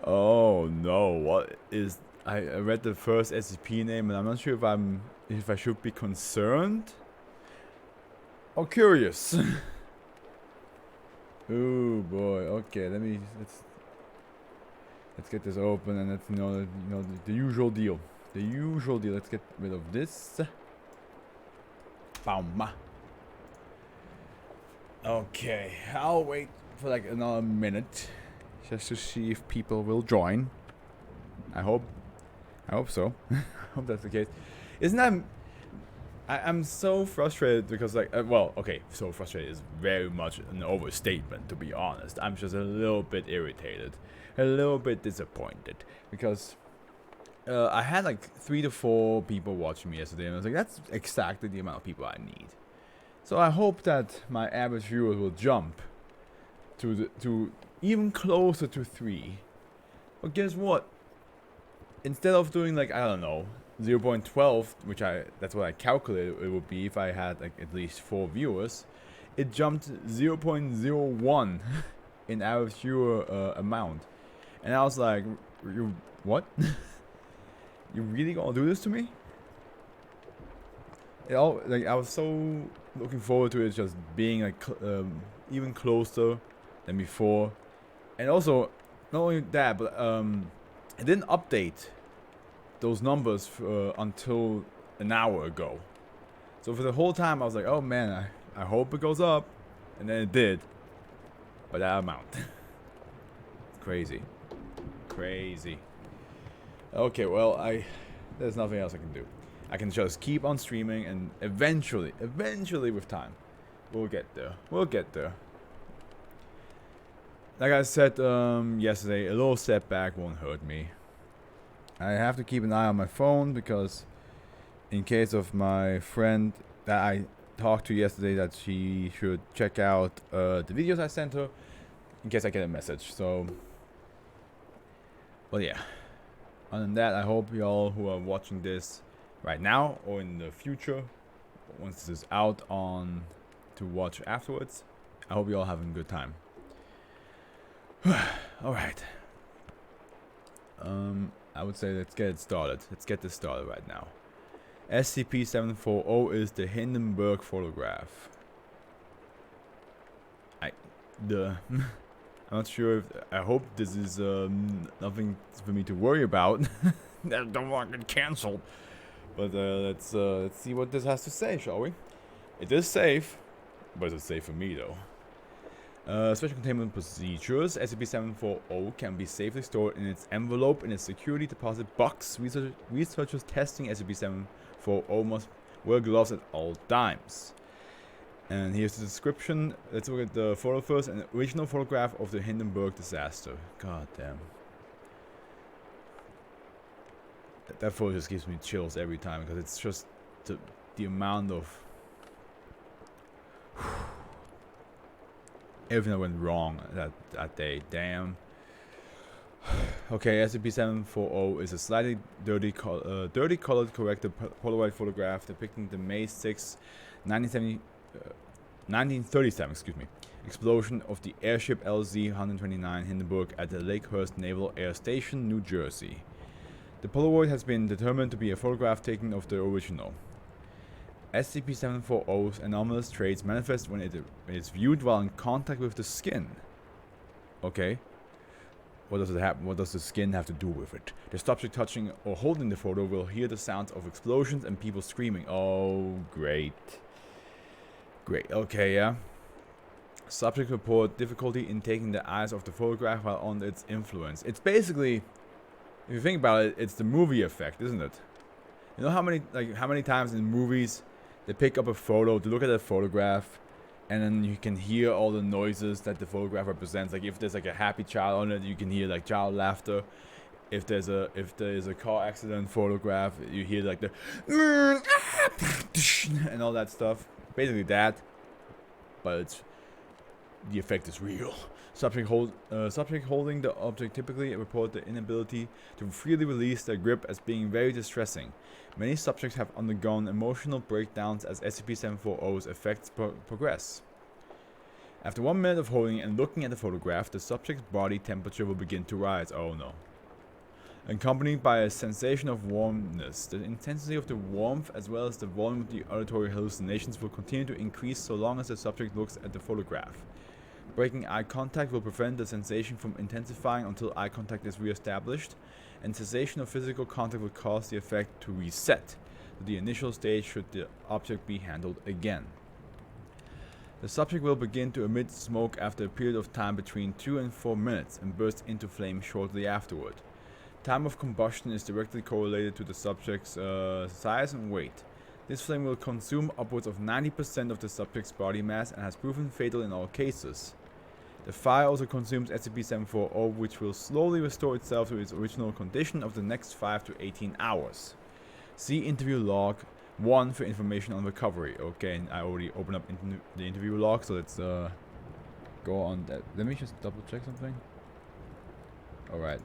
Oh no, what is... I read the first SCP name and I'm not sure if I should be concerned or curious. Oh boy, okay, let's get this open and let's the usual deal. The usual deal. Let's get rid of this. Bam. Okay, I'll wait for like another minute just to see if people will join. I hope so. I hope that's the case. Isn't that... I'm so frustrated because like, well, okay, so frustrated is very much an overstatement, to be honest. I'm just a little bit irritated, a little bit disappointed because I had like 3 to 4 people watching me yesterday, and I was like, that's exactly the amount of people I need. So I hope that my average viewers will jump to even closer to 3. But guess what? Instead of doing like, I don't know, 0.12, which that's what I calculated it would be if I had like at least 4 viewers, it jumped 0.01 in average viewer amount, and I was like, you what? You really gonna do this to me? Like I was so looking forward to it just being like even closer than before, and also not only that, but it didn't update those numbers until an hour ago. So for the whole time I was like, oh man, I hope it goes up, and then it did, by that amount. Crazy. Okay, well, there's nothing else I can do. I can just keep on streaming, and eventually with time, we'll get there. Like I said yesterday, a little setback won't hurt me. I have to keep an eye on my phone because in case of my friend that I talked to yesterday that she should check out the videos I sent her in case I get a message. So, well, yeah. Other than that, I hope y'all who are watching this right now or in the future, once this is out on to watch afterwards, I hope you all having a good time. All right. I would say let's get it started. Let's get this started right now. SCP-740 is the Hindenburg photograph. I'm not sure if... I hope this is nothing for me to worry about. I don't want to get cancelled. But let's see what this has to say, shall we? It is safe, but it's safe for me though. Special containment procedures. SCP-740 can be safely stored in its envelope in a security deposit box. Researchers testing SCP-740 must wear gloves at all times. And here's the description. Let's look at the photo first. An original photograph of the Hindenburg disaster. God damn. That photo just gives me chills every time because it's just the amount of everything that went wrong that day. Damn. Okay, SCP-740 is a slightly dirty colored corrected Polaroid photograph depicting the May 6, 1937 explosion of the airship LZ-129 Hindenburg at the Lakehurst Naval Air Station, New Jersey. The Polaroid has been determined to be a photograph taken of the original. SCP-740's anomalous traits manifest when it is viewed while in contact with the skin. Okay. What does it happen? What does the skin have to do with it? The subject touching or holding the photo will hear the sounds of explosions and people screaming. Oh, great. Great. Okay, yeah. Subject report difficulty in taking the eyes off the photograph while under its influence. It's basically, if you think about it, it's the movie effect, isn't it? You know how many times in movies they pick up a photo, to look at a photograph, and then you can hear all the noises that the photograph represents. Like if there's like a happy child on it, you can hear like child laughter. If there's a car accident photograph, you hear like the and all that stuff. Basically that, but the effect is real. Subject holding the object typically report the inability to freely release their grip as being very distressing. Many subjects have undergone emotional breakdowns as SCP-740's effects progress. After 1 minute of holding and looking at the photograph, the subject's body temperature will begin to rise. Oh no. Accompanied by a sensation of warmness. The intensity of the warmth as well as the volume of the auditory hallucinations will continue to increase so long as the subject looks at the photograph. Breaking eye contact will prevent the sensation from intensifying until eye contact is re-established, and cessation of physical contact will cause the effect to reset to the initial stage should the object be handled again. The subject will begin to emit smoke after a period of time between 2 and 4 minutes and burst into flame shortly afterward. Time of combustion is directly correlated to the subject's size and weight. This flame will consume upwards of 90% of the subject's body mass and has proven fatal in all cases. The fire also consumes SCP-740, which will slowly restore itself to its original condition over the next 5 to 18 hours. See interview log 1 for information on recovery. Okay, and I already opened up the interview log, so let's go on that. Let me just double check something. Alright.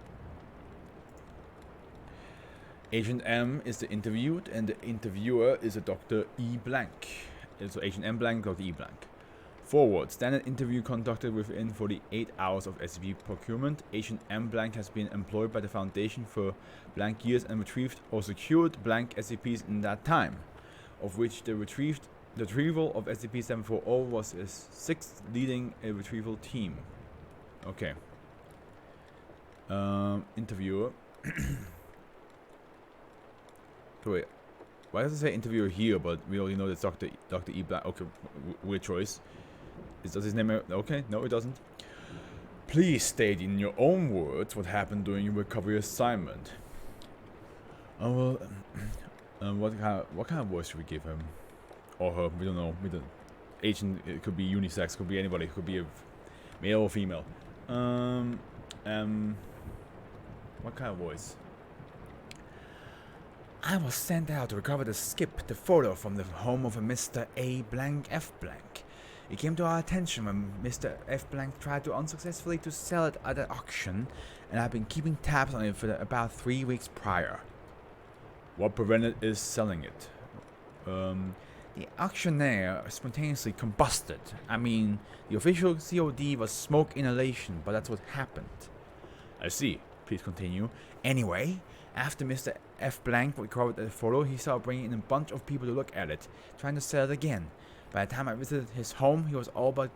Agent M is the interviewed, and the interviewer is a Dr. E. Blank. So Agent M Blank, Dr. E. Blank. Forward. Standard interview conducted within 48 hours of SCP procurement. Agent M Blank has been employed by the Foundation for blank years and retrieved or secured blank SCPs in that time, of which the retrieval of SCP-740 was his 6th leading a retrieval team. Okay. Interviewer. So wait, why does it say interviewer here, but we already know that's Dr. E. Blank. Okay, weird choice. Does his name... Okay, no it doesn't. Please state in your own words what happened during your recovery assignment. Oh well, what kind of voice should we give him? Or her, we don't know. Agent, it could be unisex, could be anybody, it could be a male or female. What kind of voice? I was sent out to recover the photo from the home of a Mr. A. Blank F. Blank. It came to our attention when Mr. F. Blank tried to unsuccessfully to sell it at an auction, and I've been keeping tabs on it for about 3 weeks prior. What prevented his selling it? The auctioneer spontaneously combusted. I mean, the official COD was smoke inhalation, but that's what happened. I see. Please continue. Anyway, after Mr. F. Blank recovered the photo, he started bringing in a bunch of people to look at it, trying to sell it again. By the time I visited his home, he was all but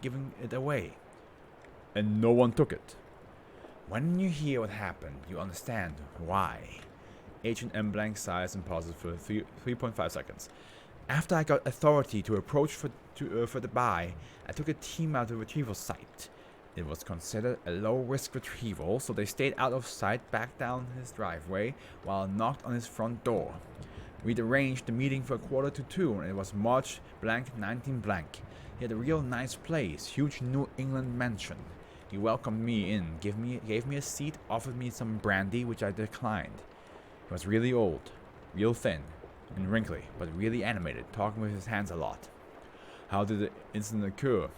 giving it away. And no one took it. When you hear what happened, you understand why. Agent M. Blank sighs and pauses for 3.5 seconds. After I got authority to approach for the buy, I took a team out to the retrieval site. It was considered a low-risk retrieval, so they stayed out of sight back down his driveway while I knocked on his front door. We'd arranged the meeting for 1:45, and it was March blank 19 blank. He had a real nice place, huge New England mansion. He welcomed me in, gave me a seat, offered me some brandy, which I declined. He was really old, real thin, and wrinkly, but really animated, talking with his hands a lot. How did the incident occur?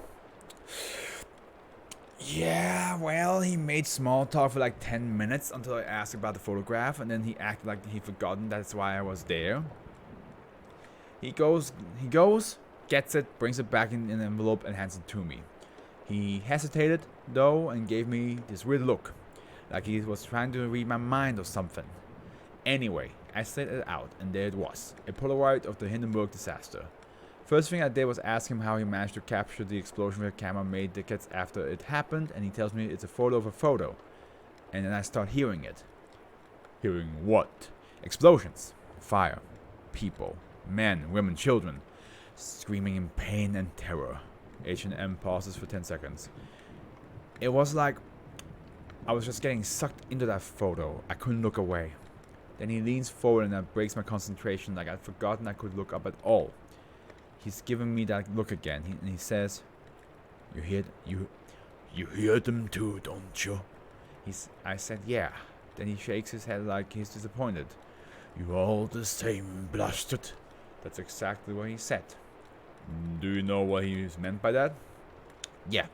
Yeah, well, he made small talk for like 10 minutes until I asked about the photograph, and then he acted like he'd forgotten that's why I was there. He goes, gets it, brings it back in an envelope and hands it to me. He hesitated, though, and gave me this weird look, like he was trying to read my mind or something. Anyway, I set it out, and there it was, a Polaroid of the Hindenburg disaster. First thing I did was ask him how he managed to capture the explosion with a camera made decades after it happened, and he tells me it's a photo of a photo. And then I start hearing it. Hearing what? Explosions, fire, people, men, women, children, screaming in pain and terror. H&M pauses for 10 seconds. It was like I was just getting sucked into that photo. I couldn't look away. Then he leans forward and that breaks my concentration, like I'd forgotten I could look up at all. He's giving me that look again, and he says, You hear them too, don't you? I said, yeah. Then he shakes his head like he's disappointed. You all the same, blasted. That's exactly what he said. Do you know what he meant by that? Yeah.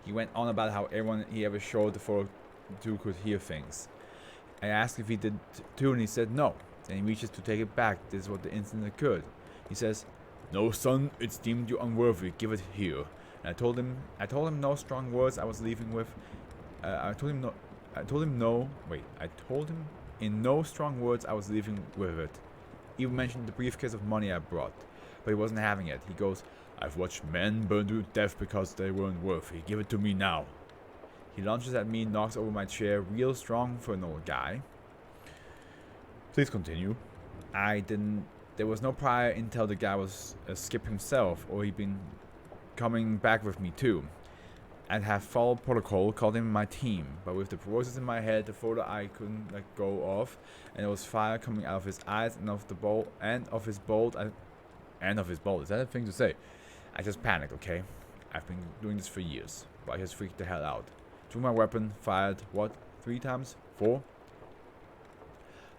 He went on about how everyone he ever showed the photo to could hear things. I asked if he did too, and he said no. Then he reaches to take it back. This is what the incident occurred. He says, No, son, it's deemed you unworthy. Give it here. And I told him no strong words I was leaving with. I told him in no strong words I was leaving with it. Even mentioned the briefcase of money I brought, but he wasn't having it. He goes, "I've watched men burn to death because they weren't worthy. Give it to me now." He lunges at me, knocks over my chair, real strong for an old guy. Please continue. There was no prior intel the guy was a skip himself, or he'd been coming back with me too. I'd have followed protocol, called him my team, but with the voices in my head, the photo I couldn't let go of, and there was fire coming out of his eyes and of his bolt. Is that a thing to say? I just panicked, okay? I've been doing this for years, but I just freaked the hell out. Drew my weapon, fired, 3 times? 4?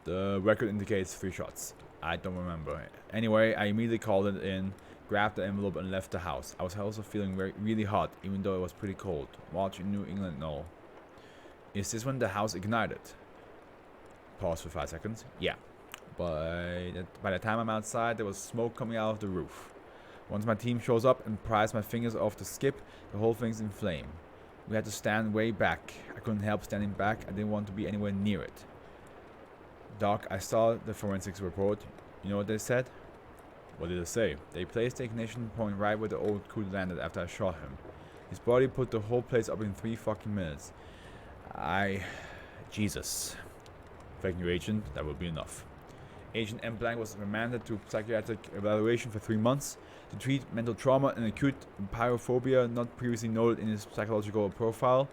The record indicates 3 shots. I don't remember. Anyway, I immediately called it in, grabbed the envelope and left the house. I was also feeling really hot, even though it was pretty cold. March in New England and all. Is this when the house ignited? Pause for 5 seconds. Yeah. By the time I'm outside, there was smoke coming out of the roof. Once my team shows up and pries my fingers off the skip, the whole thing's in flame. We had to stand way back. I couldn't help standing back. I didn't want to be anywhere near it. Doc, I saw the forensics report. You know what they said? What did it say? They placed the ignition point right where the old coot landed after I shot him. His body put the whole place up in 3 fucking minutes. Jesus. Thank you, Agent. That will be enough. Agent M. Blank was remanded to psychiatric evaluation for 3 months to treat mental trauma and acute pyrophobia not previously noted in his psychological profile.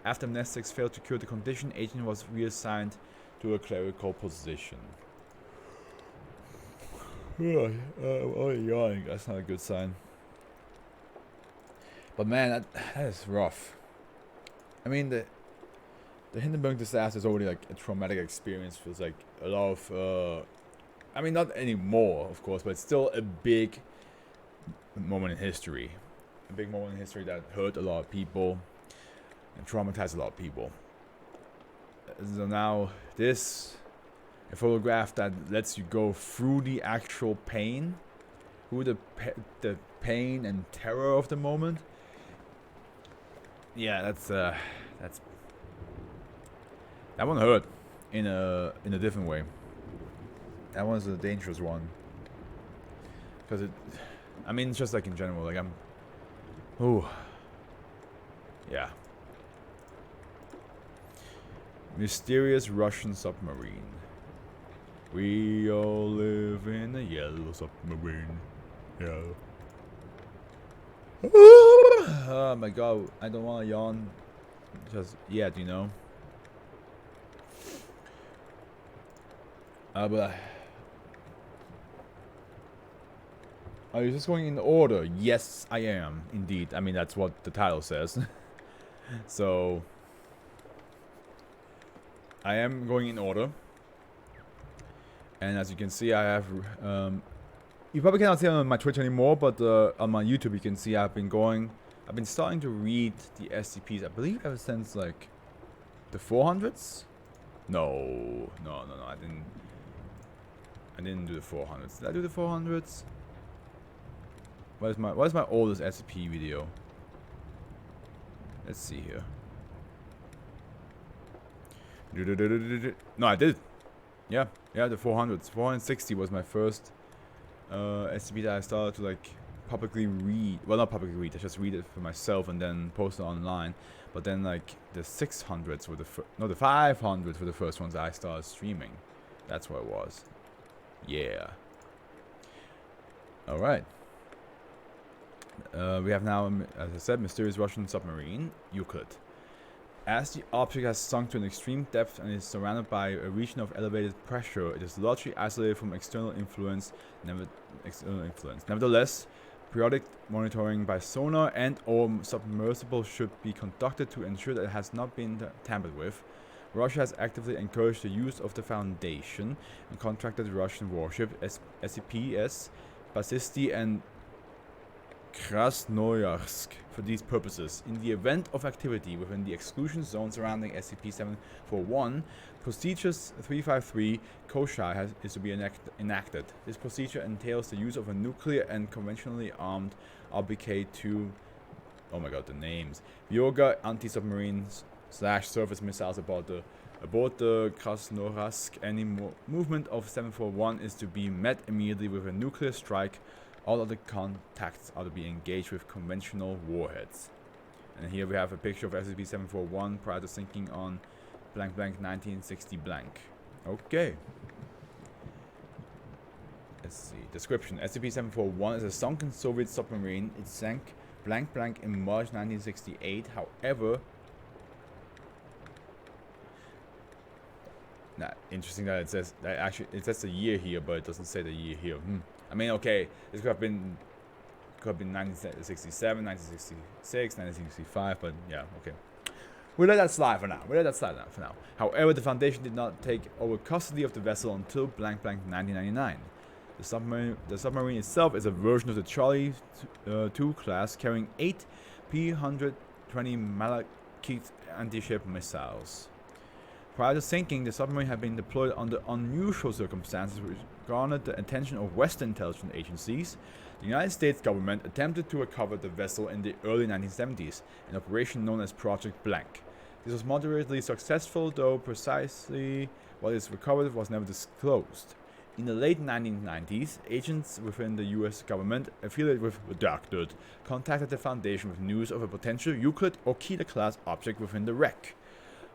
After amnestics failed to cure the condition, Agent was reassigned to a clerical position. Yawning. That's not a good sign. But man, that is rough. I mean, the Hindenburg disaster is already like a traumatic experience. Feels like a lot of, I mean, not anymore, of course, but it's still a big moment in history. A big moment in history that hurt a lot of people and traumatized a lot of people. So now a photograph that lets you go through the actual pain, through the pain and terror of the moment. Yeah, that's that one hurt in a different way. That one's a dangerous one, because I mean, it's just like in general, like yeah. Mysterious Russian submarine. We all live in a yellow submarine. Yeah. Oh my god, I don't want to yawn just yet, you know. But are you just going in order? Yes, I am indeed. I mean, that's what the title says. So I am going in order. And as you can see, I have, you probably cannot see it on my Twitch anymore, but on my YouTube you can see I've been starting to read the SCPs, I believe ever since like the 400s? No, I didn't do the 400s. Did I do the 400s? What is my oldest SCP video? Let's see here. No, I did. Yeah, the 400s. 460 was my first SCP that I started to like publicly read. Well, not publicly read. I just read it for myself and then post it online. But then like the 600s were the the 500s were the first ones that I started streaming. That's what it was. Yeah. All right. We have now, as I said, mysterious Russian submarine, Euclid. As the object has sunk to an extreme depth and is surrounded by a region of elevated pressure, it is largely isolated from external influence. Nevertheless, periodic monitoring by sonar and/or submersible should be conducted to ensure that it has not been tampered with. Russia has actively encouraged the use of the Foundation and contracted Russian warships SCP-S, Basisty, and Krasnoyarsk for these purposes. In the event of activity within the exclusion zone surrounding SCP-741, Procedures 353 Koshai is to be enacted. This procedure entails the use of a nuclear and conventionally armed RBK-2 oh my god, the names. Yoga anti-submarines / surface missiles aboard the Krasnoyarsk. Any movement of 741 is to be met immediately with a nuclear strike. All other contacts are to be engaged with conventional warheads. And here we have a picture of SCP-741 prior to sinking on blank blank 1960 blank. Okay. Let's see. Description. SCP-741 is a sunken Soviet submarine. It sank blank blank in March 1968. However, interesting that it says that actually it says the year here, but it doesn't say the year here. I mean, okay, this could have been 1967, 1966, 1965, but yeah, okay. We'll let that slide for now. However, the Foundation did not take over custody of the vessel until blank blank 1999. The submarine itself is a version of the Charlie II class, carrying 8 P-120 Malachite anti-ship missiles. Prior to sinking, the submarine had been deployed under unusual circumstances which garnered the attention of Western intelligence agencies. The United States government attempted to recover the vessel in the early 1970s, an operation known as Project Blank. This was moderately successful, though precisely what is recovered was never disclosed. In the late 1990s, agents within the US government, affiliated with Redacted, contacted the Foundation with news of a potential Euclid or Keter class object within the wreck.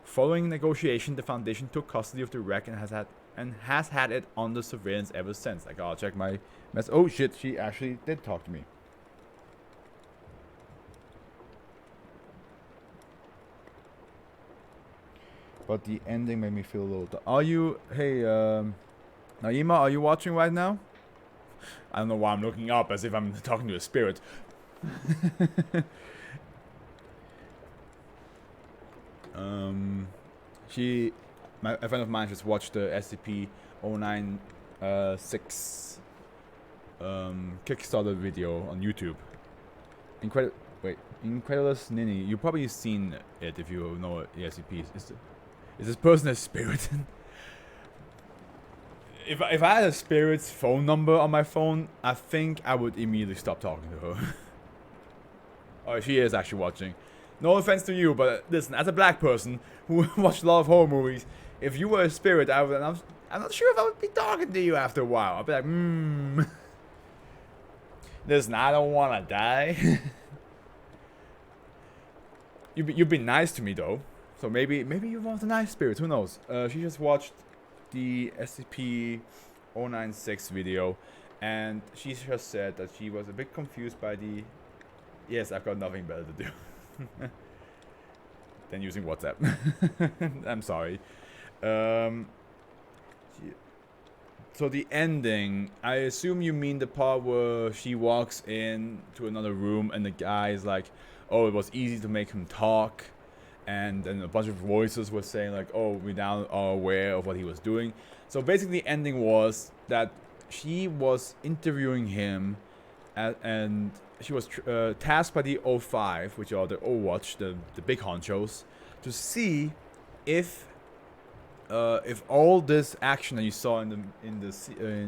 Following negotiation, the Foundation took custody of the wreck and has had it under surveillance ever since. I gotta check my mess. Oh shit, she actually did talk to me. But the ending made me feel a little... Are you... Hey, Naima, are you watching right now? I don't know why I'm looking up as if I'm talking to a spirit. A friend of mine just watched the SCP-096 Kickstarter video on YouTube. Incredulous Ninny. You've probably seen it if you know what the SCP is. Is this person a spirit? If I had a spirit's phone number on my phone, I think I would immediately stop talking to her. Oh, she is actually watching. No offense to you, but listen, as a black person who watched a lot of horror movies, if you were a spirit, I'm not sure if I would be talking to you after a while. I'd be like, Listen, I don't want to die. You've been nice to me though, so maybe you're one of the nice spirits. Who knows? She just watched the SCP-096 video, and she just said that she was a bit confused by the... Yes, I've got nothing better to do than using WhatsApp. I'm sorry. So the ending, I assume you mean the part where she walks in to another room and the guy is like, oh, it was easy to make him talk. And then a bunch of voices were saying like, oh, we now are aware of what he was doing. So basically the ending was that she was interviewing him and she was tasked by the O5, which are the O-Watch, the big honchos, to see if all this action that you saw in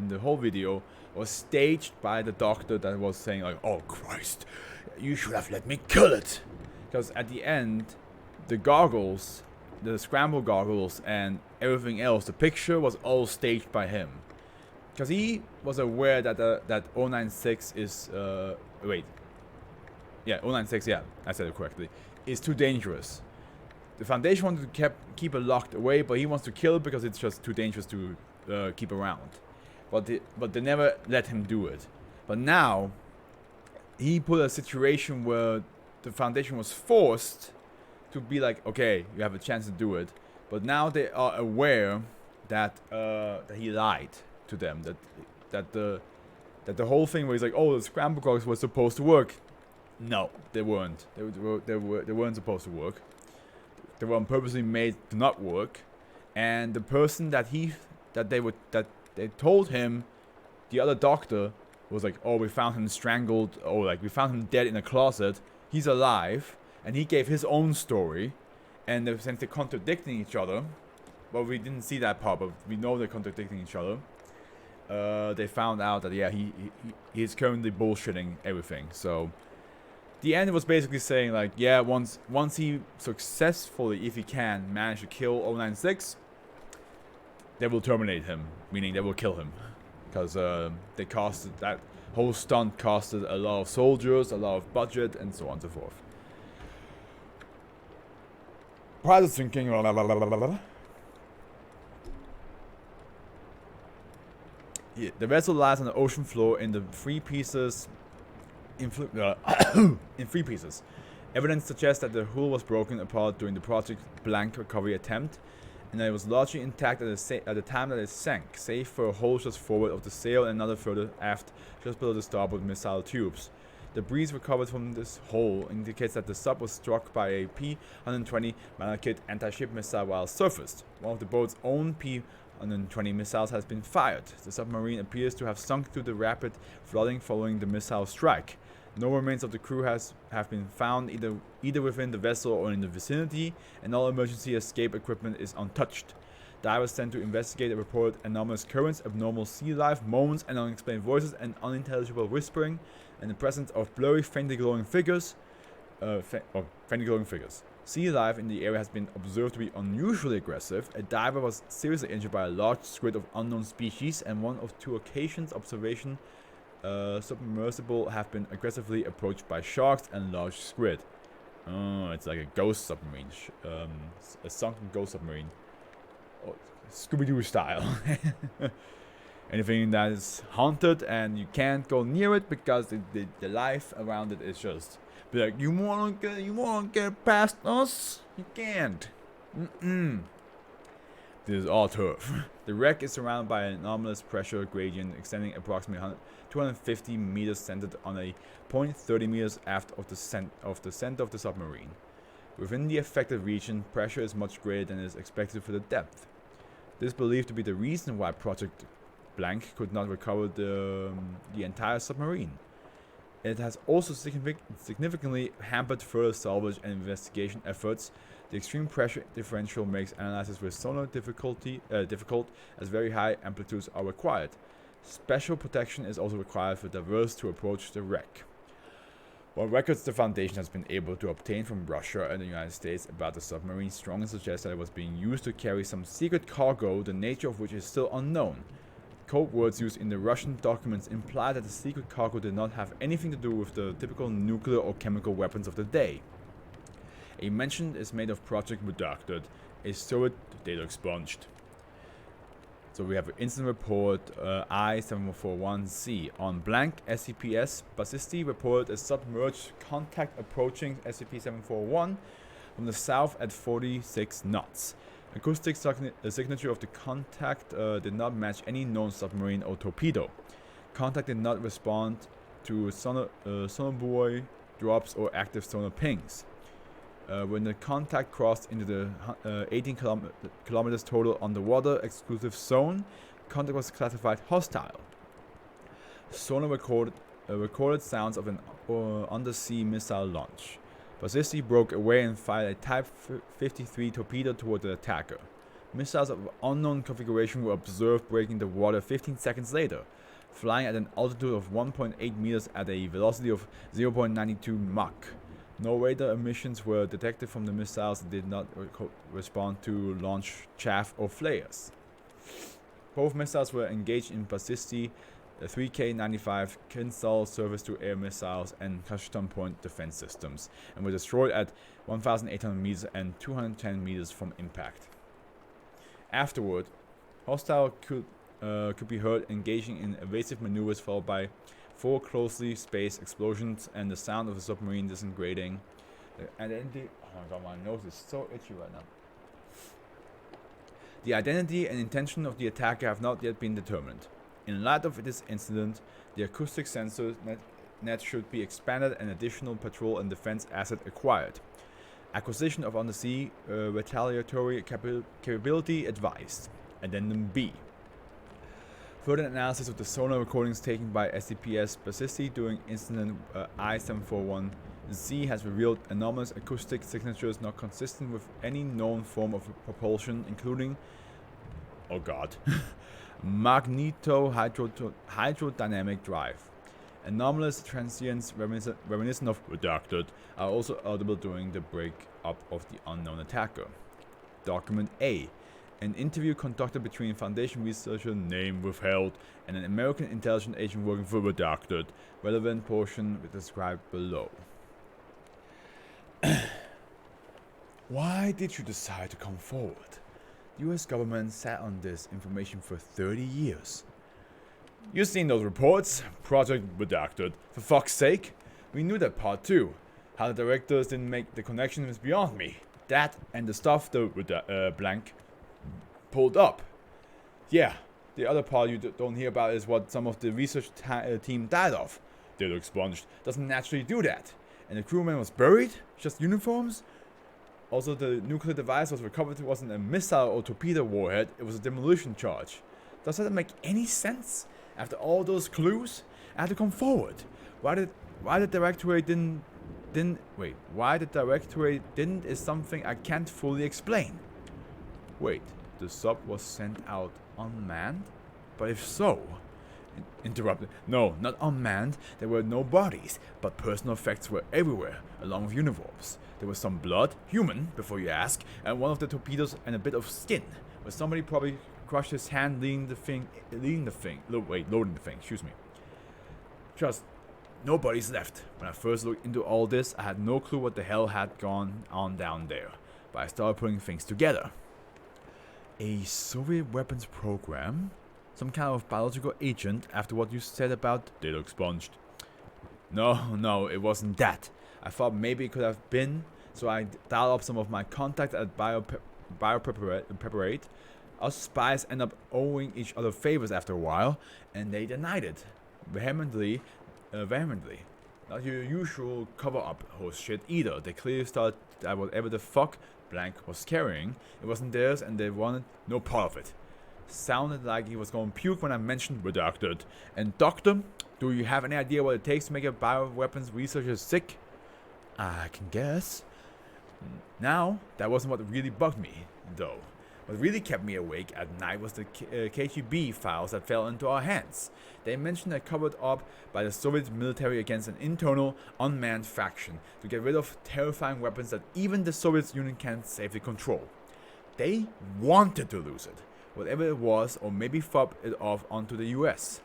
the whole video was staged by the doctor that was saying like, oh Christ, you should have let me kill it. Because at the end, the goggles, the scramble goggles and everything else, the picture was all staged by him. Because he was aware that that 096 is 096, yeah, I said it correctly, is too dangerous. The Foundation wanted to keep it locked away, but he wants to kill it because it's just too dangerous to keep around. But they never let him do it. But now, he put a situation where the Foundation was forced to be like, okay, you have a chance to do it. But now they are aware that he lied to them. That the whole thing where he's like, oh, the scramble goggles were supposed to work. No, they weren't. They weren't supposed to work. They were purposely made to not work, and the person that they told him, the other doctor, was like, oh, we found him strangled, or like we found him dead in a closet. He's alive, and he gave his own story, and since they're contradicting each other, well, we didn't see that part, but we know they're contradicting each other. They found out that yeah, he's currently bullshitting everything. So the end was basically saying like, yeah, once he successfully, if he can, manage to kill 096, they will terminate him, meaning they will kill him, because they costed that whole stunt costed a lot of soldiers, a lot of budget, and so on and so forth. Prior to sinking, yeah, the vessel lies on the ocean floor in the 3 pieces. In 3 pieces. Evidence suggests that the hull was broken apart during the Project Blank recovery attempt, and that it was largely intact at the time that it sank, save for a hole just forward of the sail and another further aft, just below the starboard missile tubes. Debris recovered from this hole indicates that the sub was struck by a P-120 Malachite anti-ship missile while surfaced. One of the boat's own P-120 missiles has been fired. The submarine appears to have sunk through the rapid flooding following the missile strike. No remains of the crew have been found either within the vessel or in the vicinity, and all emergency escape equipment is untouched. Divers sent to investigate reported anomalous currents, abnormal sea life, moans and unexplained voices, and unintelligible whispering, and the presence of blurry, faintly glowing figures. Sea life in the area has been observed to be unusually aggressive. A diver was seriously injured by a large squid of unknown species, and one of 2 occasions observation submersible have been aggressively approached by sharks and large squid. Oh, it's like a ghost submarine, a sunken ghost submarine, Scooby-Doo style. Anything that is haunted and you can't go near it because the life around it is just be like, you wanna get past us? You can't. This is all turf. The wreck is surrounded by an anomalous pressure gradient extending approximately 250 meters, centered on a point 30 meters aft of the center of the submarine. Within the affected region, pressure is much greater than is expected for the depth. This is believed to be the reason why Project Blank could not recover the entire submarine. It has also significantly hampered further salvage and investigation efforts. The extreme pressure differential makes analysis with sonar difficult, as very high amplitudes are required. Special protection is also required for divers to approach the wreck. What records the Foundation has been able to obtain from Russia and the United States about the submarine strongly suggest that it was being used to carry some secret cargo, the nature of which is still unknown. Code words used in the Russian documents imply that the secret cargo did not have anything to do with the typical nuclear or chemical weapons of the day. A mention is made of Project Redacted, a Soviet data expunged. So we have an incident report I-741C. On blank SCPS, Basisti reported a submerged contact approaching SCP-741 from the south at 46 knots. Acoustic signature of the contact did not match any known submarine or torpedo. Contact did not respond to sonobuoy drops or active sonar pings. When the contact crossed into the 18 kilometers total underwater exclusive zone, contact was classified hostile. Sonar recorded sounds of an undersea missile launch. Basisti broke away and fired a Type 53 torpedo toward the attacker. Missiles of unknown configuration were observed breaking the water 15 seconds later, flying at an altitude of 1.8 meters at a velocity of 0.92 Mach. No radar emissions were detected from the missiles that did not respond to launch chaff or flares. Both missiles were engaged in Basisti 3K-95 Kinzhal surface-to-air missiles and custom point defense systems, and were destroyed at 1,800 meters and 210 meters from impact. Afterward, hostile could be heard engaging in evasive maneuvers, followed by 4 closely spaced explosions and the sound of the submarine disintegrating. Oh my god, my nose is so itchy right now. The identity and intention of the attacker have not yet been determined. In light of this incident, the acoustic sensor net should be expanded and additional patrol and defense asset acquired. Acquisition of undersea retaliatory capability advised. Addendum B. Further analysis of the sonar recordings taken by SCPS Basisti during incident I-741Z has revealed anomalous acoustic signatures not consistent with any known form of propulsion, including, oh god, magneto-hydrodynamic drive. Anomalous transients reminiscent of Redacted are also audible during the break-up of the unknown attacker. Document A. An interview conducted between Foundation researcher name withheld and an American intelligence agent working for Redacted. Relevant portion described below. Why did you decide to come forward? The US government sat on this information for 30 years. You've seen those reports. Project Redacted. For fuck's sake. We knew that part too. How the directors didn't make the connection is beyond me. That and the stuff the blank pulled up. Yeah, the other part you don't hear about is what some of the research team died of. Data expunged. Doesn't naturally do that. And the crewman was buried? Just uniforms? Also, the nuclear device was recovered. It wasn't a missile or torpedo warhead. It was a demolition charge. Does that make any sense? After all those clues, I had to come forward. Why the directorate didn't is something I can't fully explain. Wait, the sub was sent out unmanned? But if so... Interrupted. No, not unmanned. There were no bodies, but personal effects were everywhere, along with uniforms. There was some blood, human, before you ask, and one of the torpedoes and a bit of skin. Where somebody probably crushed his hand loading the thing, excuse me. Just, nobody's left. When I first looked into all this, I had no clue what the hell had gone on down there. But I started putting things together. A Soviet weapons program? Some kind of biological agent after what you said about data expunged. No, it wasn't that. I thought maybe it could have been, so I dialed up some of my contacts at Biopreparate. Us spies end up owing each other favors after a while, and they denied it. Vehemently. Not your usual cover-up host shit either. They clearly thought that whatever the fuck blank was carrying, it wasn't theirs and they wanted no part of it. Sounded like he was going to puke when I mentioned Redacted. And doctor, do you have any idea what it takes to make a bioweapons researcher sick? I can guess. Now, that wasn't what really bugged me, though. What really kept me awake at night was the KGB files that fell into our hands. They mentioned they're covered up by the Soviet military against an internal, unmanned faction to get rid of terrifying weapons that even the Soviet Union can't safely control. They wanted to lose it, whatever it was, or maybe fob it off onto the US.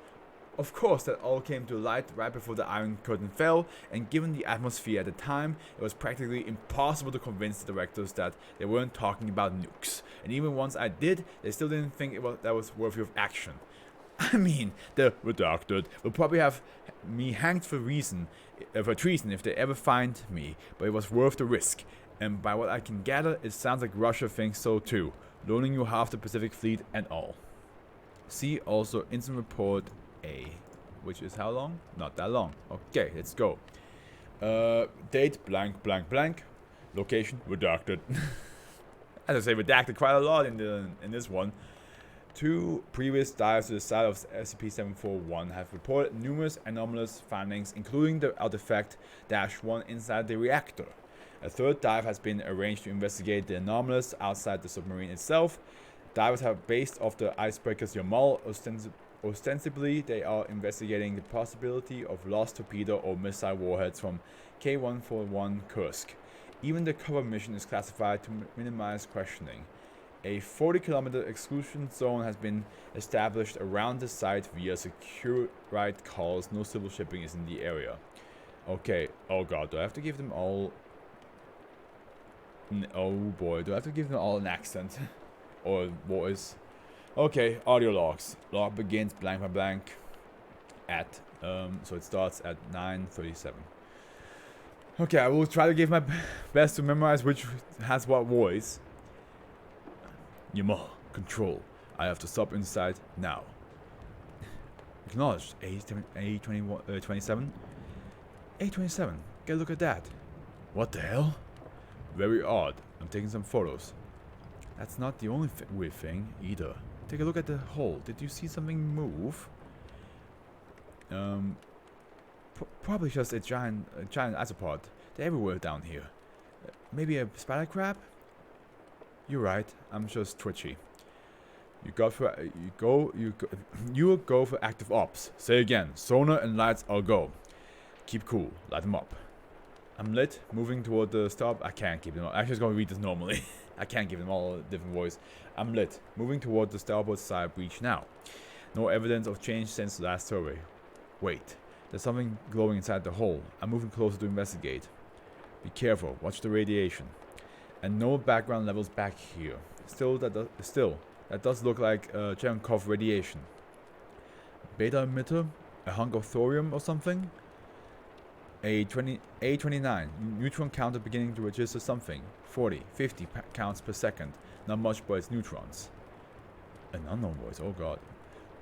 Of course, that all came to light right before the Iron Curtain fell, and given the atmosphere at the time, it was practically impossible to convince the directors that they weren't talking about nukes. And even once I did, they still didn't think that was worthy of action. I mean, the Redacted will probably have me hanged for treason if they ever find me, but it was worth the risk. And by what I can gather, it sounds like Russia thinks so too, loaning you half the Pacific Fleet and all. See also Incident Report A, which is how long? Not that long. Okay, let's go. Date blank blank blank. Location Redacted. As I say, redacted quite a lot in this one. 2 previous dives to the side of SCP-741 have reported numerous anomalous findings, including the artifact-1 inside the reactor. A 3rd dive has been arranged to investigate the anomalous outside the submarine itself. Divers have based off the icebreakers Yamal. Ostensibly, they are investigating the possibility of lost torpedo or missile warheads from K-141 Kursk. Even the cover mission is classified to minimize questioning. A 40-kilometer exclusion zone has been established around the site via secure ride calls. No civil shipping is in the area. Okay, oh god, do I have to give them all... Oh boy, do I have to give them all an accent? Or voice? Okay, audio logs. Log begins blank by blank at, so it starts at 9:37. Okay, I will try to give my best to memorize which has what voice. Yamal, control. I have to stop inside now. Acknowledged. A27. A27. Get a look at that. What the hell? Very odd. I'm taking some photos. That's not the only weird thing either. Take a look at the hole. Did you see something move? Probably just a giant isopod. They're everywhere down here. Maybe a spider crab? You're right. I'm just twitchy. You go for active ops. Say again. Sonar and lights all go. Keep cool. Light them up. I'm lit. Moving toward the stop. I can't keep them all. Actually, I was going to read this normally. I can't give them all a different voice. I'm lit. Moving toward the starboard side breach now. No evidence of change since the last survey. Wait. There's something glowing inside the hole. I'm moving closer to investigate. Be careful. Watch the radiation. And no background levels back here. Still, that does look like Cherenkov radiation. Beta emitter? A hunk of thorium or something? A29. Neutron counter beginning to register something. 40, 50 counts per second. Not much, but it's neutrons. An unknown voice. Oh god.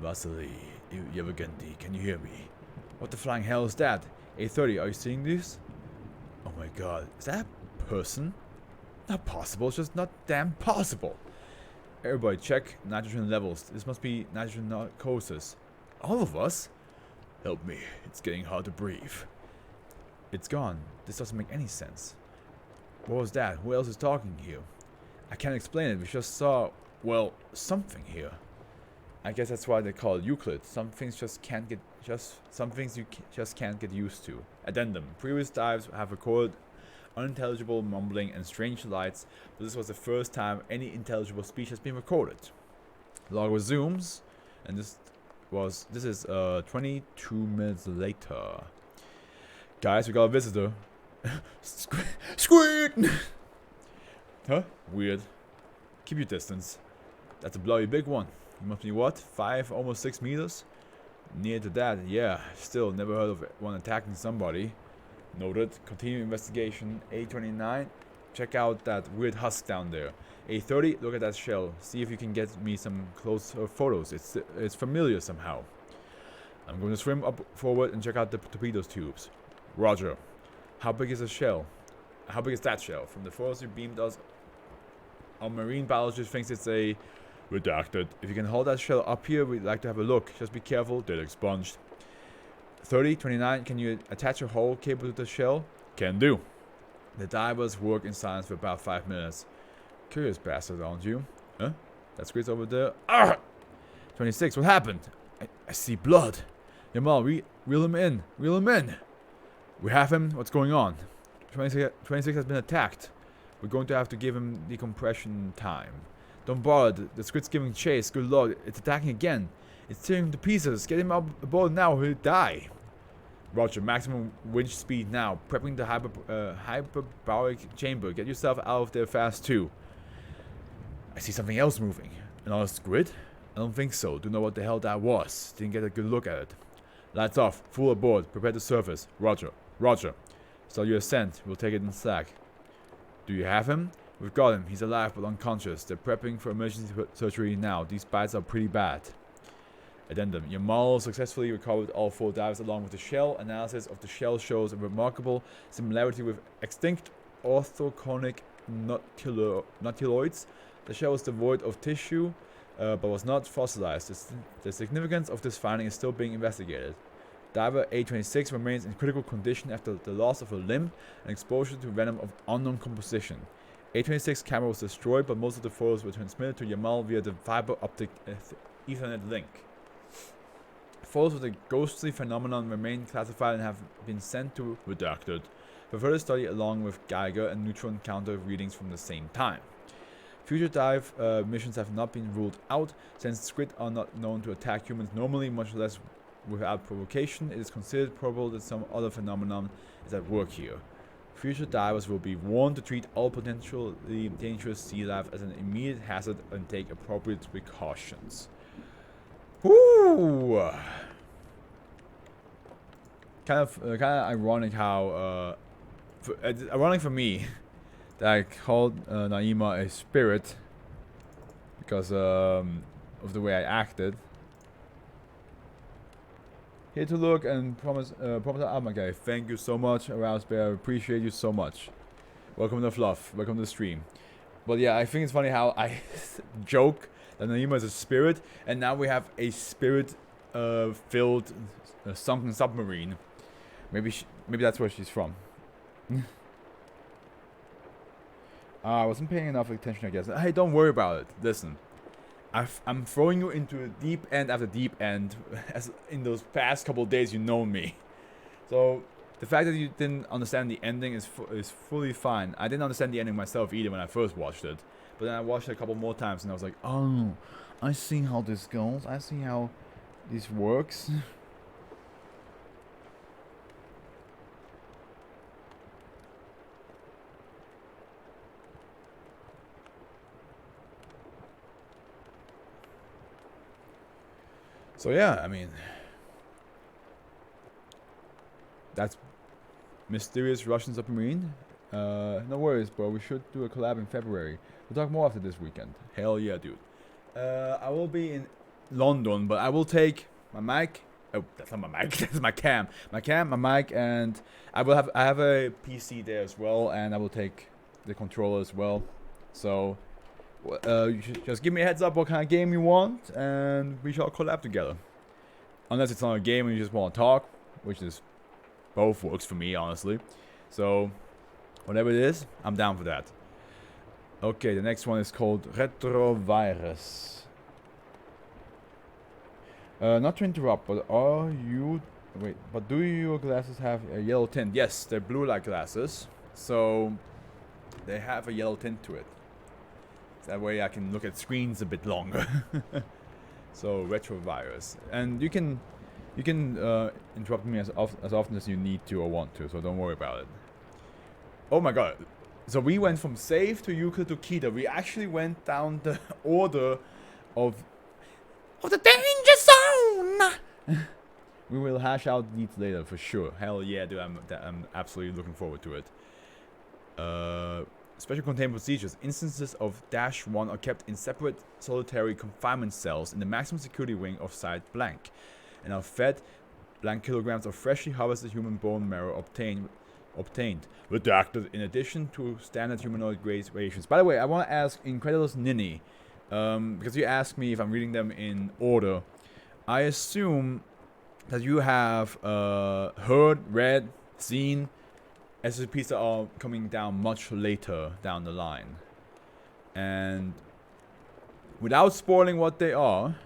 Vasily, Yevgeny, can you hear me? What the flying hell is that? A30, are you seeing this? Oh my god. Is that a person? Not possible. It's just not damn possible. Everybody check nitrogen levels. This must be nitrogen narcosis. All of us? Help me. It's getting hard to breathe. It's gone. This doesn't make any sense. What was that? Who else is talking here? I can't explain it. We just saw, well, something here. I guess that's why they call it Euclid. Some things you just can't get used to. Addendum. Previous dives have recorded unintelligible mumbling and strange lights, but this was the first time any intelligible speech has been recorded. Log resumes, and this is 22 minutes later. Guys, we got a visitor. Squid! Huh? Weird. Keep your distance. That's a bloody big one. You must be what? 5, almost 6 meters? Near to that, yeah. Still, never heard of one attacking somebody. Noted. Continue investigation. A29. Check out that weird husk down there. A30. Look at that shell. See if you can get me some close photos. It's familiar somehow. I'm going to swim up forward and check out the torpedoes tubes. Roger. How big is the shell? How big is that shell? From the photos you beamed us, our marine biologist thinks it's a redacted. If you can hold that shell up here, we'd like to have a look. Just be careful, they're expunged. 30, 29, can you attach a whole cable to the shell? Can do. The divers work in silence for about 5 minutes. Curious bastards, aren't you? Huh? That squid's over there. Ah! 26, what happened? I see blood. Yamal, reel him in. Reel him in. We have him. What's going on? 26 has been attacked. We're going to have to give him decompression time. Don't bother. The squid's giving chase. Good lord. It's attacking again. It's tearing him to pieces. Get him up aboard now or he'll die. Roger. Maximum winch speed now. Prepping the hyperbaric chamber. Get yourself out of there fast too. I see something else moving. Another squid? I don't think so. Don't know what the hell that was. Didn't get a good look at it. Lights off. Full aboard. Prepare to surface. Roger. Roger. Start your ascent. We'll take it in slack. Do you have him? We've got him. He's alive but unconscious. They're prepping for emergency surgery now. These bites are pretty bad. Addendum. Yamal successfully recovered all 4 divers along with the shell. Analysis of the shell shows a remarkable similarity with extinct orthoconic nautiloids. The shell was devoid of tissue, but was not fossilized. The significance of this finding is still being investigated. Diver A26 remains in critical condition after the loss of a limb and exposure to venom of unknown composition. A26 camera was destroyed, but most of the photos were transmitted to Yamal via the fiber optic Ethernet link. Photos of the ghostly phenomenon remain classified and have been sent to redacted for further study along with Geiger and neutron counter readings from the same time. Future dive missions have not been ruled out, since squid are not known to attack humans normally, much less without provocation. It is considered probable that some other phenomenon is at work here. Future divers will be warned to treat all potentially dangerous sea life as an immediate hazard and take appropriate precautions. Ooh! Kind of ironic how, ironic for me that I called Naima a spirit because of the way I acted. Here to look and promise my guy. Thank you so much, Arouse Bear. I appreciate you so much. Welcome to Fluff. Welcome to the stream. But yeah, I think it's funny how I joke that Naima is a spirit, and now we have a spirit filled sunken submarine. Maybe that's where she's from. I wasn't paying enough attention, I guess. Hey, don't worry about it. Listen, I'm throwing you into a deep end after deep end. As in those past couple of days, you know me. So the fact that you didn't understand the ending is fully fine. I didn't understand the ending myself either when I first watched it. But then I watched it a couple more times and I was like, oh, I see how this goes. I see how this works. So yeah, I mean, that's Mysterious Russian Submarine. No worries, bro. We should do a collab in February. We'll talk more after this weekend. Hell yeah, dude. I will be in London, but I will take my mic. Oh, that's not my mic. That's my cam. My mic, and I have a PC there as well, and I will take the controller as well. So, you should just give me a heads up what kind of game you want, and we shall collab together. Unless it's not a game and you just want to talk, which is both works for me, honestly. So, whatever it is, I'm down for that. Okay, the next one is called Retrovirus. Not to interrupt, but do your glasses have a yellow tint? Yes, they're blue light glasses, so they have a yellow tint to it. That way I can look at screens a bit longer. So Retrovirus, and you can interrupt me as often as you need to or want to, so don't worry about it. Oh my god. So we went from Save to Euclid to Kita. We actually went down the order of the danger zone. We will hash out these later for sure. Hell yeah, dude! I'm absolutely looking forward to it. Special containment procedures. Instances of -1 are kept in separate solitary confinement cells in the maximum security wing of Site Blank, and are fed blank kilograms of freshly harvested human bone marrow obtained redacted in addition to standard humanoid grade rations. By the way, I want to ask Incredulous Ninny, because you asked me if I'm reading them in order. I assume that you have heard, read, seen SCPs that are coming down much later down the line. And without spoiling what they are,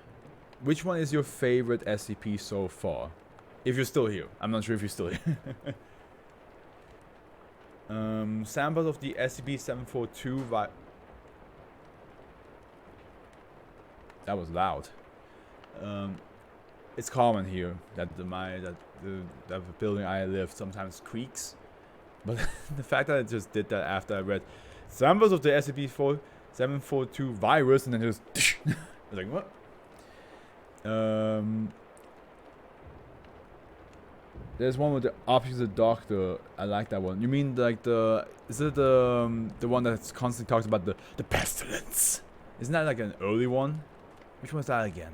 which one is your favorite SCP so far? If you're still here. I'm not sure if you're still here. Samples of the SCP-742 that was loud. It's common here that the building I live sometimes creaks, but the fact that I just did that after I read samples of the SCP-742 virus and then just I was like, what? There's one with the opposite doctor. I like that one. You mean like is it the one that's constantly talks about the pestilence? Isn't that like an early one? Which one was that again?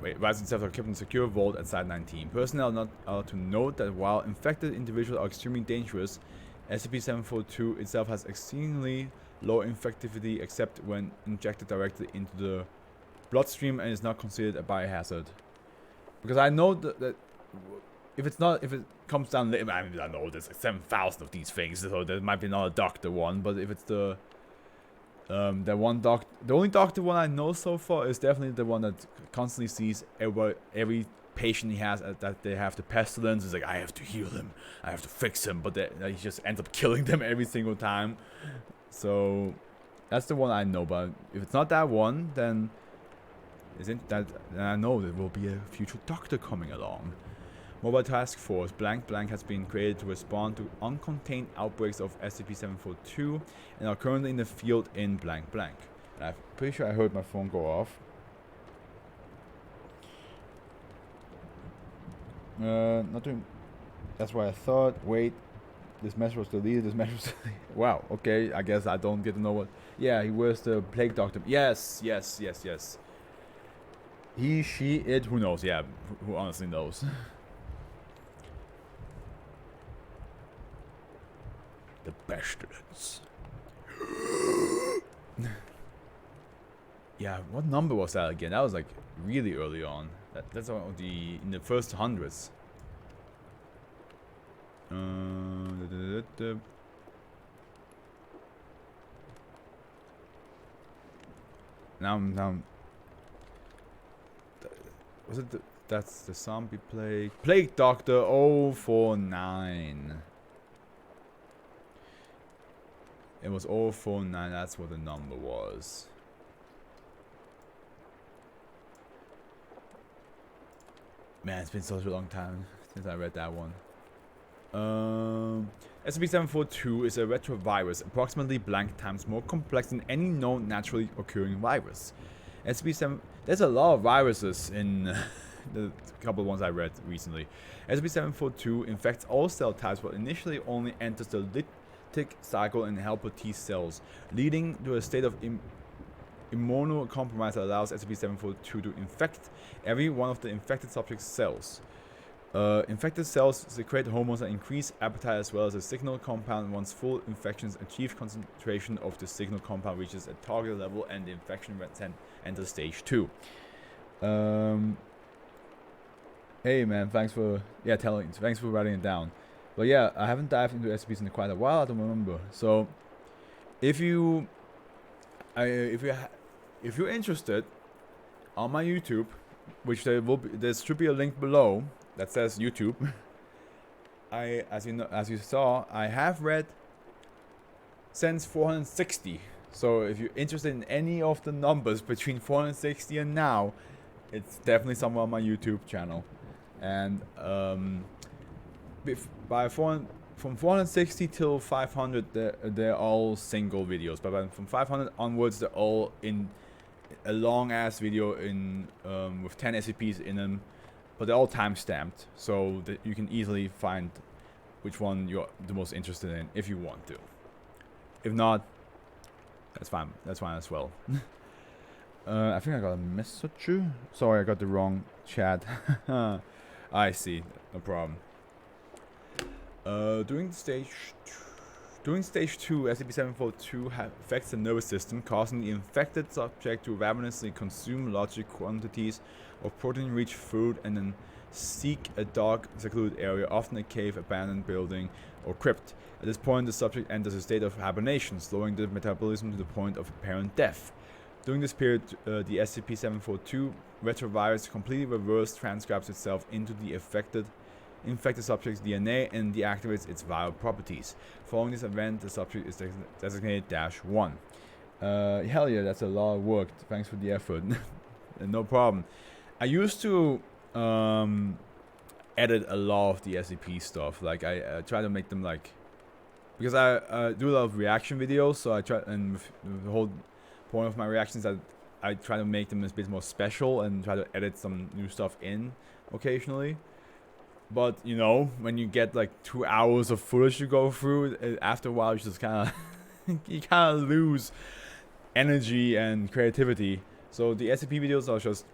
Wait, Rise itself are kept in secure vault at Site 19. Personnel not allowed to note that while infected individuals are extremely dangerous, SCP-742 itself has exceedingly low infectivity except when injected directly into the bloodstream and is not considered a biohazard. Because I know that if it comes down later, I mean, I know there's like 7,000 of these things, so there might be another doctor one, but if it's the only doctor one I know so far is definitely the one that constantly sees every patient he has that they have the pestilence. Is like, I have to heal him, I have to fix him, but he just ends up killing them every single time. So that's the one I know. But if it's not that one, then isn't that? Then I know there will be a future doctor coming along. Mobile Task Force Blank has been created to respond to uncontained outbreaks of SCP-742 and are currently in the field in blank. And I'm pretty sure I heard my phone go off. Not doing. That's what I thought. Wait, this message was deleted. Wow. Okay. I guess I don't get to know what. Yeah, he was the plague doctor. Yes. He, she, it. Who knows? Yeah. Who honestly knows? The pestilence. Yeah, what number was that again? That was like really early on. That's in the first hundreds. Now, was it that's the zombie plague? Plague Doctor 049. It was 049, that's what the number was. Man, it's been such a long time since I read that one. SCP-742 is a retrovirus, approximately blank times more complex than any known naturally occurring virus. SCP-7... There's a lot of viruses in the couple of ones I read recently. SCP-742 infects all cell types, but initially only enters the lytic cycle in helper T cells, leading to a state of immunocompromise that allows SCP-742 to infect every one of the infected subject's cells. Infected cells secrete hormones that increase appetite as well as a signal compound. Once full infections achieve concentration of the signal compound reaches a target level and the infection enters stage 2. Hey man, thanks for writing it down. But yeah, I haven't dived into SCPs in quite a while, I don't remember. So if you're interested, on my YouTube, which there should be a link below that says YouTube. As you saw, I have read since 460. So if you're interested in any of the numbers between 460 and now, it's definitely somewhere on my YouTube channel. And from 460 till 500, they're all single videos. But from 500 onwards, they're all in a long ass video in with 10 SCPs in them. But they're all time stamped, so that you can easily find which one you're the most interested in if you want to. If not, that's fine. That's fine as well. I think I got a message. Sorry, I got the wrong chat. I see. No problem. During stage 2, SCP-742 affects the nervous system, causing the infected subject to ravenously consume large quantities of protein-rich food and then seek a dark, secluded area, often a cave, abandoned building, or crypt. At this point, the subject enters a state of hibernation, slowing the metabolism to the point of apparent death. During this period, the SCP-742 retrovirus completely reverse transcribes itself into the infected subject's DNA and deactivates its viral properties. Following this event, the subject is designated -1. Hell yeah, that's a lot of work. Thanks for the effort. No problem. I used to edit a lot of the SCP stuff. Like I try to make them like, because I do a lot of reaction videos, so I try, and the whole point of my reactions that I try to make them a bit more special and try to edit some new stuff in occasionally. But you know, when you get like 2 hours of footage to go through, after a while you just kind of you kind of lose energy and creativity. So the SCP videos are just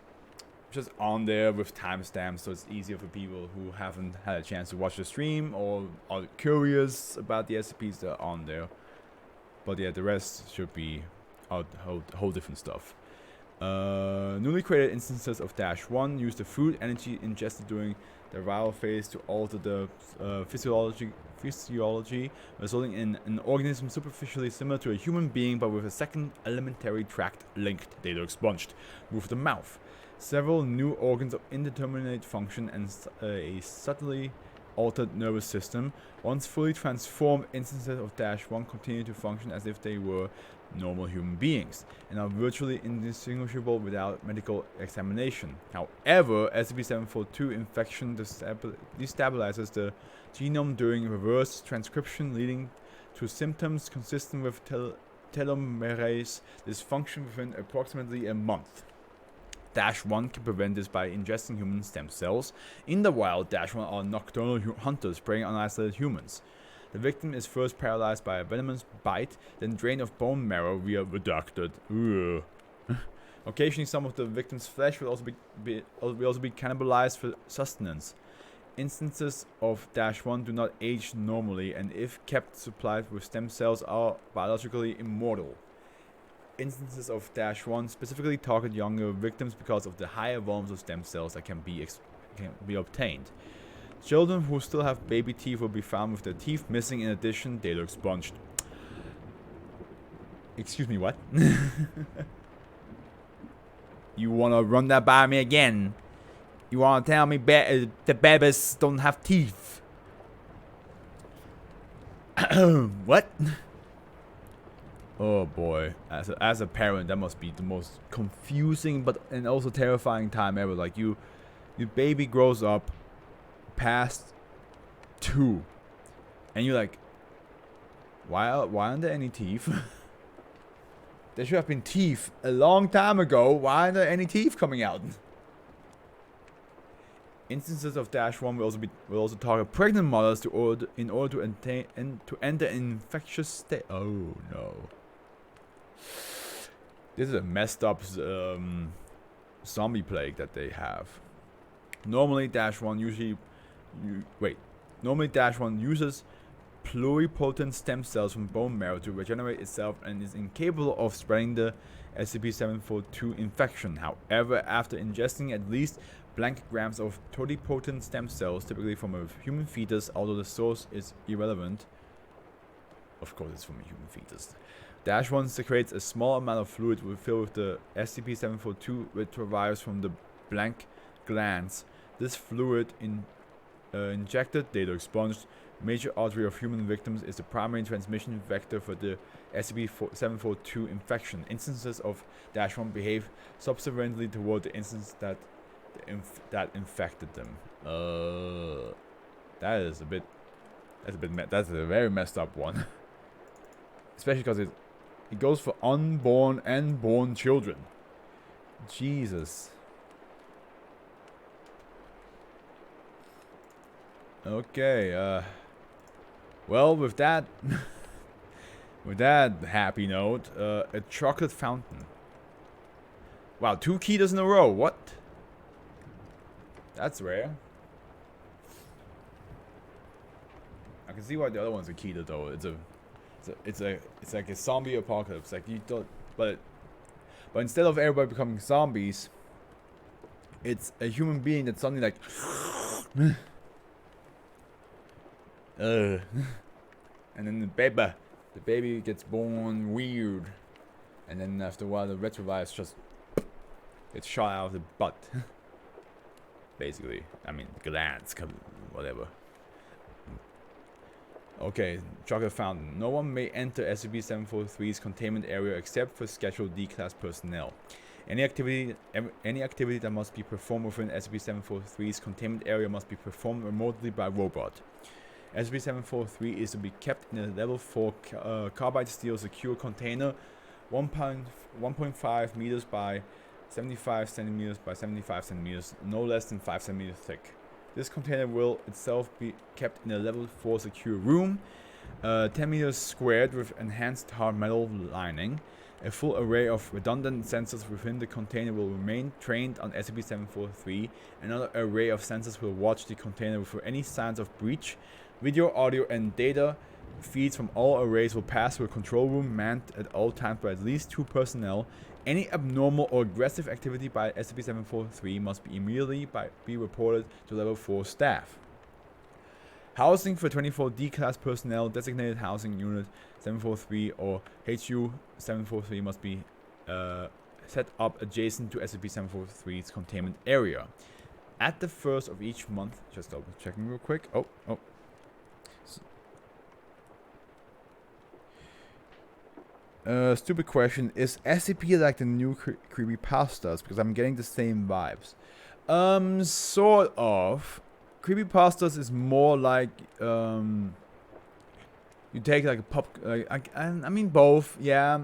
on there with timestamps, so it's easier for people who haven't had a chance to watch the stream or are curious about the SCPs that are on there. But yeah, the rest should be whole different stuff. Newly created instances of -1 use the food energy ingested during the viral phase to alter the physiology, resulting in an organism superficially similar to a human being, but with a second alimentary tract linked, data expunged, with the mouth. Several new organs of indeterminate function and a subtly altered nervous system. Once fully transformed, instances of -1 continue to function as if they were normal human beings and are virtually indistinguishable without medical examination. However, SCP-742 infection destabilizes the genome during reverse transcription, leading to symptoms consistent with telomerase dysfunction within approximately a month. -1 can prevent this by ingesting human stem cells. In the wild, -1 are nocturnal hunters preying on isolated humans. The victim is first paralyzed by a venomous bite, then drained of bone marrow via redacted. Occasionally, some of the victim's flesh will also be cannibalized for sustenance. Instances of -1 do not age normally, and if kept supplied with stem cells, are biologically immortal. Instances of -1 specifically target younger victims because of the higher volumes of stem cells that can be obtained. Children who still have baby teeth will be found with their teeth missing. In addition, data expunged. Excuse me, what? You wanna run that by me again? You wanna tell me the babies don't have teeth? What? Oh boy, as a parent, that must be the most confusing and also terrifying time ever. Like your baby grows up past 2, and you're like, why aren't there any teeth? There should have been teeth a long time ago. Why aren't there any teeth coming out? Instances of -1 will also target pregnant mothers in order to enter an infectious state. Oh no. This is a messed up zombie plague that they have. Normally -1 uses pluripotent stem cells from bone marrow to regenerate itself and is incapable of spreading the SCP-742 infection. However, after ingesting at least blank grams of pluripotent stem cells, typically from a human fetus, although the source is irrelevant. Of course it's from a human fetus. -1 secretes a small amount of fluid filled with the SCP-742 retrovirus from the blank glands. This fluid injected, later expunged, major artery of human victims is the primary transmission vector for the SCP-742 infection. Instances of -1 behave subsequently toward the instance that infected them. That's a very messed up one. Especially because it goes for unborn and born children. Jesus. Okay, well, with that happy note, a chocolate fountain. Wow, 2 ketas in a row. What? That's rare. I can see why the other one's a keta though. It's like a zombie apocalypse. Like you don't, but instead of everybody becoming zombies, it's a human being that's suddenly like, and then the baby gets born weird, and then after a while the retrovirus just gets shot out of the butt. Basically, I mean glands, whatever. Okay, chocolate fountain. No one may enter SCP-743's containment area except for scheduled D-class personnel. Any activity that must be performed within SCP-743's containment area must be performed remotely by robot. SCP-743 is to be kept in a level 4 carbide steel secure container, 1.5 meters by 75 centimeters by 75 centimeters, no less than 5 centimeters thick. This container will itself be kept in a level 4 secure room, 10 meters squared with enhanced hard metal lining. A full array of redundant sensors within the container will remain trained on SCP-743. Another array of sensors will watch the container for any signs of breach. Video, audio, and data feeds from all arrays will pass through a control room manned at all times by at least 2 personnel. Any abnormal or aggressive activity by SCP-743 must be immediately be reported to level 4 staff. Housing for 24 D-class personnel, designated housing unit 743 or HU 743 must be set up adjacent to SCP-743's containment area. At the first of each month, just double checking real quick. Oh. Stupid question. Is SCP like the new creepypastas? Because I'm getting the same vibes. Sort of. Creepypastas is more like you take like a I mean both. Yeah.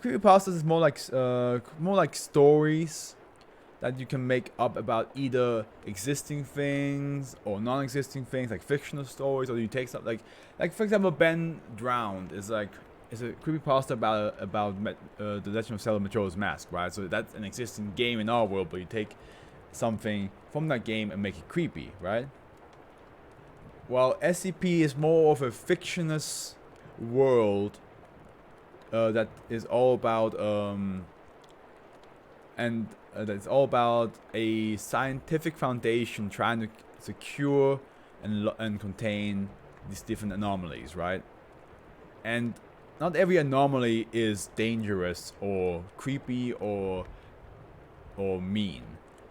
Creepypastas is more like stories that you can make up about either existing things or non-existing things, like fictional stories, or you take something like for example, Ben Drowned is a creepypasta about the Legend of Zelda Majora's Mask, right? So that's an existing game in our world, but you take something from that game and make it creepy, right? While SCP is more of a fictionless world that is all about that's all about a scientific foundation trying to secure and contain these different anomalies, right? And not every anomaly is dangerous or creepy or or mean.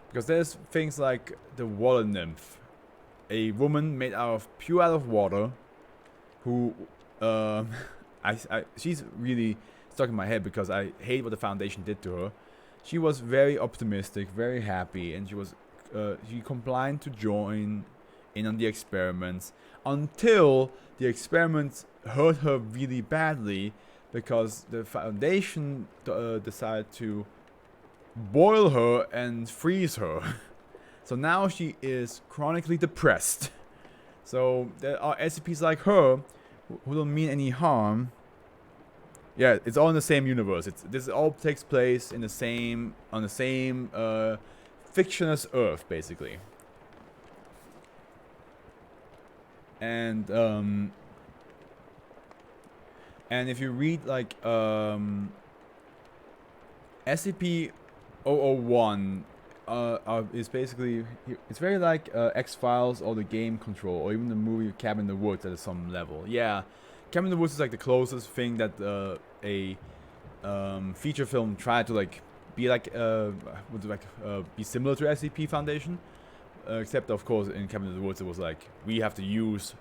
Because there's things like the water nymph, a woman made pure out of water, who she's really stuck in my head because I hate what the Foundation did to her. She was very optimistic, very happy, and she complied to join in on the experiments until the experiments hurt her really badly because the Foundation decided to boil her and freeze her. So now she is chronically depressed. So there are SCPs like her who don't mean any harm. Yeah, it's all in the same universe. This all takes place in the same fictionless Earth, basically. And if you read like SCP-001 is basically, it's very like X-Files or the game Control or even the movie Cabin in the Woods at some level. Yeah, Cabin in the Woods is like the closest thing that a feature film tried to like be like be similar to SCP Foundation, except of course in Cabin in the Woods it was like we have to use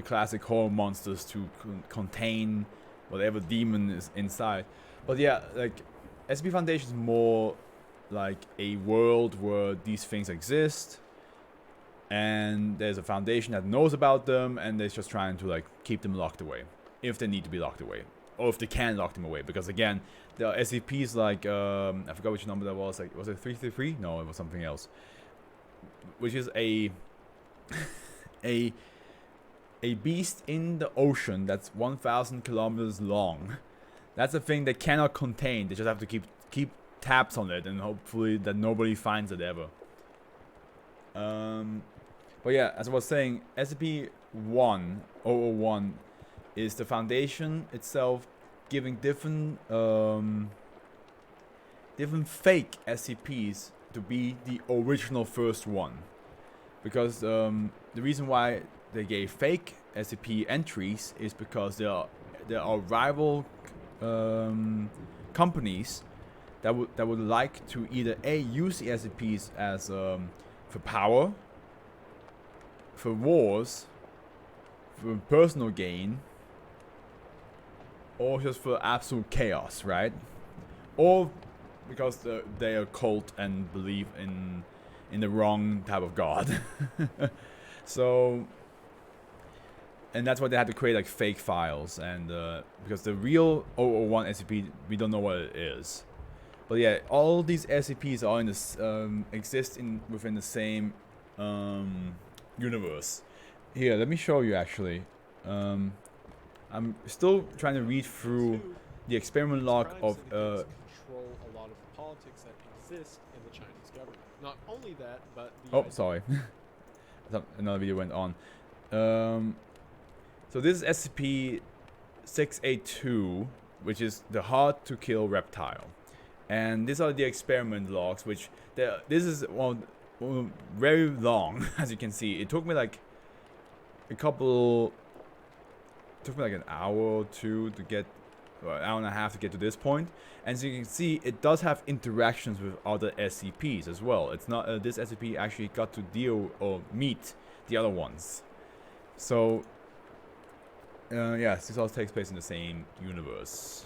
classic horror monsters to contain whatever demon is inside. But yeah, like SCP Foundation is more like a world where these things exist, and there's a foundation that knows about them, and they're just trying to like keep them locked away, if they need to be locked away, or if they can lock them away. Because again, there are SCPs like I forgot which number that was. Like, was it 333? No, it was something else. Which is a beast in the ocean that's 1,000 kilometers long. That's a thing they cannot contain. They just have to keep tabs on it, and hopefully that nobody finds it ever. But yeah, as I was saying, SCP-001 is the Foundation itself giving different fake SCPs to be the original first one. Because the reason why they gave fake SCP entries is because there are rival companies that would like to either use the SCPs as for power, for wars, for personal gain, or just for absolute chaos, right? Or because they are cult and believe in the wrong type of god. So, and that's why they had to create like fake files, and because the real 001 SCP, we don't know what it is. But yeah, all these SCPs are in this exist within the same universe. Here, let me show you actually. I'm still trying to read through the experiment log of control a lot of the politics that exist in the Chinese government. Not only that, but the sorry. Another video went on. So this is SCP-682, which is the hard to kill reptile. And these are the experiment logs, which this is one very long, as you can see. It took me like an hour or two to get, or an hour and a half to get to this point. And as you can see, it does have interactions with other SCPs as well. It's not this SCP actually got to deal or meet the other ones. So yes, this all takes place in the same universe.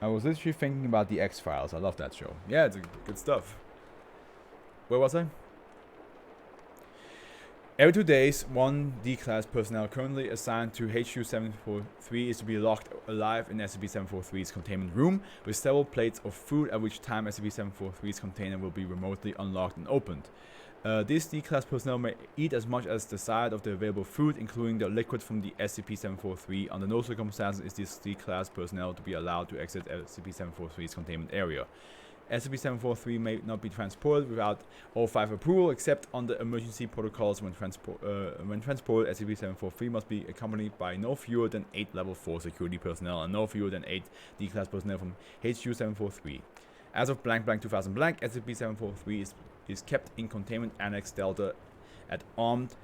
I was literally thinking about the X-Files. I love that show. Yeah, it's good stuff. Where was I? Every 2 days, one D-Class personnel currently assigned to HU-743 is to be locked alive in SCP-743's containment room with several plates of food, at which time SCP-743's container will be remotely unlocked and opened. These D-Class personnel may eat as much as desired of the available food, including the liquid from the SCP-743. Under no circumstances is this D-Class personnel to be allowed to exit SCP-743's containment area. SCP-743 may not be transported without O5 approval, except under emergency protocols. When transported, SCP-743 must be accompanied by no fewer than 8 Level 4 security personnel and no fewer than 8 D-Class personnel from HU-743. As of blank 2000 blank, SCP-743 is kept in Containment Annex Delta at Armed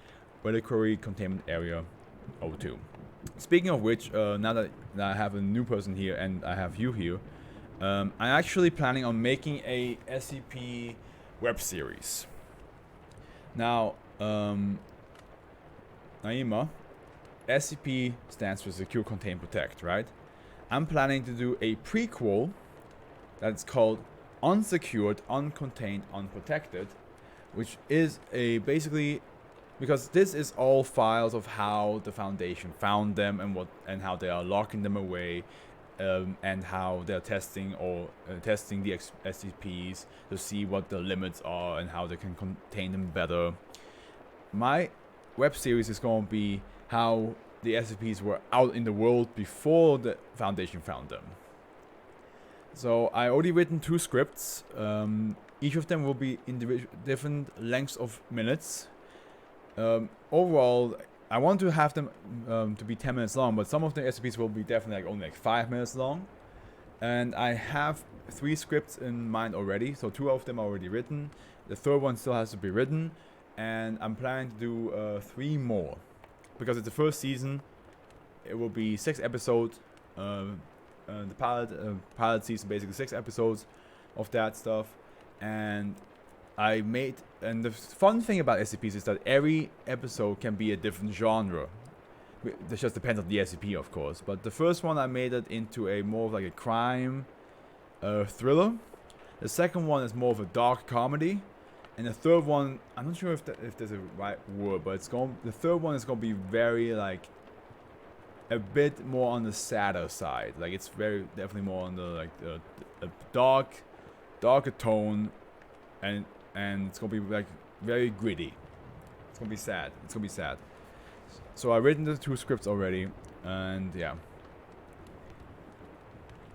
Reliquary Containment Area 02. Speaking of which, now that I have a new person here and I have you here, I'm actually planning on making a SCP web series. Now, Naima, SCP stands for Secure, Contain, Protect, right? I'm planning to do a prequel that's called Unsecured, Uncontained, Unprotected, which is a basically, because this is all files of how the Foundation found them and how they are locking them away, and how they're testing the SCPs to see what the limits are and how they can contain them better. My web series is going to be how the SCPs were out in the world before the Foundation found them. So I already written 2 scripts. Each of them will be different lengths of minutes. Overall, I want to have them to be 10 minutes long, but some of the SCPs will be definitely only 5 minutes long. And I have 3 scripts in mind already, so 2 of them are already written. The third one still has to be written, and I'm planning to do 3 more. Because it's the first season, it will be 6 episodes. The pilot season, basically 6 episodes of that stuff. And the fun thing about SCPs is that every episode can be a different genre. This just depends on the SCP, of course. But the first one, I made it into a more of like a crime thriller. The second one is more of a dark comedy. And the third one, I'm not sure if there's a right word, but the third one is gonna be very like a bit more on the sadder side. Like it's definitely more on the darker tone, and it's gonna be like very gritty. It's gonna be sad. So I've written the 2 scripts already, and yeah.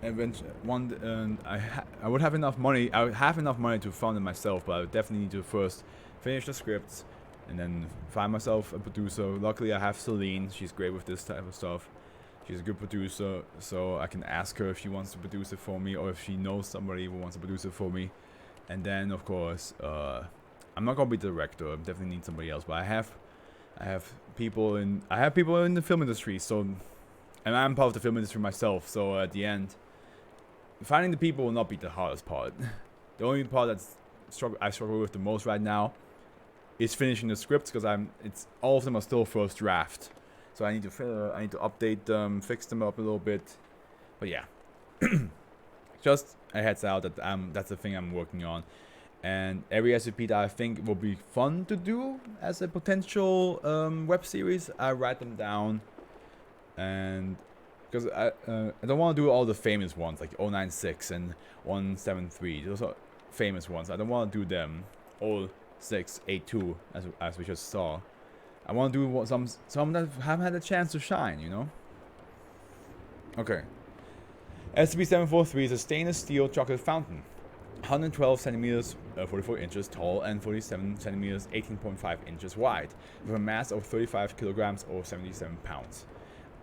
And I would have enough money. I would have enough money to fund it myself, but I would definitely need to first finish the scripts and then find myself a producer. Luckily, I have Celine. She's great with this type of stuff. She's a good producer, so I can ask her if she wants to produce it for me, or if she knows somebody who wants to produce it for me. And then, of course, I'm not gonna be the director. I definitely need somebody else. But I have people in the film industry. So, and I'm part of the film industry myself. So at the end, finding the people will not be the hardest part. The only part I struggle with the most right now is finishing the scripts, because all of them are still first draft. So I need to update them, fix them up a little bit. But yeah, just a heads out that that's the thing I'm working on. And every SCP that I think will be fun to do as a potential web series, I write them down. And because I don't want to do all the famous ones like 096 and 173. Those are famous ones. I don't want to do them all 682 as we just saw. I want to do some that haven't had a chance to shine, you know? Okay. SCP-743 is a stainless steel chocolate fountain. 112 centimeters, 44 inches tall, and 47 centimeters, 18.5 inches wide, with a mass of 35 kilograms or 77 pounds.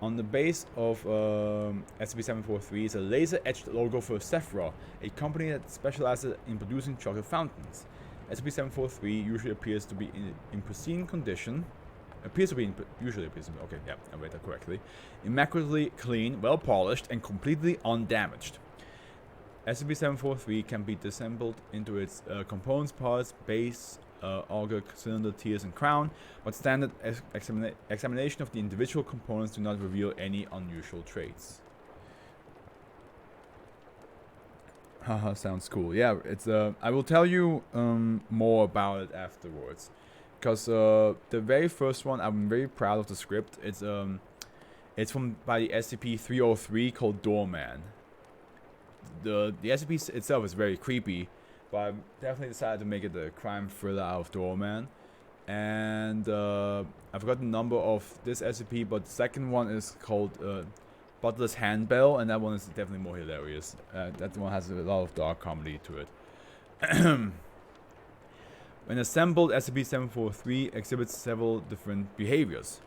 On the base of SCP-743 is a laser-etched logo for Afro, a company that specializes in producing chocolate fountains. SCP-743 usually appears to be in pristine condition. Usually appears to be, okay, yeah, I read that correctly. Immaculately clean, well polished, and completely undamaged. SCP-743 can be disassembled into its components parts, base, auger, cylinder, tiers, and crown, but standard examination of the individual components do not reveal any unusual traits. Haha, sounds cool. Yeah, it's I will tell you more about it afterwards, because the very first one, I'm very proud of the script. It's by the SCP-303 called Doorman. The SCP itself is very creepy, but I definitely decided to make it a crime thriller out of Doorman. And I forgot the number of this SCP, but the second one is called Butler's Handbell, and that one is definitely more hilarious. That one has a lot of dark comedy to it. When assembled, SCP-743 exhibits several different behaviors.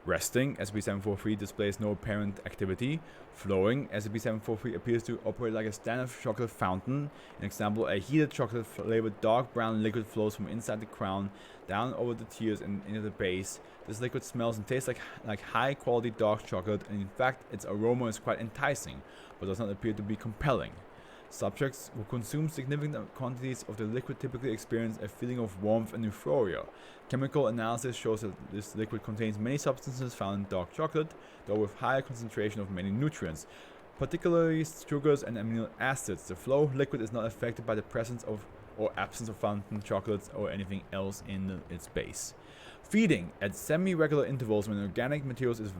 Resting, SCP-743 displays no apparent activity. Flowing, SCP-743 appears to operate like a standard chocolate fountain. An example, a heated chocolate-flavored dark brown liquid flows from inside the crown down over the tiers and into the base. This liquid smells and tastes like high-quality dark chocolate, and in fact, its aroma is quite enticing, but does not appear to be compelling. Subjects who consume significant quantities of the liquid typically experience a feeling of warmth and euphoria. Chemical analysis shows that this liquid contains many substances found in dark chocolate, though with higher concentration of many nutrients, particularly sugars and amino acids. The flow of liquid is not affected by the presence of or absence of fountain chocolates or anything else in its base. Feeding. At semi-regular intervals when organic materials is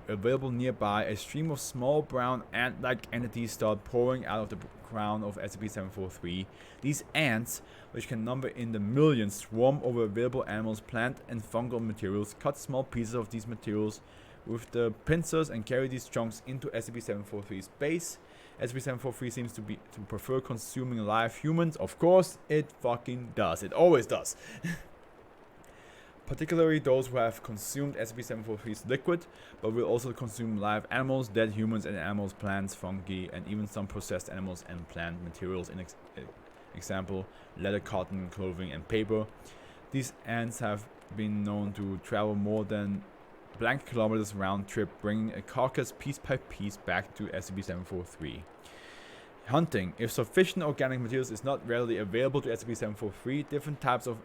available nearby, a stream of small brown ant-like entities start pouring out of the crown of SCP-743. These ants, which can number in the millions, swarm over available animals, plant and fungal materials, cut small pieces of these materials with the pincers and carry these chunks into SCP-743's base. SCP-743 seems to prefer consuming live humans. Of course, it fucking does. It always does. Particularly those who have consumed SCP-743's liquid, but will also consume live animals, dead humans and animals, plants, fungi, and even some processed animals and plant materials, in example, leather, cotton, clothing, and paper. These ants have been known to travel more than blank kilometers round trip, bringing a carcass piece by piece back to SCP-743. Hunting. If sufficient organic materials is not readily available to SCP-743, different types of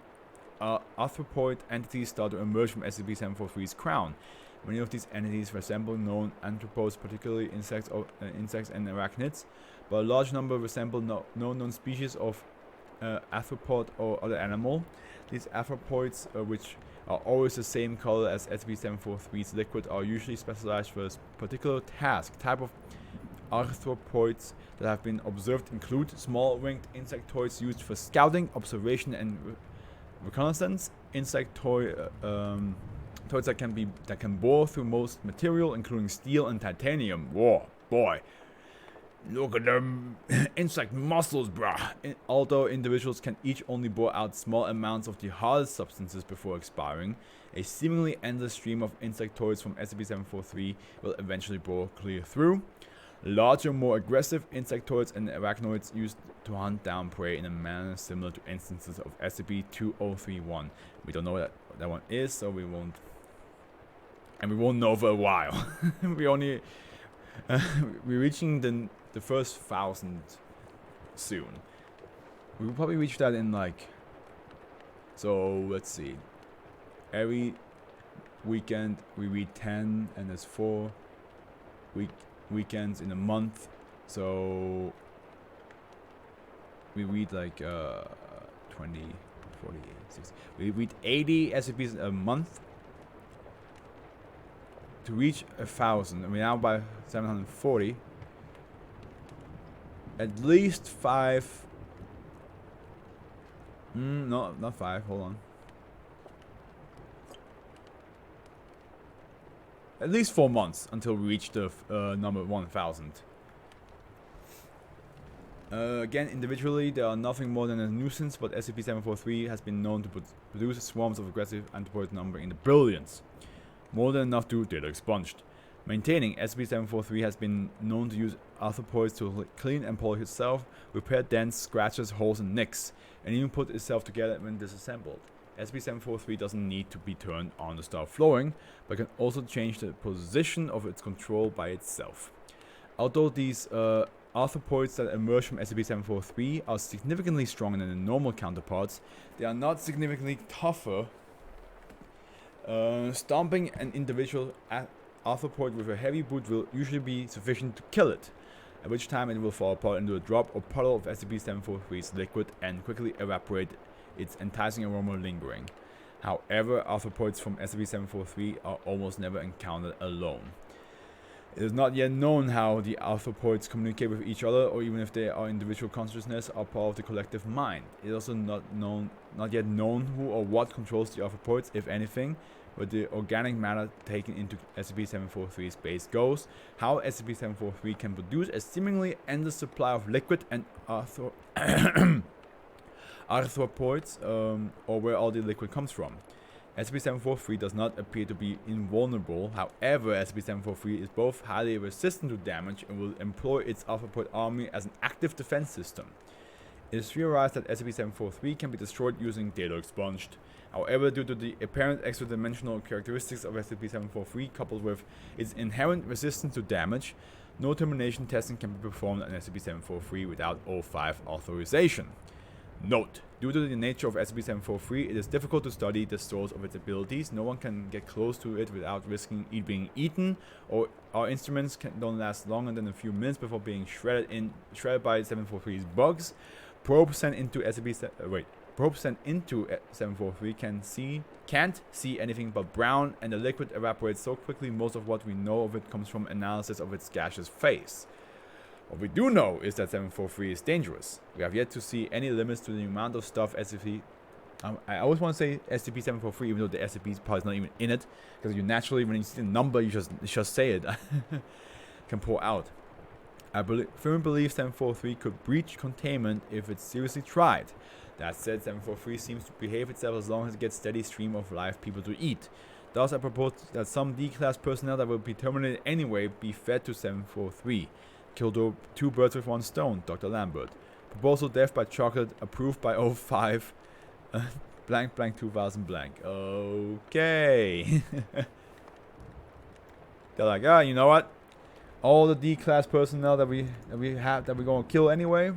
arthropoid entities start to emerge from SCP-743's crown. Many of these entities resemble known arthropods, particularly insects and arachnids, but a large number resemble no known species of arthropod or other animal. These arthropods, which are always the same color as SCP-743's liquid, are usually specialized for a particular task. Type of arthropods that have been observed include small winged insectoids used for scouting, observation, and reconnaissance. Toys that can bore through most material, including steel and titanium. Whoa, boy. Look at them insect muscles, bruh. Although individuals can each only bore out small amounts of the hardest substances before expiring, a seemingly endless stream of insectoids from SCP-743 will eventually bore clear through. Larger, more aggressive insectoids and arachnoids used to hunt down prey in a manner similar to instances of SCP-2031. We don't know what that one is, so we won't. And we won't know for a while. We're reaching the first 1,000 soon. We will probably reach that in like. So let's see. Every weekend we read 10, and there's 4 weekends in a month, so we read like 20, 40, 60. We read 80 SCPs a month to reach 1,000. I mean, now by 740, at least 5. No, not 5. Hold on. At least 4 months until we reach the number 1,000. Again, individually, they are nothing more than a nuisance, but SCP-743 has been known to produce swarms of aggressive anthropoid number in the billions. More than enough to get expunged. Maintaining, SCP-743 has been known to use arthropoids to clean and polish itself, repair dents, scratches, holes, and nicks, and even put itself together when disassembled. SCP-743 doesn't need to be turned on to start flowing, but can also change the position of its control by itself. Although these arthropoids that emerge from SCP-743 are significantly stronger than the normal counterparts, they are not significantly tougher. Stomping an individual arthropod with a heavy boot will usually be sufficient to kill it, at which time it will fall apart into a drop or puddle of SCP-743's liquid and quickly evaporate, its enticing aroma lingering. However, arthropods from SCP-743 are almost never encountered alone. It is not yet known how the arthropods communicate with each other, or even if they are individual consciousness or part of the collective mind. It is also not yet known who or what controls the arthropods, if anything, where the organic matter taken into SCP-743's base goes, how SCP-743 can produce a seemingly endless supply of liquid and arthropods, or where all the liquid comes from. SCP-743 does not appear to be invulnerable. However, SCP-743 is both highly resistant to damage and will employ its arthropod army as an active defense system. It is theorized that SCP-743 can be destroyed using data expunged. However, due to the apparent extra-dimensional characteristics of SCP-743 coupled with its inherent resistance to damage, no termination testing can be performed on SCP-743 without O5 authorization. Note: due to the nature of SCP-743, it is difficult to study the source of its abilities. No one can get close to it without risking it being eaten, or our instruments don't last longer than a few minutes before being shredded by 743's bugs. Probes sent into SCP-743 can't see anything but brown, and the liquid evaporates so quickly most of what we know of it comes from analysis of its gaseous phase. What we do know is that 743 is dangerous. We have yet to see any limits to the amount of stuff SCP... I always want to say SCP-743 even though the SCP part is not even in it, because you naturally, when you see the number, you just say it. Can pour out. I firmly believe 743 could breach containment if it's seriously tried. That said, 743 seems to behave itself as long as it gets steady stream of live people to eat. Thus, I propose that some D-class personnel that will be terminated anyway be fed to 743. Kill two birds with one stone, Dr. Lambert. Proposal death by chocolate, approved by 05 blank blank 2000 blank. Okay. They're like, you know what? All the D-class personnel that we're gonna kill anyway,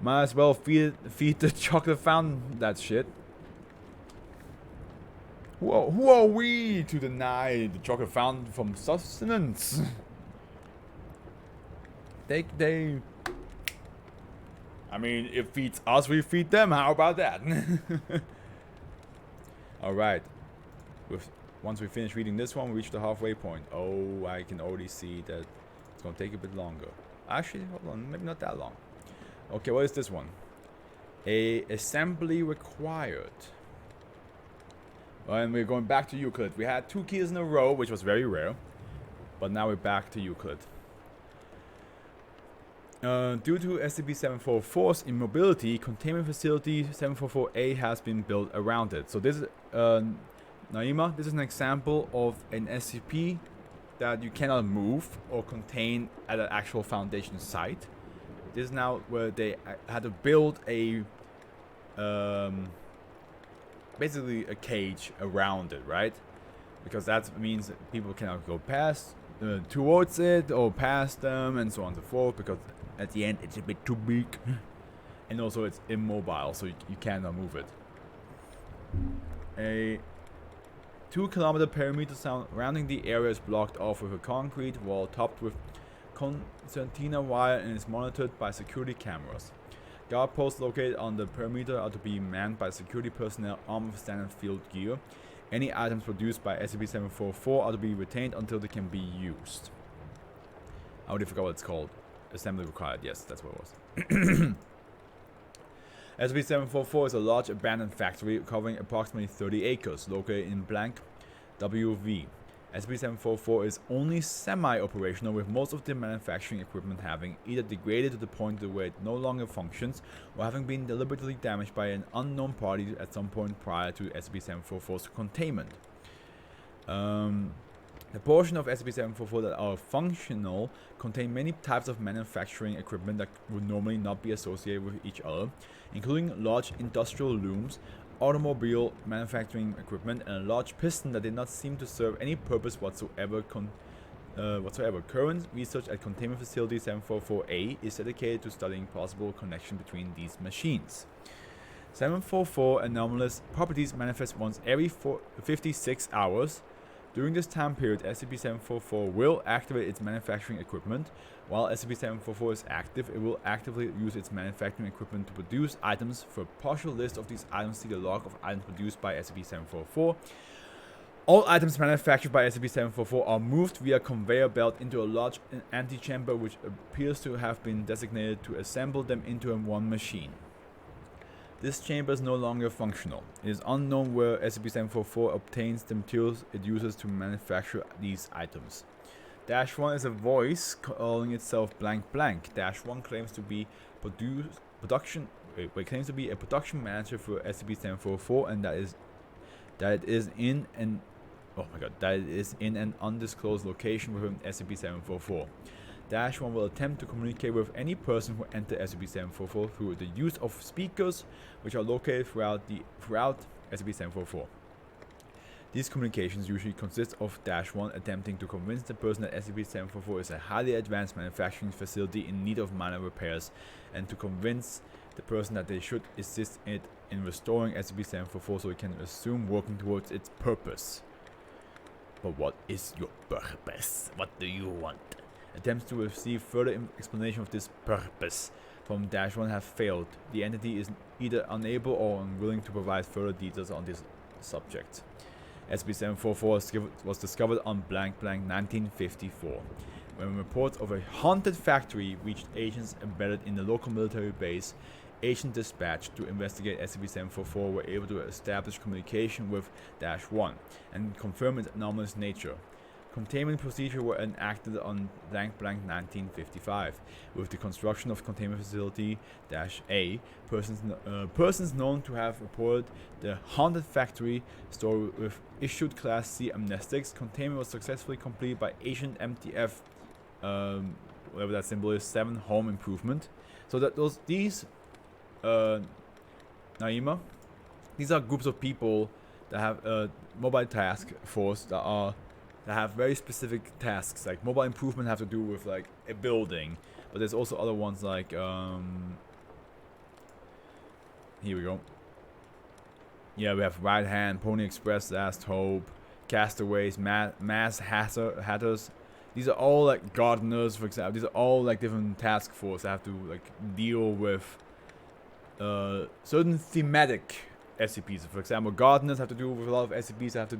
might as well feed the chocolate fountain that shit. Who are we to deny the chocolate fountain from sustenance? They I mean, it feeds us, we feed them. How about that? Alright. Once we finish reading this one, we reach the halfway point. Oh, I can already see that it's going to take a bit longer. Actually, hold on. Maybe not that long. Okay, what is this one? Assembly required. And we're going back to Euclid. We had 2 keys in a row, which was very rare. But now we're back to Euclid. Due to SCP-744's immobility, containment facility 744A has been built around it. So this is, Naima, this is an example of an SCP that you cannot move or contain at an actual Foundation site. This is now where they had to build a, basically a cage around it, right? Because that means that people cannot go past, towards it or past them and so on and so forth, because at the end it's a bit too big. And also it's immobile, so you cannot move it. A 2-kilometer perimeter surrounding the area is blocked off with a concrete wall topped with concertina wire and is monitored by security cameras. Guard posts located on the perimeter are to be manned by security personnel armed with standard field gear. Any items produced by SCP-744 are to be retained until they can be used. I already forgot what it's called. Assembly required. Yes, that's what it was. SCP-744 is a large abandoned factory covering approximately 30 acres, located in blank WV. SCP-744 is only semi-operational, with most of the manufacturing equipment having either degraded to the point where it no longer functions, or having been deliberately damaged by an unknown party at some point prior to SCP-744's containment. The portion of SCP-744 that are functional contain many types of manufacturing equipment that would normally not be associated with each other, including large industrial looms, automobile manufacturing equipment, and a large piston that did not seem to serve any purpose whatsoever. Current research at Containment Facility 744A is dedicated to studying possible connection between these machines. 744 anomalous properties manifest once every 56 hours. During this time period, SCP-744 will activate its manufacturing equipment. While SCP-744 is active, it will actively use its manufacturing equipment to produce items. For a partial list of these items, see the log of items produced by SCP-744. All items manufactured by SCP-744 are moved via conveyor belt into a large antechamber, which appears to have been designated to assemble them into one machine. This chamber is no longer functional. It is unknown where SCP-744 obtains the materials it uses to manufacture these items. -1 is a voice calling itself blank blank. -1 claims to be claims to be a production manager for SCP-744, and that that it is in an undisclosed location within SCP-744. -1 will attempt to communicate with any person who enters SCP-744 through the use of speakers which are located throughout SCP-744. These communications usually consist of -1 attempting to convince the person that SCP-744 is a highly advanced manufacturing facility in need of minor repairs, and to convince the person that they should assist it in restoring SCP-744 so it can resume working towards its purpose. But what is your purpose? What do you want? Attempts to receive further explanation of this purpose from -1 have failed. The entity is either unable or unwilling to provide further details on this subject. SCP-744 was discovered on blank 1954, when reports of a haunted factory reached agents embedded in the local military base. Agents dispatched to investigate SCP-744 were able to establish communication with -1 and confirm its anomalous nature. Containment procedures were enacted on blank 1955. With the construction of containment facility -A, persons known to have reported the haunted factory store with issued Class C amnestics. Containment was successfully completed by Agent MTF, whatever that symbol is, 7 Home Improvement. So that these Naima, these are groups of people that have a mobile task force that have very specific tasks. Like mobile improvement have to do with like a building, but there's also other ones like here we go. Yeah, we have Right Hand, Pony Express, Last Hope, Castaways, Mass Hatters. These are all like gardeners, for example. These are all like different task forces that have to like deal with certain thematic SCPs. For example, gardeners have to do with a lot of SCPs that have to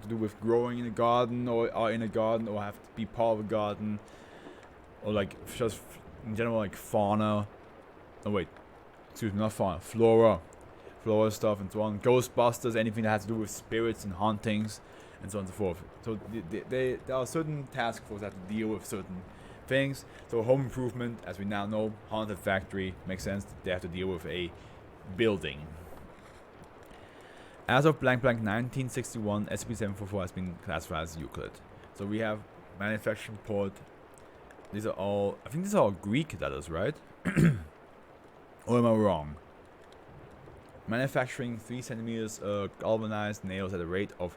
do with growing in a garden or are in a garden or have to be part of a garden, or like just in general like fauna. Oh wait, excuse me, not fauna, flora stuff and so on. Ghostbusters, anything that has to do with spirits and hauntings and so on and so forth. So there are certain task forces that have to deal with certain things. So home improvement, as we now know, haunted factory, makes sense. They have to deal with a building. As of blank 1961, SCP-744 has been classified as Euclid. So we have manufacturing port. These are all, I think these are all Greek letters, right? Or am I wrong? Manufacturing 3 centimeters galvanized nails at a rate of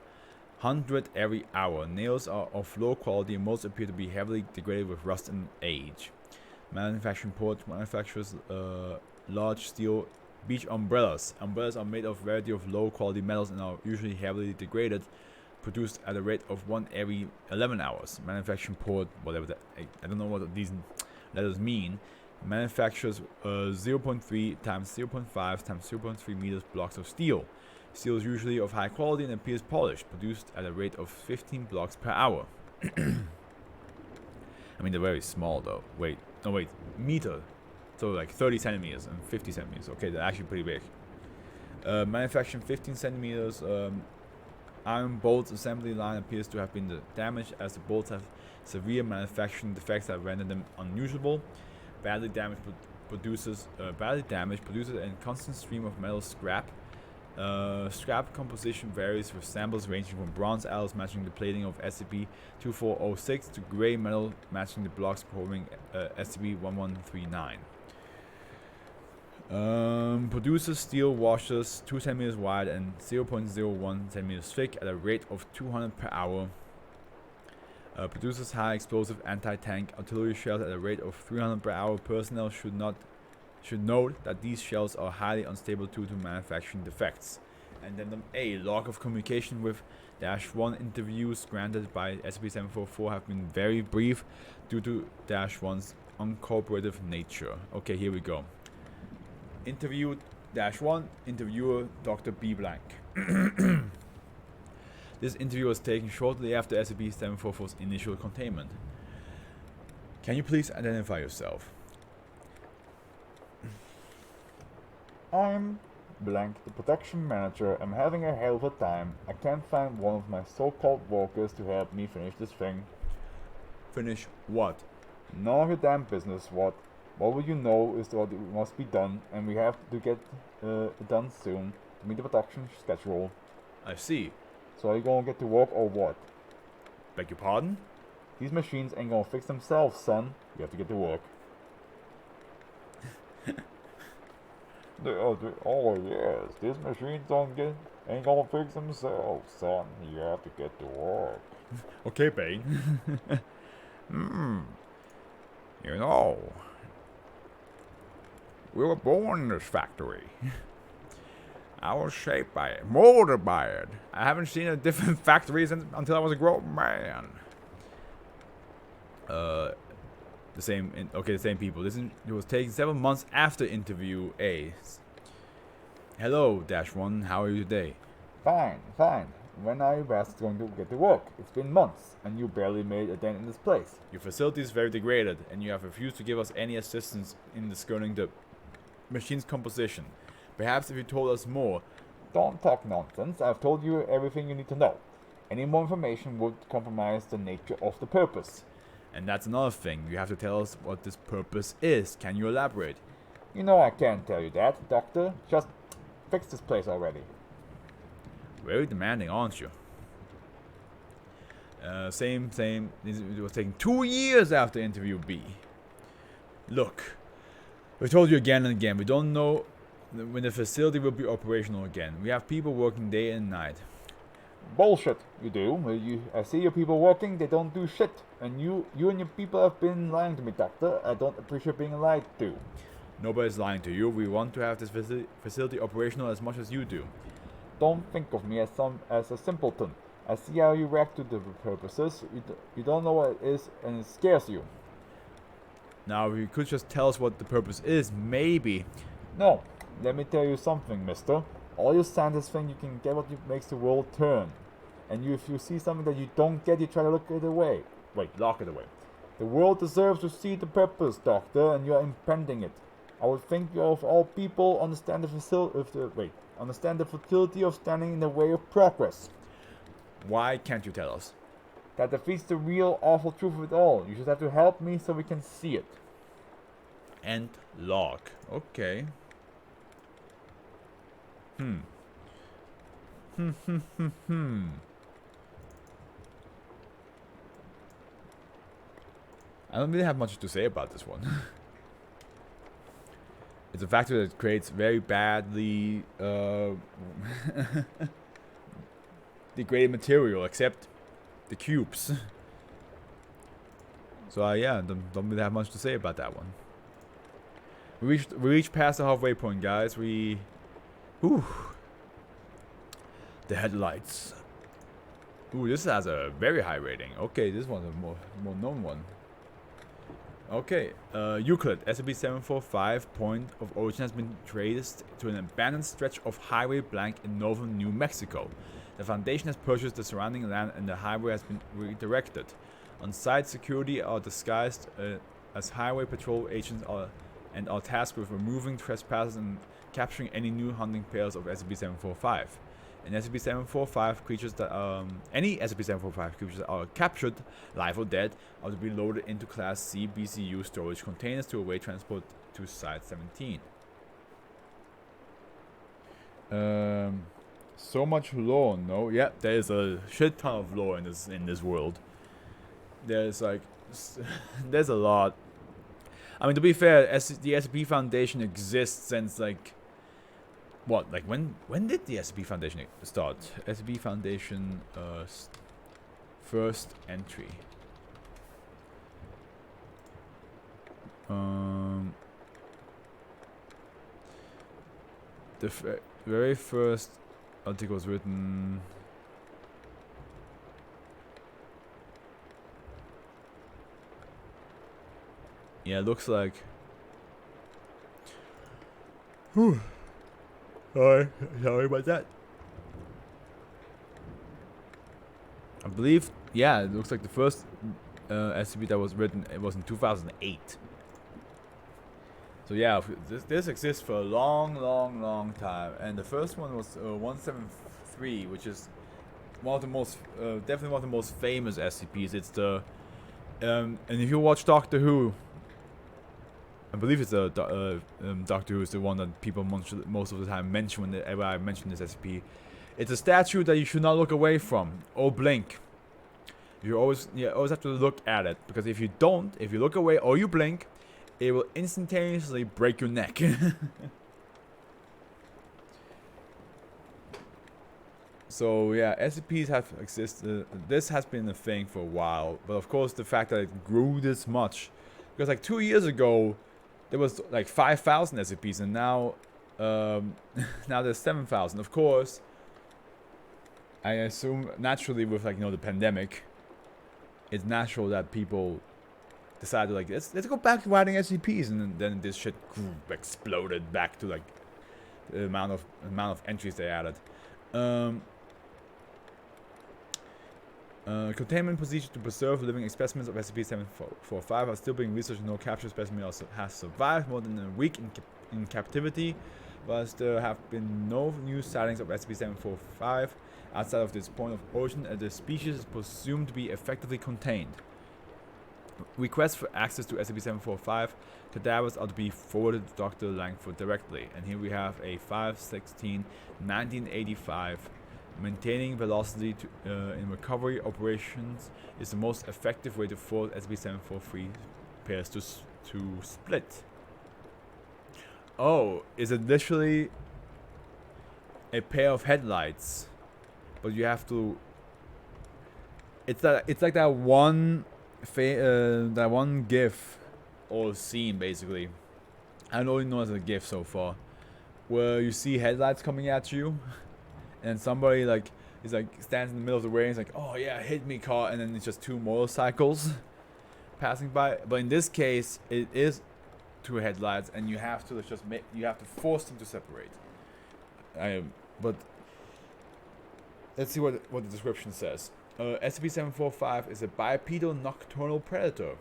100 every hour. Nails are of low quality and most appear to be heavily degraded with rust and age. Manufacturing port manufactures large steel beach umbrellas. Umbrellas are made of a variety of low quality metals and are usually heavily degraded, produced at a rate of 1 every 11 hours. Manufacturing port, whatever that, I don't know what these letters mean, manufactures 0.3 times 0.5 times 0.3 meters blocks of steel. Steel is usually of high quality and appears polished, produced at a rate of 15 blocks per hour. I mean, they're very small though. Meter. So like 30 centimeters and 50 centimeters. Okay, they're actually pretty big. Manufacturing 15 centimeters. Iron bolts assembly line appears to have been damaged, as the bolts have severe manufacturing defects that render them unusable. Badly damaged produces a constant stream of metal scrap. Scrap composition varies, with samples ranging from bronze alloys matching the plating of SCP-2406 to gray metal matching the blocks forming SCP-1139. Produces steel washers 2 centimeters wide and 0.01 centimeters thick at a rate of 200 per hour. Produces high explosive anti-tank artillery shells at a rate of 300 per hour. Personnel should note that these shells are highly unstable due to manufacturing defects. And then A, log of communication with -1. Interviews granted by SCP-744 have been very brief due to -1's uncooperative nature. Okay, here we go. Interview -1, interviewer Dr. B. Blank. This interview was taken shortly after SCP-744's initial containment. Can you please identify yourself? I'm blank, the production manager. I'm having a hell of a time. I can't find one of my so-called workers to help me finish this thing. Finish what? None of your damn business. What will you know is what must be done, and we have to get it done soon to meet the production schedule. I see. So are you gonna get to work or what? Beg your pardon? These machines ain't gonna fix themselves, son. You have to get to work. Oh yes, these machines ain't gonna fix themselves, son. You have to get to work. Okay, Bane. You know, we were born in this factory. I was shaped by it, molded by it. I haven't seen a different factory until I was a grown man. The same people. It was taken 7 months after interview A. Hello, -1. How are you today? Fine, fine. When are you best going to get to work? It's been months, and you barely made a dent in this place. Your facility is very degraded, and you have refused to give us any assistance in discerning the machine's composition. Perhaps if you told us more. Don't talk nonsense. I've told you everything you need to know. Any more information would compromise the nature of the purpose. And that's another thing. You have to tell us what this purpose is. Can you elaborate? You know I can't tell you that, Doctor. Just fix this place already. Very demanding, aren't you? Same. It was taking 2 years after interview B. Look, we told you again and again. We don't know when the facility will be operational again. We have people working day and night. Bullshit, you do. I see your people working, they don't do shit. And you and your people have been lying to me, Doctor. I don't appreciate being lied to. Nobody's lying to you. We want to have this facility operational as much as you do. Don't think of me as a simpleton. I see how you react to the purposes. You don't know what it is, and it scares you. Now, if you could just tell us what the purpose is, maybe. No, let me tell you something, mister. All you scientists think you can get what makes the world turn. And if you see something that you don't get, you try to lock it away. The world deserves to see the purpose, Doctor, and you're impending it. I would think you of all people understand the futility of standing in the way of progress. Why can't you tell us? That defeats the real awful truth of it all. You just have to help me so we can see it. End log. Okay. I don't really have much to say about this one. It's a factor that creates very badly degraded material, except the cubes. So yeah, don't really have much to say about that one. We reached past the halfway point, guys. The headlights. Ooh, this has a very high rating. Okay, this one's a more known one. Okay, Euclid, SCP-745, point of origin has been traced to an abandoned stretch of highway blank in northern New Mexico. The Foundation has purchased the surrounding land and the highway has been redirected. On-site security are disguised as highway patrol agents and are tasked with removing trespassers and capturing any new hunting pairs of SCP-745. And SCP-745 creatures that any SCP-745 creatures that are captured, live or dead, are to be loaded into Class C BCU storage containers to await transport to Site 17. So much lore, no? Yeah, there's a shit ton of lore in this world. There's like, there's a lot. I mean, to be fair, the SCP Foundation exists since like. What? Like when did the SCP Foundation start? SCP Foundation first entry. The very first article was written. Yeah, it looks like. Whew. Sorry about that. I believe, yeah, it looks like the first SCP that was written, it was in 2008. So yeah, this exists for a long time, and the first one was 173, which is one of the most, definitely one of the most famous SCPs. It's the, and if you watch Doctor Who, I believe it's Doctor Who is the one that people most of the time mention whenever I mention this SCP. It's a statue that you should not look away from or blink. You always have to look at it, because if you don't, if you look away or you blink, it will instantaneously break your neck. So yeah, SCPs have existed. This has been a thing for a while, but of course the fact that it grew this much, because like 2 years ago, there was like 5,000 SCPs, and now, now there's 7,000. Of course, I assume naturally with like the pandemic, it's natural that people decided like let's go back to writing SCPs, and then this shit exploded back to like the amount of entries they added. Containment procedures to preserve living specimens of SCP-745 are still being researched. No captured specimen also has survived more than a week in captivity, but there have been no new sightings of SCP-745 outside of this point of origin, and the species is presumed to be effectively contained. Requests for access to SCP-745 cadavers are to be forwarded to Dr. Langford directly. And here we have a 5/16/1985. Maintaining velocity in recovery operations is the most effective way to force SCP-743 pairs to split. Oh, is it literally a pair of headlights? But you have to. It's like that one GIF or scene basically. I only know as a GIF so far, where you see headlights coming at you. And somebody stands in the middle of the way and is like, oh yeah, hit me car, and then it's just two motorcycles passing by. But in this case, it is two headlights, and you have to force them to separate. But let's see what the description says. SCP-745 is a bipedal nocturnal predator.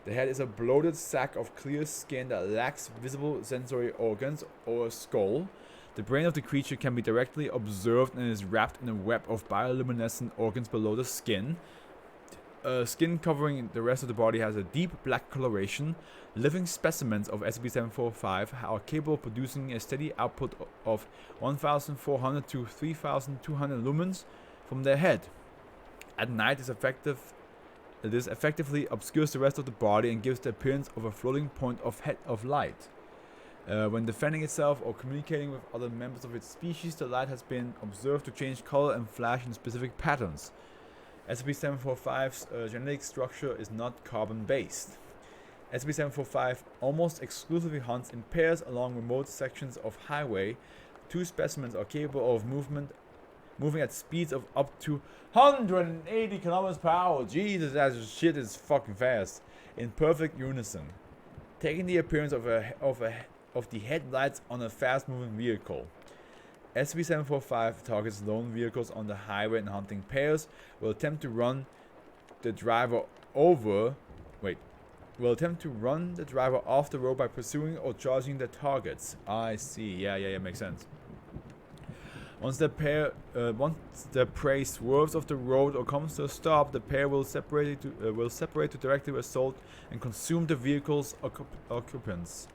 The head is a bloated sack of clear skin that lacks visible sensory organs or a skull. The brain of the creature can be directly observed and is wrapped in a web of bioluminescent organs below the skin. Skin covering the rest of the body has a deep black coloration. Living specimens of SCP-745 are capable of producing a steady output of 1,400 to 3,200 lumens from their head. At night, this effectively obscures the rest of the body and gives the appearance of a floating point of light. When defending itself or communicating with other members of its species, the light has been observed to change color and flash in specific patterns. SCP-745's genetic structure is not carbon-based. SCP-745 almost exclusively hunts in pairs along remote sections of highway. Two specimens are capable of moving at speeds of up to 180 kilometers per hour. Jesus, that shit is fucking fast. In perfect unison, taking the appearance of the headlights on a fast-moving vehicle. SCP-745 targets lone vehicles on the highway and hunting pairs. Will attempt to run the driver off the road by pursuing or charging the targets. I see. Yeah, makes sense. Once the prey swerves off the road or comes to a stop, the pair will separate to directly assault and consume the vehicle's occupants.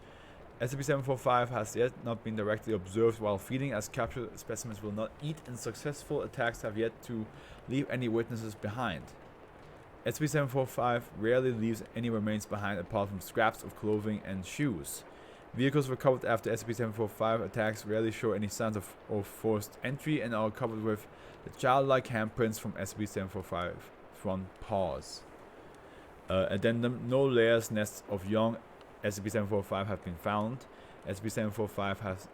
SCP-745 has yet not been directly observed while feeding, as captured specimens will not eat, and successful attacks have yet to leave any witnesses behind. SCP-745 rarely leaves any remains behind apart from scraps of clothing and shoes. Vehicles recovered after SCP-745 attacks rarely show any signs of forced entry and are covered with the childlike handprints from SCP-745 front paws. Addendum: no layers, nests of young SCP-745 have been found. SCP-745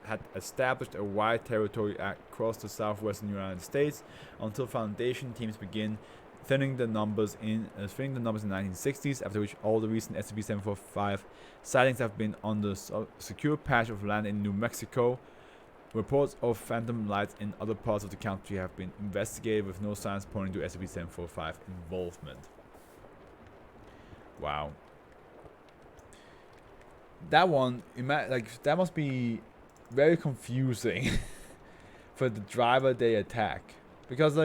had established a wide territory across the southwestern United States until Foundation teams begin thinning the numbers in the 1960s, after which all the recent SCP-745 sightings have been on the secure patch of land in New Mexico. Reports of phantom lights in other parts of the country have been investigated with no signs pointing to SCP-745 involvement. Wow. That one, that must be very confusing for the driver they attack, because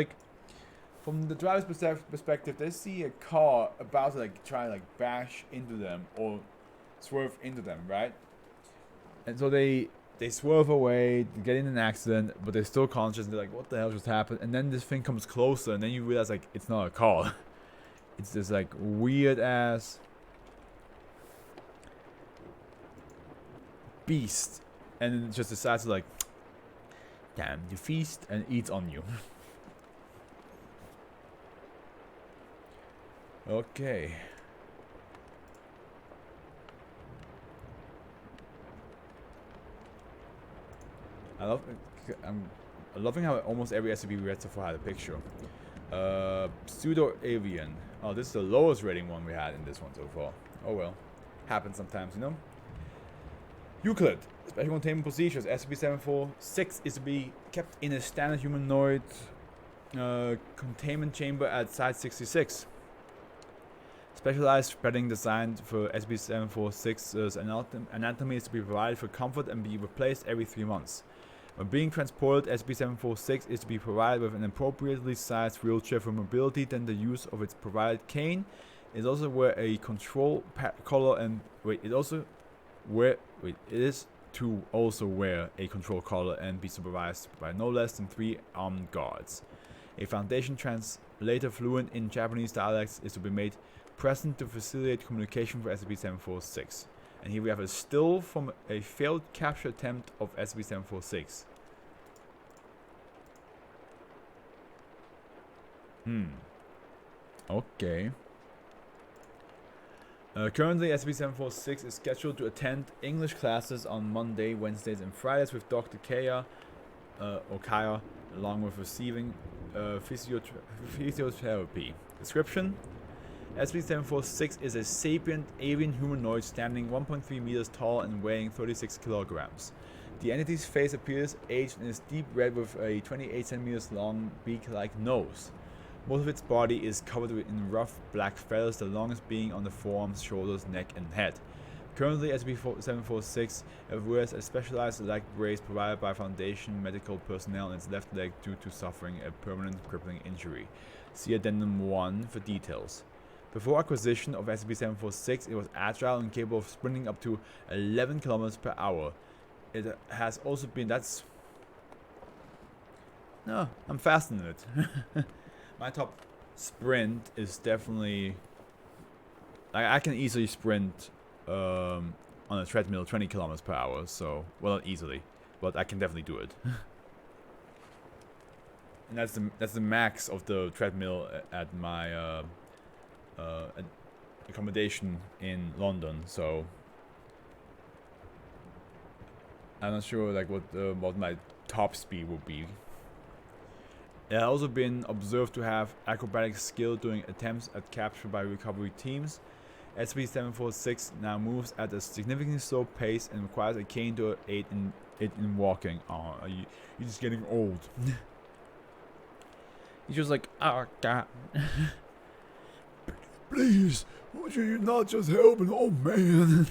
from the driver's perspective, they see a car about to try to bash into them or swerve into them, right? And so they they swerve away, they get in an accident, but they're still conscious. They're like, what the hell just happened? And then this thing comes closer, and then you realize, like, it's not a car. It's this, like, weird-ass beast. And then it just decides to, like, damn, you feast, and eats on you. Okay. I'm loving how almost every SCP we read so far had a picture. Pseudo-Avian. Oh, this is the lowest rating one we had in this one so far. Oh well. Happens sometimes, you know? Euclid. Special containment procedures. SCP-746 is to be kept in a standard humanoid containment chamber at Site 66. Specialized spreading designed for SCP-746's anatomy is to be provided for comfort and be replaced every 3 months. When being transported, SCP-746 is to be provided with an appropriately sized wheelchair for mobility. Then the use of its provided cane is also wear a control collar and it is to also wear a control collar and be supervised by no less than 3 armed guards. A Foundation translator fluent in Japanese dialects is to be made present to facilitate communication for SCP-746. And here we have a still from a failed capture attempt of SCP-746. Okay. Currently, SCP-746 is scheduled to attend English classes on Monday, Wednesdays, and Fridays with Dr. Kaya, along with receiving physiotherapy. Description: SCP-746 is a sapient avian humanoid standing 1.3 meters tall and weighing 36 kilograms. The entity's face appears aged and is deep red with a 28 centimeters long beak-like nose. Most of its body is covered in rough black feathers, the longest being on the forearms, shoulders, neck, and head. Currently, SCP-746 wears a specialized leg brace provided by Foundation medical personnel on its left leg due to suffering a permanent crippling injury. See Addendum 1 for details. Before acquisition of SCP-746, it was agile and capable of sprinting up to 11 kilometers per hour. It has also been... No, I'm faster than it. My top sprint is definitely... I can easily sprint on a treadmill 20 kilometers per hour, so... Well, not easily, but I can definitely do it. And that's the max of the treadmill at my... accommodation in London, so I'm not sure like what my top speed would be. It has also been observed to have acrobatic skill during attempts at capture by recovery teams. SCP-746 now moves at a significantly slow pace and requires a cane to aid in walking. Oh, you're just getting old. He's just like, oh god. Please, would you not just help an old man?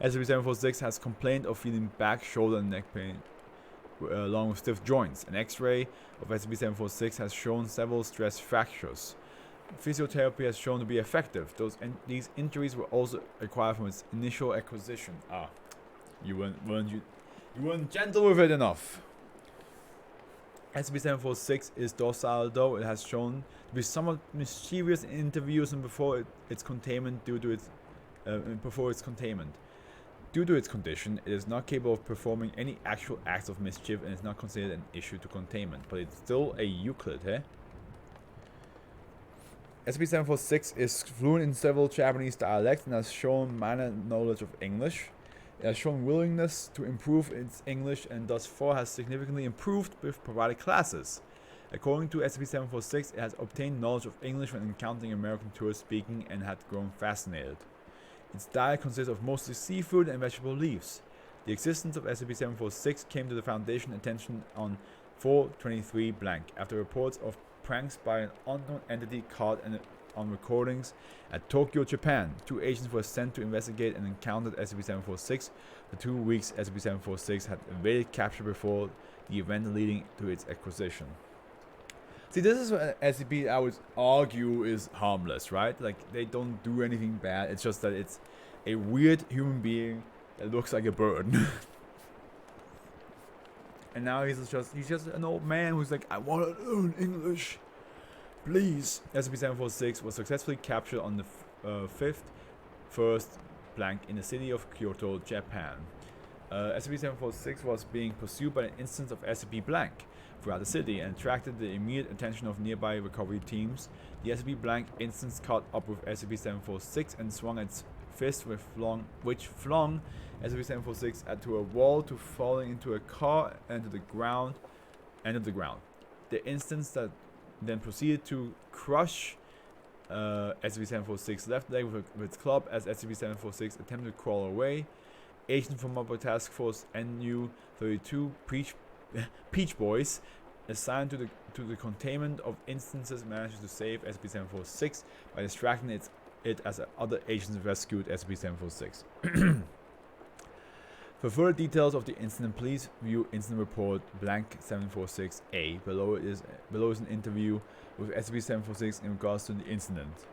SCP-746 has complained of feeling back, shoulder, and neck pain, along with stiff joints. An X-ray of SCP-746 has shown several stress fractures. Physiotherapy has shown to be effective. These injuries were also acquired from its initial acquisition. Ah, you weren't gentle with it enough. SCP-746 is docile, though it has shown to be somewhat mischievous in interviews and before its containment. Due to its condition, it is not capable of performing any actual acts of mischief and is not considered an issue to containment. But it's still a Euclid, eh? SCP-746 is fluent in several Japanese dialects and has shown minor knowledge of English. It has shown willingness to improve its English and thus far has significantly improved with provided classes. According to SCP-746, it has obtained knowledge of English when encountering American tourists speaking and had grown fascinated. Its diet consists of mostly seafood and vegetable leaves. The existence of SCP-746 came to the Foundation attention on 4/23 blank after reports of pranks by an unknown entity caught on recordings at Tokyo, Japan. 2 agents were sent to investigate and encountered SCP-746. For 2 weeks, SCP-746 had evaded capture before the event leading to its acquisition. See, this is what SCP I would argue is harmless, right? Like, they don't do anything bad. It's just that it's a weird human being that looks like a bird. And now he's just an old man who's like, I want to learn English, please. SCP-746 was successfully captured on the 5th first blank in the city of Kyoto, Japan. SCP-746 was being pursued by an instance of SCP blank throughout the city and attracted the immediate attention of nearby recovery teams. The SCP blank instance caught up with SCP-746 and swung its fist which flung SCP-746 to a wall, to falling into a car and to the ground. The instance that then proceeded to crush SCP-746 left leg with its club as SCP-746 attempted to crawl away. Agents from Mobile Task Force NU-32 Peach Boys assigned to the containment of instances managed to save SCP-746 by distracting it as other agents rescued SCP-746. For further details of the incident, please view Incident Report blank 746A. Below is an interview with SCP-746 in regards to the incident.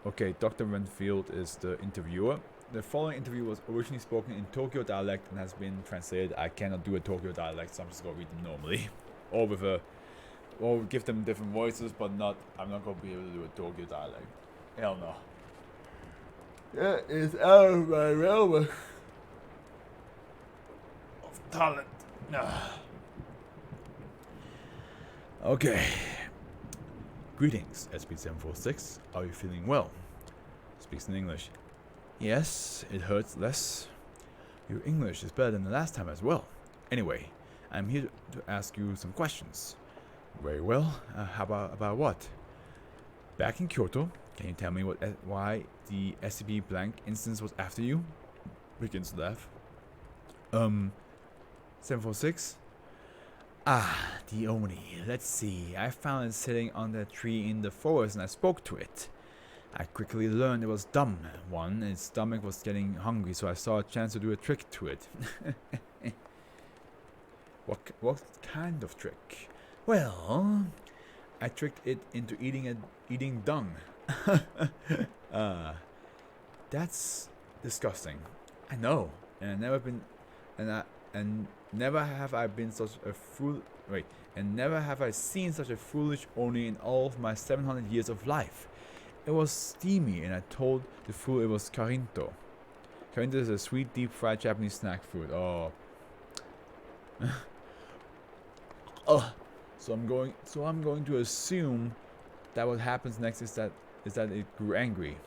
Okay, Dr. Renfield is the interviewer. The following interview was originally spoken in Tokyo dialect and has been translated. I cannot do a Tokyo dialect, so I'm just gonna read them normally, or give them different voices, but I'm not gonna be able to do a Tokyo dialect. Hell no. That is out of my realm of talent. Okay. Greetings, SCP-746. Are you feeling well? Speaks in English. Yes, it hurts less. Your English is better than the last time as well. Anyway, I'm here to ask you some questions. Very well. How about what? Back in Kyoto, can you tell me why the SCP blank instance was after you? Begins to laugh. 746? Ah, the Oni. Let's see. I found it sitting on that tree in the forest and I spoke to it. I quickly learned it was dumb. One, its stomach was getting hungry, so I saw a chance to do a trick to it. What kind of trick? Well, I tricked it into eating dung. That's disgusting. I know, and never have I seen such a foolish Oni in all of my 700 years of life. It was steamy, and I told the fool it was karinto. Karinto is a sweet, deep-fried Japanese snack food. Oh. So I'm going to assume that what happens next is that it grew angry.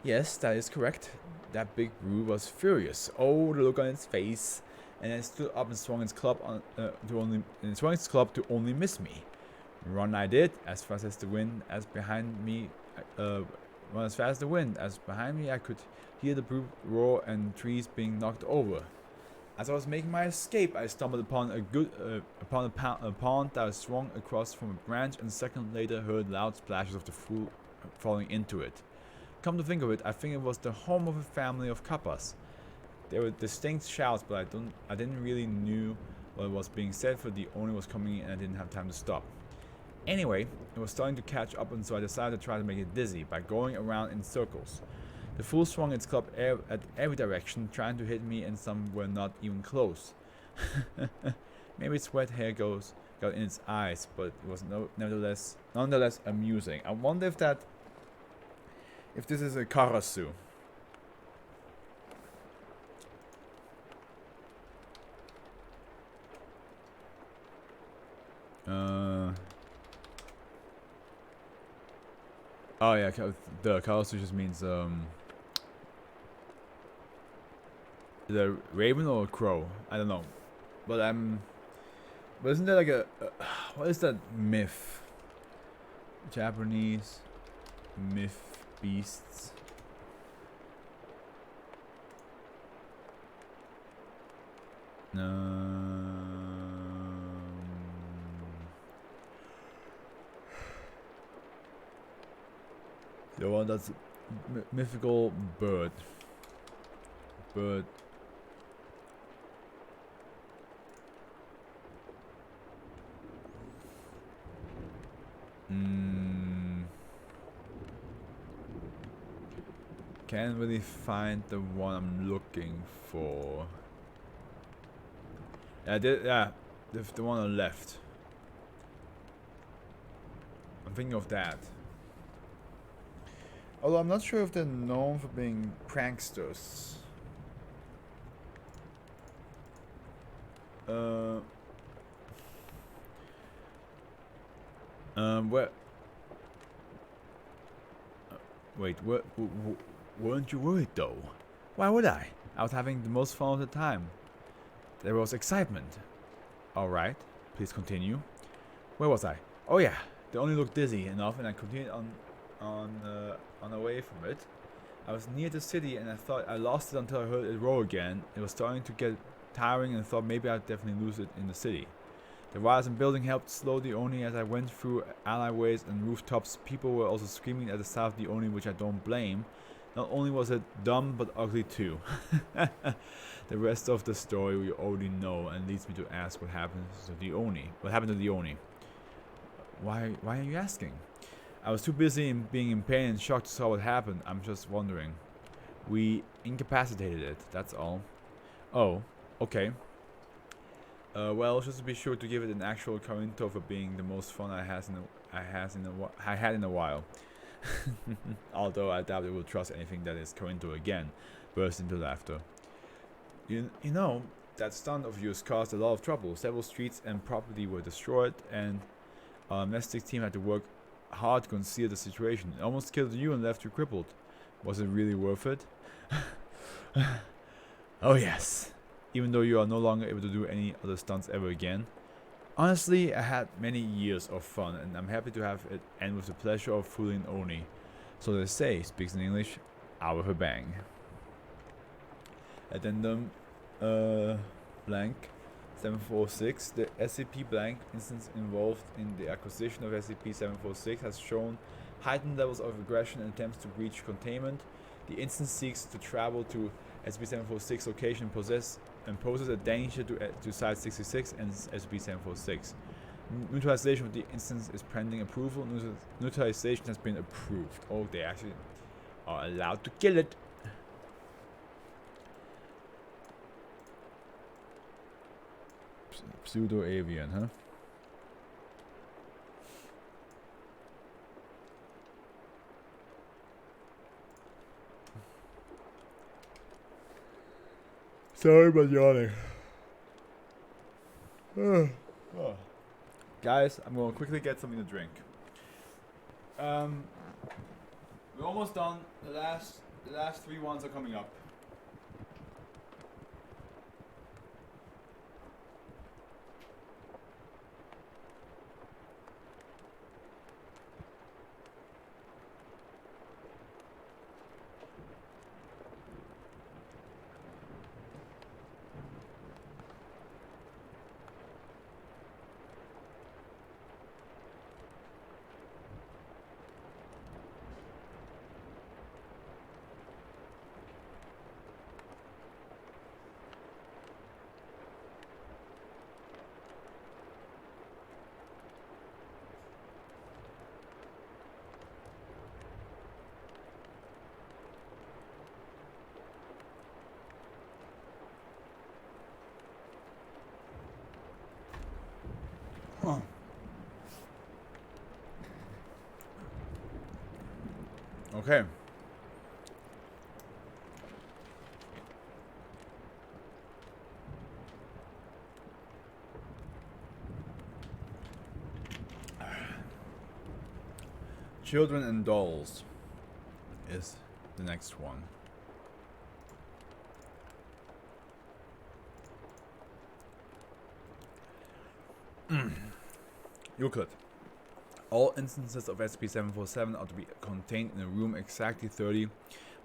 Yes, that is correct. That big brute was furious. Oh, the look on its face! And it stood up and swung its club to only miss me. Run I did, as fast as the wind, as behind me. I could hear the brute roar and trees being knocked over. As I was making my escape, I stumbled upon a pond that swung across from a branch, and a second later heard loud splashes of the fool falling into it. Come to think of it, I think it was the home of a family of kappas. There were distinct shouts, but I didn't really knew what was being said, for the owner was coming in and I didn't have time to stop. Anyway, it was starting to catch up, and so I decided to try to make it dizzy by going around in circles. The fool swung its club at every direction, trying to hit me, and some were not even close. Maybe its wet hair got in its eyes, but it was nonetheless amusing. I wonder if this is a karasu. Oh yeah, the karasu just means the raven or a crow? I don't know, but isn't there like a what is that myth? Japanese myth beasts. The one that's mythical bird. Can't really find the one I'm looking for. Yeah, the one on the left. I'm thinking of that. Although I'm not sure if they're known for being pranksters. Where? Wait, weren't you worried though? Why would I? I was having the most fun of the time. There was excitement. Alright, please continue. Where was I? Oh yeah, they only looked dizzy enough and I continued on away from it. I was near the city and I thought I lost it until I heard it roar again. It was starting to get tiring and I thought maybe I'd definitely lose it in the city. The wires and building helped slow the Oni as I went through alleyways and rooftops. People were also screaming at the sound of the Oni, which I don't blame. Not only was it dumb, but ugly too. The rest of the story we already know and leads me to ask what happened to the Oni. What happened to the Oni? Why are you asking? I was too busy in being in pain and shocked to saw what happened. I'm just wondering. We incapacitated it, that's all. Oh, okay. Well, just to be sure to give it an actual Corinto for being the most fun I had in a while. Although I doubt it will trust anything that is Corinto again. Burst into laughter. You know, that stunt of yours caused a lot of trouble. Several streets and property were destroyed, and our domestic team had to work hard to conceal the situation. It almost killed you and left you crippled. Was it really worth it? Oh yes. Even though you are no longer able to do any other stunts ever again. Honestly, I had many years of fun and I'm happy to have it end with the pleasure of fooling Oni. So they say, speaks in English, out with a bang. Addendum blank 746. The SCP blank instance involved in the acquisition of SCP-746 has shown heightened levels of aggression and attempts to breach containment. The instance seeks to travel to SCP-746 location and poses a danger to Site-66 and SCP-746. Neutralization of the instance is pending approval. Neutralization has been approved. Oh, they actually are allowed to kill it. Pseudo-Avian, huh? Sorry about yawning. Guys, I'm gonna quickly get something to drink. We're almost done. The last 3 ones are coming up. Okay. Children and Dolls is the next one. Euclid. All instances of SCP-747 are to be contained in a room exactly 30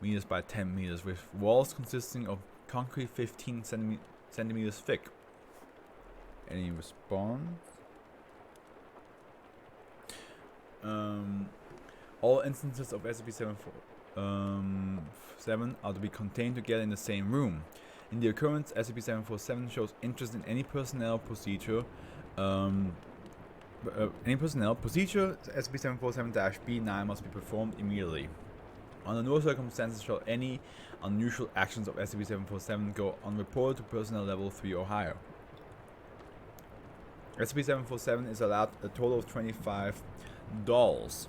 meters by 10 meters, with walls consisting of concrete 15 centimeters thick. Any response? All instances of SCP-747 are to be contained together in the same room. In the occurrence, SCP-747 shows interest in any personnel procedure. Procedure SCP-747-B9 must be performed immediately. Under no circumstances shall any unusual actions of SCP-747 go unreported to personnel level 3 or higher. SCP-747 is allowed a total of 25 dolls.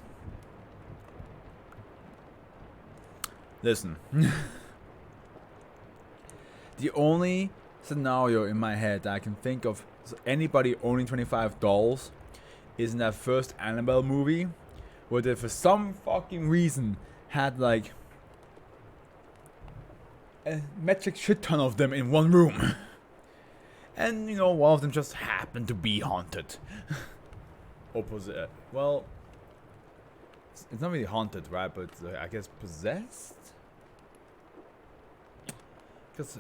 Listen. The only scenario in my head that I can think of anybody owning 25 dolls is in that first Annabelle movie, where they for some fucking reason had like a metric shit ton of them in one room. And you know, one of them just happened to be haunted. Or possessed. Well, it's not really haunted, right? But I guess possessed? Because,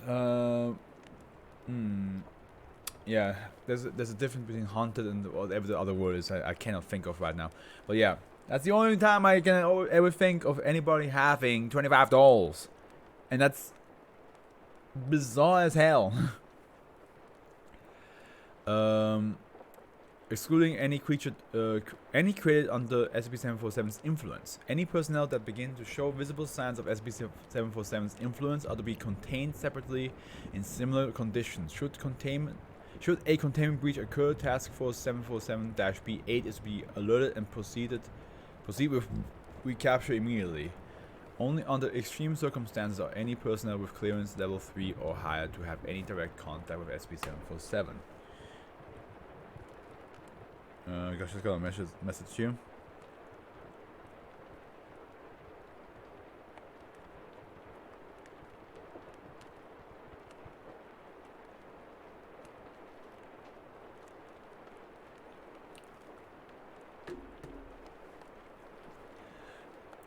yeah, there's a difference between haunted and whatever the other word is I cannot think of right now. But yeah, that's the only time I can ever think of anybody having 25 dolls. And that's bizarre as hell. Excluding any creature, any created under SCP-747's influence. Any personnel that begin to show visible signs of SCP-747's influence are to be contained separately in similar conditions. Should a containment breach occur, Task Force 747-B8 is to be alerted and proceed with recapture immediately. Only under extreme circumstances are any personnel with clearance level 3 or higher to have any direct contact with SCP-747. Gosh, just got a message to you.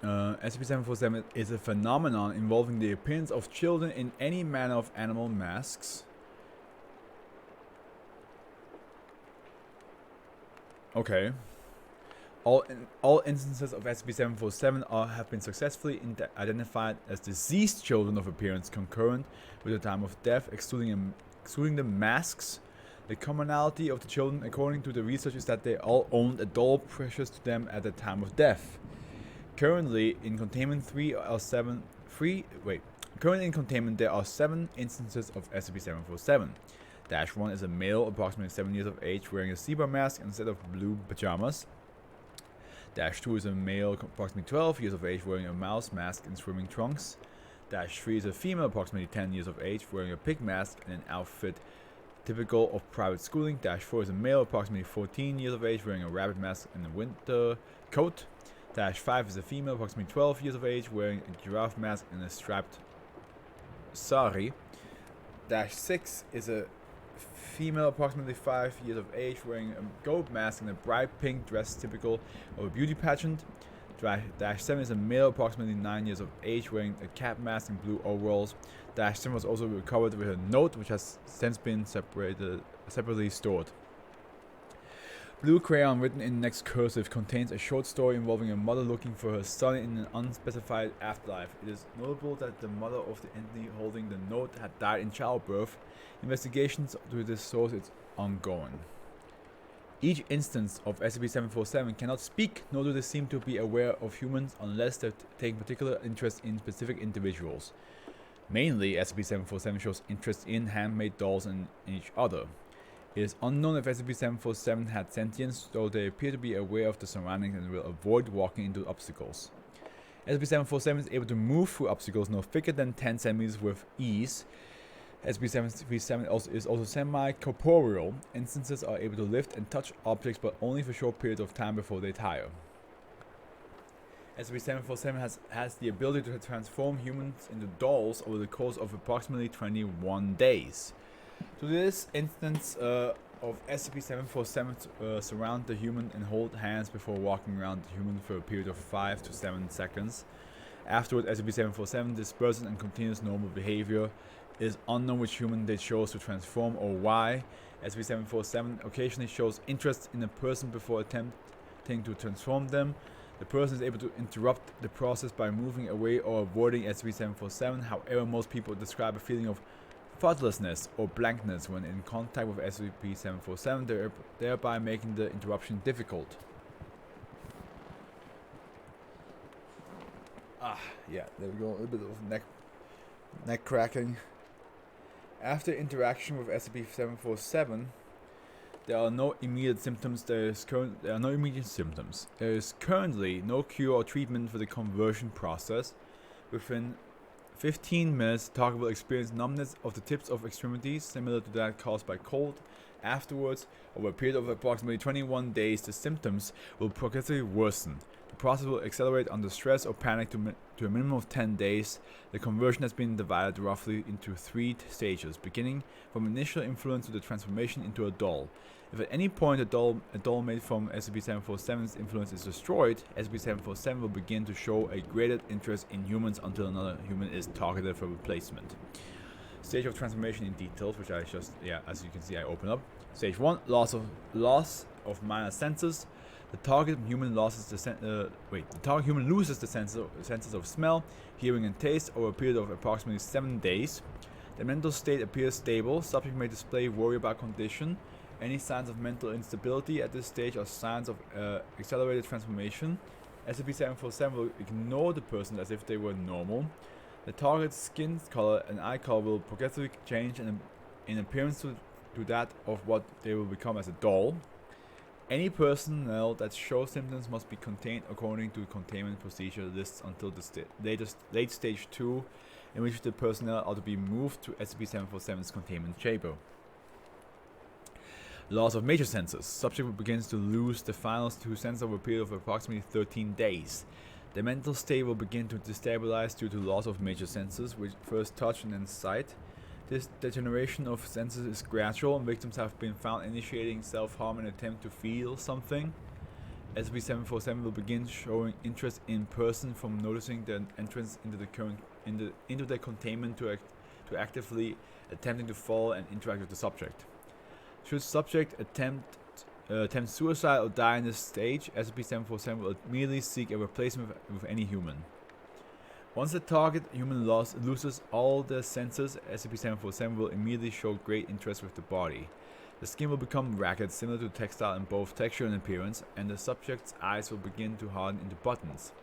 SCP-747 is a phenomenon involving the appearance of children in any manner of animal masks. Okay. All instances of SCP-747 have been successfully identified as deceased children of appearance concurrent with the time of death, excluding the masks. The commonality of the children, according to the research, is that they all owned a doll precious to them at the time of death. Currently in containment there are 7 instances of SCP-747. Dash 1 is a male, approximately 7 years of age, wearing a zebra mask instead of blue pajamas. Dash 2 is a male, approximately 12 years of age, wearing a mouse mask and swimming trunks. Dash 3 is a female, approximately 10 years of age, wearing a pig mask and an outfit typical of private schooling. Dash 4 is a male, approximately 14 years of age, wearing a rabbit mask and a winter coat. Dash 5 is a female, approximately 12 years of age, wearing a giraffe mask and a striped sari. Dash 6 is a female, approximately 5 years of age, wearing a goat mask and a bright pink dress typical of a beauty pageant. Dash 7 is a male, approximately 9 years of age, wearing a cat mask and blue overalls. Dash 7 was also recovered with a note which has since been separately stored. Blue crayon written in next cursive contains a short story involving a mother looking for her son in an unspecified afterlife. It is notable that the mother of the entity holding the note had died in childbirth. Investigations to this source is ongoing. Each instance of SCP-747 cannot speak, nor do they seem to be aware of humans unless they take particular interest in specific individuals. Mainly, SCP-747 shows interest in handmade dolls and each other. It is unknown if SCP-747 had sentience, though they appear to be aware of the surroundings and will avoid walking into obstacles. SCP-747 is able to move through obstacles no thicker than 10 centimeters with ease. SCP-737 is also semi-corporeal. Instances are able to lift and touch objects, but only for short periods of time before they tire. SCP-747 has the ability to transform humans into dolls over the course of approximately 21 days. So this instance of SCP-747 surround the human and hold hands before walking around the human for a period of 5 to 7 seconds. Afterward, SCP-747 disperses and continues normal behavior. It is unknown which human they chose to transform or why. SCP-747 occasionally shows interest in a person before attempting to transform them. The person is able to interrupt the process by moving away or avoiding SCP-747. However, most people describe a feeling of thoughtlessness or blankness when in contact with SCP-747, thereby making the interruption difficult. Yeah, there we go, a little bit of neck cracking. After interaction with SCP-747, There are no immediate symptoms. There are no immediate symptoms. There is currently no cure or treatment for the conversion process. Within 15 minutes, the target will experience numbness of the tips of extremities, similar to that caused by cold. Afterwards, over a period of approximately 21 days, the symptoms will progressively worsen. The process will accelerate under stress or panic to a minimum of 10 days. The conversion has been divided roughly into 3 stages, beginning from initial influence to the transformation into a doll. If at any point a doll made from SCP-747's influence is destroyed, SCP-747 will begin to show a greater interest in humans until another human is targeted for replacement. Stage of transformation in details, which I just, as you can see, I open up. Stage 1, loss of minor senses. The target human loses the senses of smell, hearing, and taste over a period of approximately 7 days. The mental state appears stable. Subject may display worry about condition. Any signs of mental instability at this stage are signs of accelerated transformation. SCP-747 will ignore the person as if they were normal. The target's skin color and eye color will progressively change in appearance to that of what they will become as a doll. Any personnel that show symptoms must be contained according to containment procedure lists until the late stage 2, in which the personnel are to be moved to SCP-747's containment chamber. Loss of major senses. Subject begins to lose the final 2 senses over a period of approximately 13 days. The mental state will begin to destabilize due to loss of major senses, which first touch and then sight. This degeneration of senses is gradual, and victims have been found initiating self-harm in an attempt to feel something. SCP-747 will begin showing interest in person from noticing the entrance into the containment to actively attempting to follow and interact with the subject. Should subject attempt suicide or die in this stage, SCP-747 will immediately seek a replacement with any human. Once the target human loses all their senses, SCP-747 will immediately show great interest with the body. The skin will become ragged, similar to textile in both texture and appearance, and the subject's eyes will begin to harden into buttons.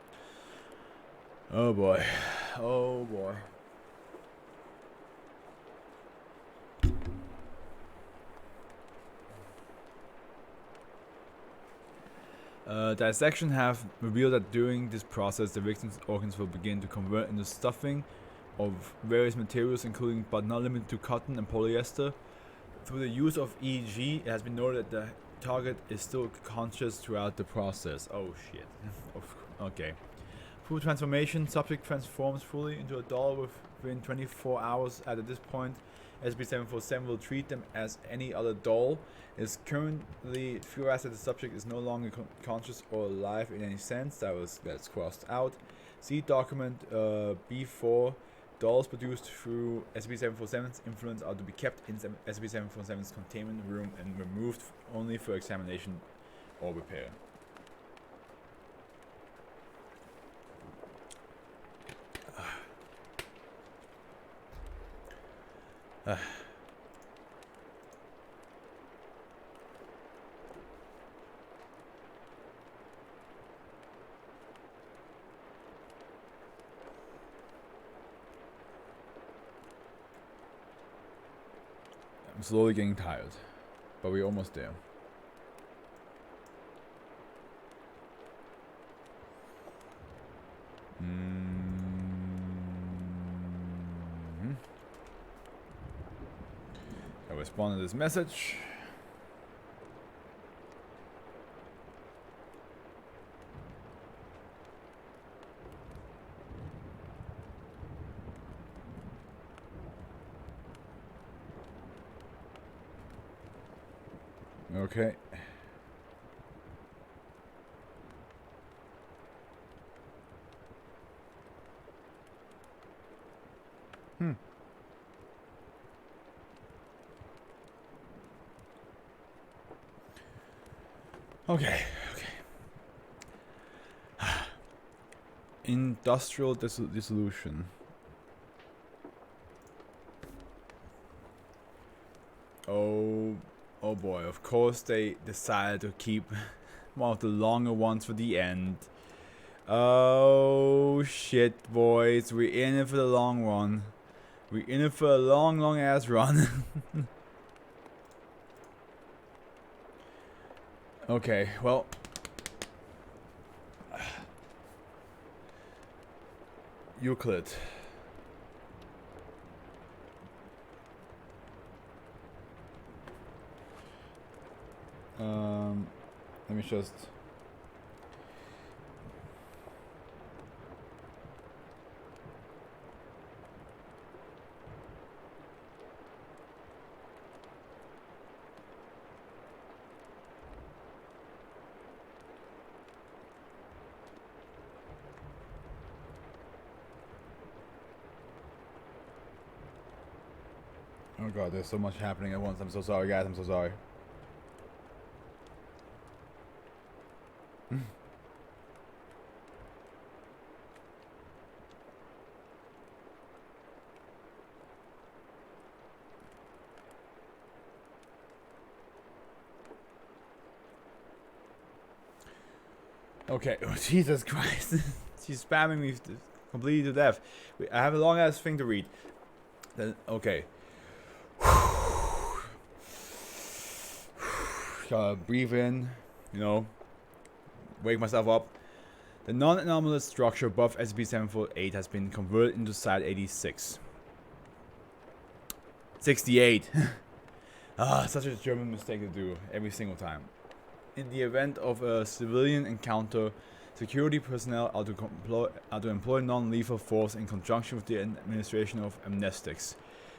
Oh boy. Oh boy. Dissection have revealed that during this process, the victim's organs will begin to convert into stuffing of various materials, including but not limited to cotton and polyester. Through the use of EEG, it has been noted that the target is still conscious throughout the process. Oh shit. Okay. Through transformation, subject transforms fully into a doll within 24 hours. At this point, SCP-747 will treat them as any other doll. It is currently theorized that the subject is no longer conscious or alive in any sense. That's crossed out. See document B4. Dolls produced through SCP-747's influence are to be kept in SCP-747's containment room and removed only for examination or repair. I'm slowly getting tired, but we're almost there. I respond to this message. Okay. Okay. Industrial dissolution. Oh boy, of course they decided to keep one of the longer ones for the end. Oh shit, boys, we're in it for the long run. We're in it for a long ass run. Okay, well. Euclid. Let me just. Oh god, there's so much happening at once. I'm so sorry, guys. I'm so sorry. Okay, oh, Jesus Christ. She's spamming me completely to death. I have a long ass thing to read. Then, okay. Gotta breathe in, you know, wake myself up. The non-anomalous structure above SCP-748 has been converted into Site 86. 68. Such a German mistake to do every single time. In the event of a civilian encounter, security personnel are to employ non-lethal force in conjunction with the administration of amnestics.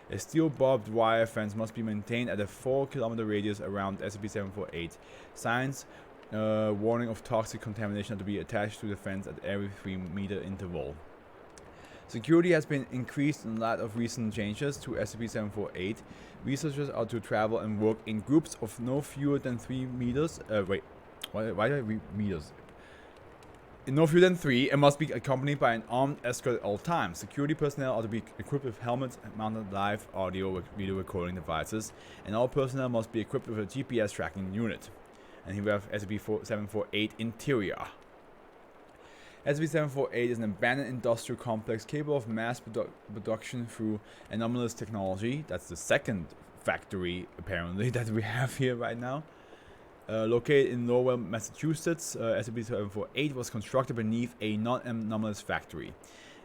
A steel barbed wire fence must be maintained at a 4-kilometer radius around SCP-748. Signs warning of toxic contamination are to be attached to the fence at every 3-meter interval. Security has been increased in light of recent changes to SCP-748. Researchers are to travel and work in groups of no fewer than 3 meters. Why did I read meters? No fewer than 3 and must be accompanied by an armed escort at all times. Security personnel are to be equipped with helmets, mounted live audio video recording devices, and all personnel must be equipped with a GPS tracking unit. And here we have SCP-748 interior. SCP-748 is an abandoned industrial complex capable of mass production through anomalous technology. That's the second factory, apparently, that we have here right now. Located in Lowell, Massachusetts, SCP-748 was constructed beneath a non-anomalous factory.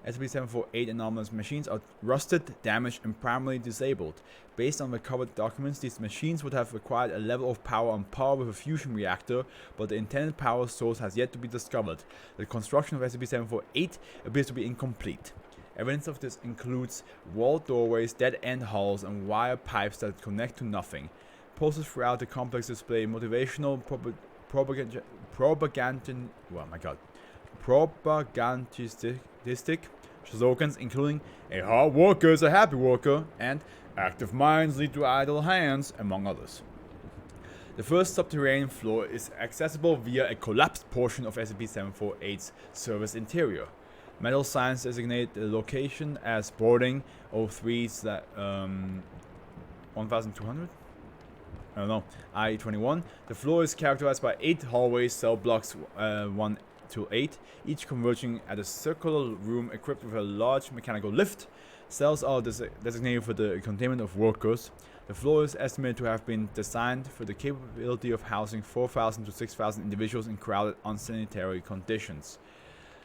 SCP-748 anomalous machines are rusted, damaged, and primarily disabled. Based on recovered documents, these machines would have required a level of power on par with a fusion reactor, but the intended power source has yet to be discovered. The construction of SCP-748 appears to be incomplete. Evidence of this includes wall doorways, dead-end halls, and wire pipes that connect to nothing. Posters throughout the complex display motivational propagandistic slogans including "A hard worker is a happy worker" and "Active minds lead to idle hands," among others. The first subterranean floor is accessible via a collapsed portion of SCP-748's service interior. Metal signs designate the location as boarding 03/1200. I don't know, I-21. The floor is characterized by 8 hallways, cell blocks 1 to 8, each converging at a circular room equipped with a large mechanical lift. Cells are designated for the containment of workers. The floor is estimated to have been designed for the capability of housing 4,000 to 6,000 individuals in crowded, unsanitary conditions.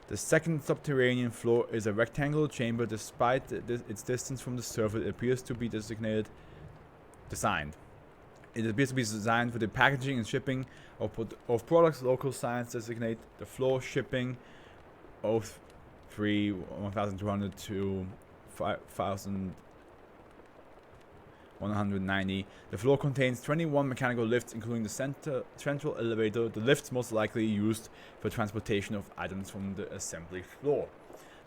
The second subterranean floor is a rectangular chamber. Despite its distance from the surface, it appears to be designed. It appears to be designed for the packaging and shipping of products. Local signs designate the floor shipping 1200 to 5190. The floor contains 21 mechanical lifts, including the central elevator. The lifts most likely used for transportation of items from the assembly floor.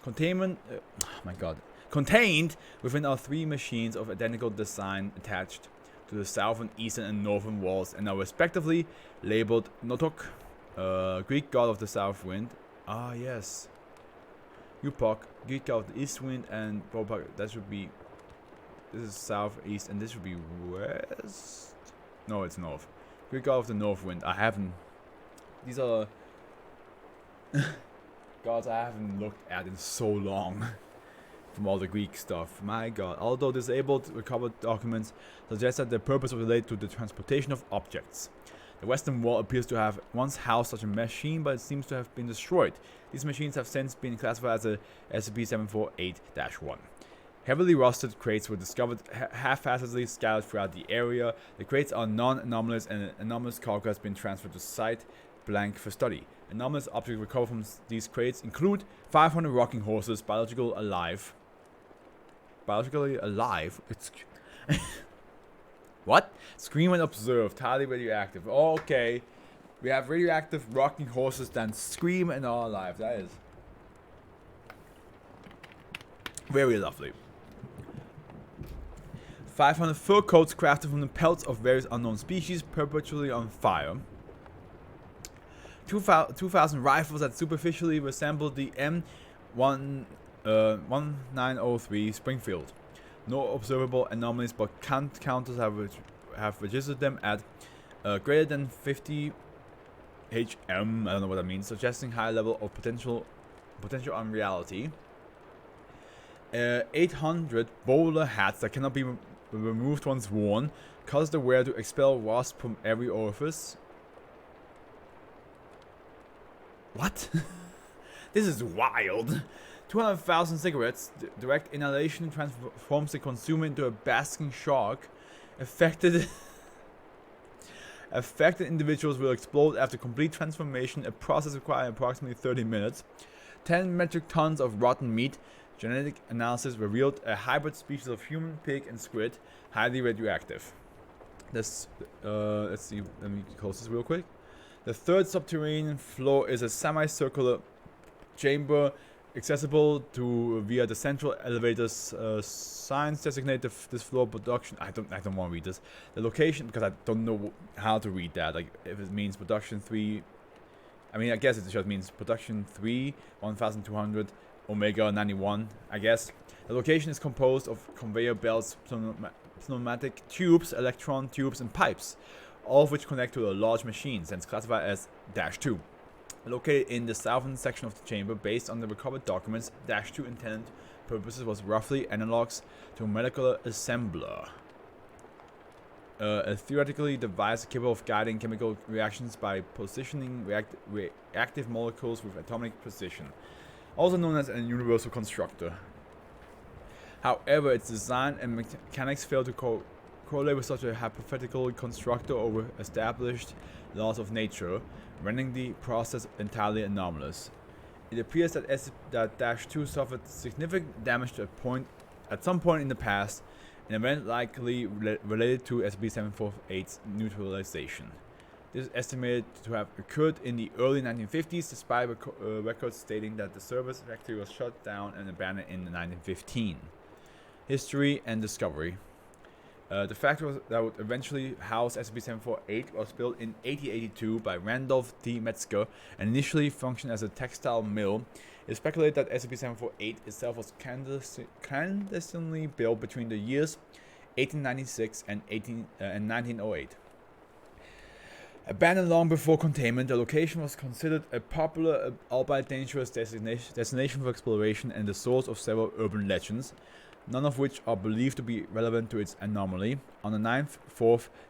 Contained within are 3 machines of identical design attached to the southern, eastern, and northern walls, and are respectively labeled Notok, Greek god of the south wind. Ah, yes. Upok, Greek god of the east wind, and Popak. That should be. This is southeast, and this should be west. No, it's north. Greek god of the north wind. I haven't. These are gods I haven't looked at in so long. From all the Greek stuff. My god. Although disabled, recovered documents suggest that the purpose was related to the transportation of objects. The Western Wall appears to have once housed such a machine, but it seems to have been destroyed. These machines have since been classified as a SCP-748-1. Heavily rusted crates were discovered haphazardly scattered throughout the area. The crates are non-anomalous, and an anomalous cargo has been transferred to site blank for study. Anomalous objects recovered from these crates include 500 rocking horses, biologically alive. It's what? Scream when observed. Highly radioactive. Oh, okay. We have radioactive rocking horses that scream and are alive. That is very lovely. 500 fur coats crafted from the pelts of various unknown species perpetually on fire. 2,000 rifles that superficially resemble the M1903 Springfield. No observable anomalies, but counters have registered them at greater than 50 HM. I don't know what that means, suggesting high level of potential unreality. 800 bowler hats that cannot be removed once worn, cause the wearer to expel wasps from every orifice. What? This is wild. 200,000 cigarettes. Direct inhalation transforms the consumer into a basking shark. Affected individuals will explode after complete transformation, a process requiring approximately 30 minutes. 10 metric tons of rotten meat. Genetic analysis revealed a hybrid species of human, pig, and squid, highly radioactive. Let's see. Let me close this real quick. The third subterranean floor is a semicircular chamber accessible to via the central elevators. Signs designate this floor production. I don't want to read this. The location, because I don't know how to read that. Like if it means production 3. I mean, I guess it just means production 3, 1,200, Omega 91. I guess the location is composed of conveyor belts, pneumatic tubes, electron tubes, and pipes, all of which connect to a large machine, since classified as -2. Located in the southern section of the chamber, based on the recovered documents, -2 intended purposes was roughly analogs to a molecular assembler. A theoretically device capable of guiding chemical reactions by positioning reactive molecules with atomic precision, also known as a universal constructor. However, its design and mechanics fail to correlate with such a hypothetical constructor or with established laws of nature, rendering the process entirely anomalous. It appears that -2 suffered significant damage at some point in the past, an event likely related to SCP-748's neutralization. This is estimated to have occurred in the early 1950s, despite records stating that the service factory was shut down and abandoned in 1915. History and discovery. The factory that would eventually house SCP-748 was built in 1882 by Randolph T. Metzger and initially functioned as a textile mill. It is speculated that SCP-748 itself was clandestinely built between the years 1896 and 1908. Abandoned long before containment, the location was considered a popular, albeit dangerous destination for exploration and the source of several urban legends, none of which are believed to be relevant to its anomaly. On the 9th,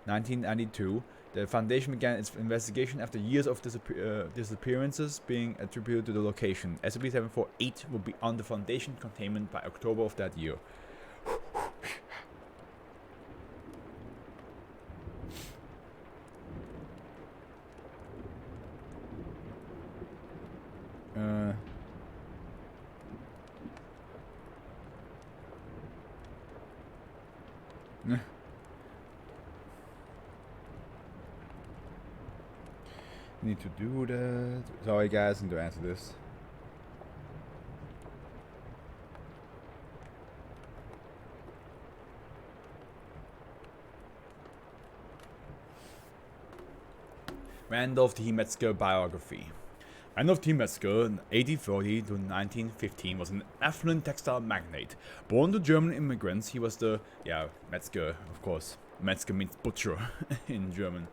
1992, the Foundation began its investigation after years of disappearances being attributed to the location. SCP-748 will be under Foundation containment by October of that year. Need to do that. Sorry guys, I need to answer this. Randolph T. Metzger biography. Randolph T. Metzger, 1840 to 1915, was an affluent textile magnate. Born to German immigrants, he was the... Yeah, Metzger, of course. Metzger means butcher in German.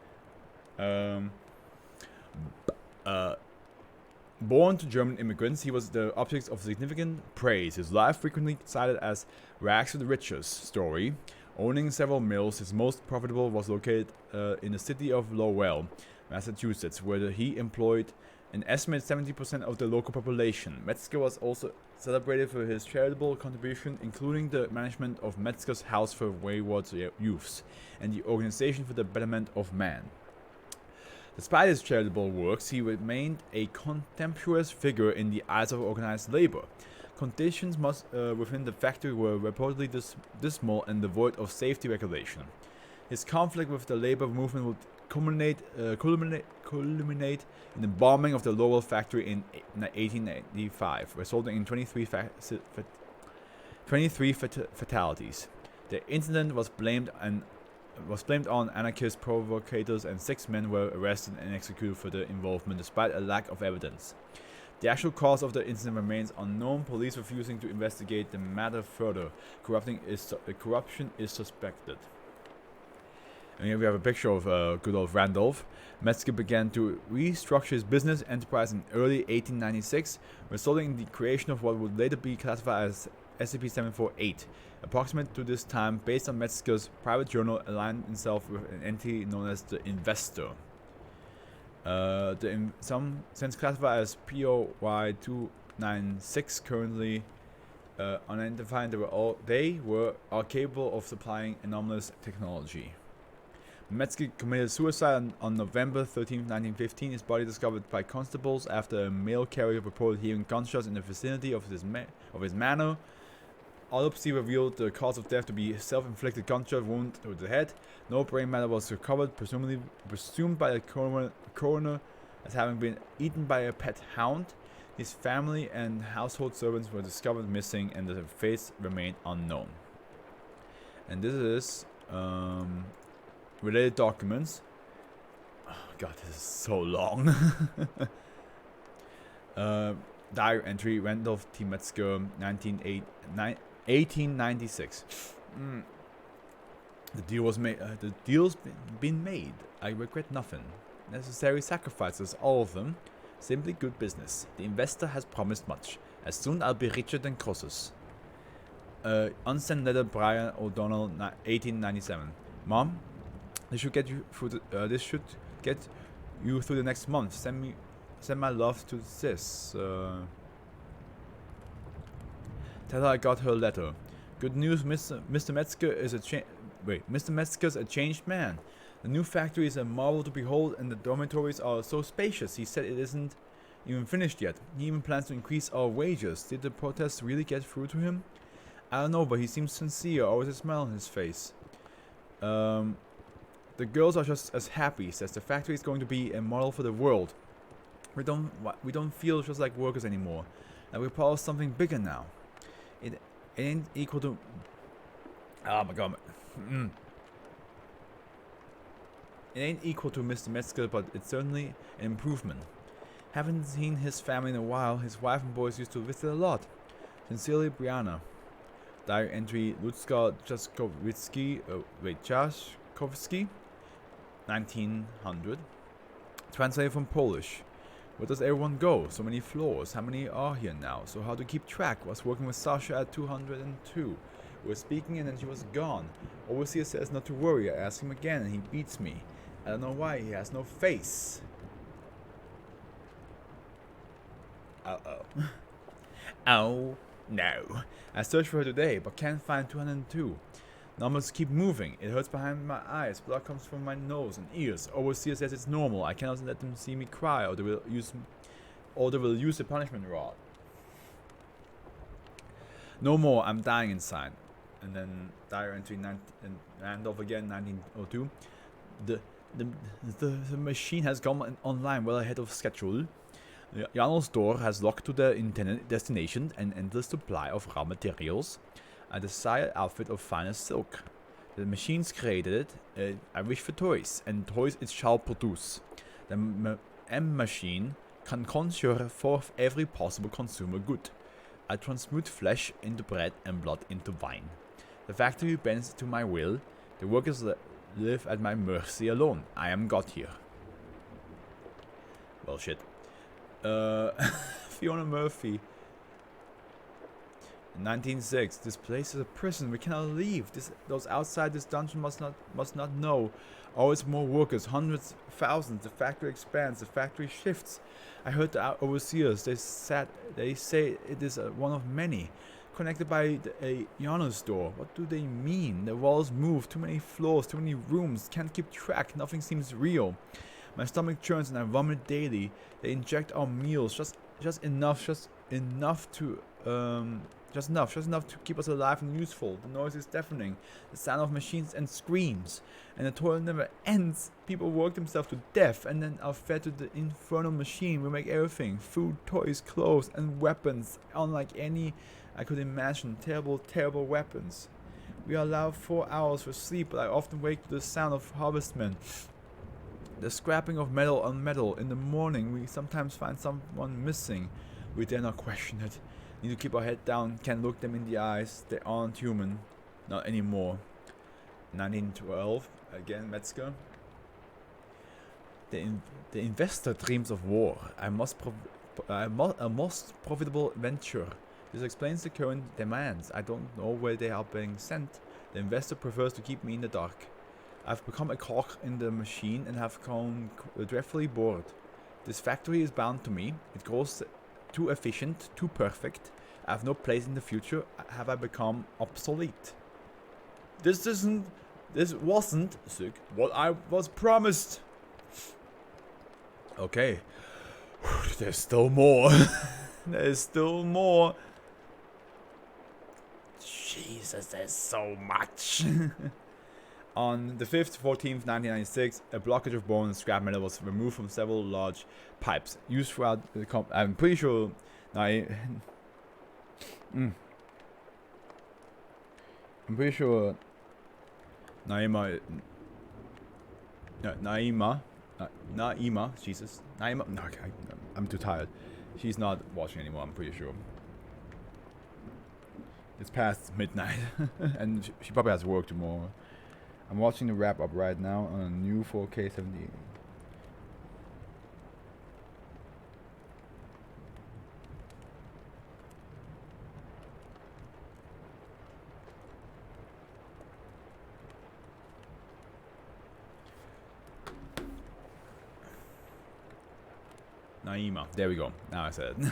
Born to German immigrants, he was the object of significant praise. His life frequently cited as rags to the riches story, Owning several mills, his most profitable was located in the city of Lowell, Massachusetts, where he employed an estimated 70% of the local population. Metzger was also celebrated for his charitable contribution, including the management of Metzger's House for Wayward Youths and the Organization for the Betterment of Man. Despite his charitable works, he remained a contemptuous figure in the eyes of organized labor. Conditions within the factory were reportedly dismal and devoid of safety regulation. His conflict with the labor movement would culminate in the bombing of the Lowell factory in 1895, resulting in 23 fatalities. The incident was blamed on anarchist provocators, and 6 men were arrested and executed for their involvement despite a lack of evidence. The actual cause of the incident remains unknown, police refusing to investigate the matter further. Corruption is suspected. And here we have a picture of good old Randolph. Metzger began to restructure his business enterprise in early 1896, resulting in the creation of what would later be classified as SCP-748. Approximate to this time, based on Metzger's private journal, aligned himself with an entity known as the Investor. Some since classified as POY 296, currently unidentified, they are capable of supplying anomalous technology. Metzger committed suicide on November 13, 1915. His body discovered by constables after a mail carrier reported hearing gunshots in the vicinity of his manor. Autopsy revealed the cause of death to be a self-inflicted gunshot wound to the head. No brain matter was recovered, presumed by the coroner as having been eaten by a pet hound. His family and household servants were discovered missing, and their fates remained unknown. And this is related documents. Oh god, this is so long. Diary entry: Randolph T. Metzger, 1896. The deal was made. The deal's been made. I regret nothing. Necessary sacrifices, all of them. Simply good business. The investor has promised much. As soon I'll be richer than Croesus. Unsent letter, Brian O'Donnell, 1897. Mom, this should get you through the next month. Send my love to sis. Tell her I got her letter. Good news, Mr. Metzger is Mr. Metzger's a changed man. The new factory is a marvel to behold, and the dormitories are so spacious. He said it isn't even finished yet. He even plans to increase our wages. Did the protests really get through to him? I don't know, but he seems sincere. Always a smile on his face. The girls are just as happy. Says the factory is going to be a model for the world. We don't feel just like workers anymore. And we're part of something bigger now. It ain't equal to. Oh my god. It ain't equal to Mr. Metzger, but it's certainly an improvement. Haven't seen his family in a while. His wife and boys used to visit a lot. Sincerely, Brianna. Diary entry: Ludzka Jaskowski, 1900. Translated from Polish. Where does everyone go? So many floors. How many are here now? So how to keep track? Was working with Sasha at 202. We were speaking and then she was gone. Overseer says not to worry. I ask him again and he beats me. I don't know why. He has no face. Uh-oh. Oh, no. I searched for her today, but can't find 202. Numbers keep moving. It hurts behind my eyes. Blood comes from my nose and ears. Overseer says it's normal. I cannot let them see me cry, or they will use the punishment rod. No more. I'm dying inside. And then diary entry: Randolph again, 1902. The machine has gone online well ahead of schedule. Janel's door has locked to the intended destination, an endless supply of raw materials. A desired outfit of finest silk. The machines created it. I wish for toys, and toys it shall produce. The M-machine can conjure forth every possible consumer good. I transmute flesh into bread and blood into wine. The factory bends to my will. The workers live at my mercy alone. I am God here. Well, shit. Fiona Murphy. 1906. This place is a prison. We cannot leave. Those outside this dungeon must not know. Always more workers, hundreds, thousands. The factory expands. The factory shifts. I heard the overseers. They say it is one of many, connected by a Janus door. What do they mean? The walls move. Too many floors. Too many rooms. Can't keep track. Nothing seems real. My stomach churns and I vomit daily. They inject our meals just enough to keep us alive and useful. The noise is deafening. The sound of machines and screams. And the toil never ends. People work themselves to death and then are fed to the infernal machine. We make everything. Food, toys, clothes, and weapons. Unlike any I could imagine. Terrible, terrible weapons. We are allowed 4 hours for sleep, but I often wake to the sound of harvestmen. The scrapping of metal on metal. In the morning, we sometimes find someone missing. We dare not question it. Need to keep our head down. Can't look them in the eyes. They aren't human. Not anymore. 1912. Again, Metzger. The investor dreams of war. A most profitable venture. This explains the current demands. I don't know where they are being sent. The investor prefers to keep me in the dark. I've become a cog in the machine and have grown dreadfully bored. This factory is bound to me. It grows too efficient, too perfect. I have no place in the future. Have I become obsolete? This wasn't what I was promised. Okay. There's still more. There's still more. Jesus, there's so much. On the 5th, 14th, 1996, a blockage of bone and scrap metal was removed from several large pipes used throughout the I'm pretty sure I'm pretty sure Naima, Jesus, Naima, no, okay, I'm too tired. She's not watching anymore, I'm pretty sure. It's past midnight, and she probably has work tomorrow. I'm watching the wrap up right now on a new 4K 70. Naima, there we go. Now I said it.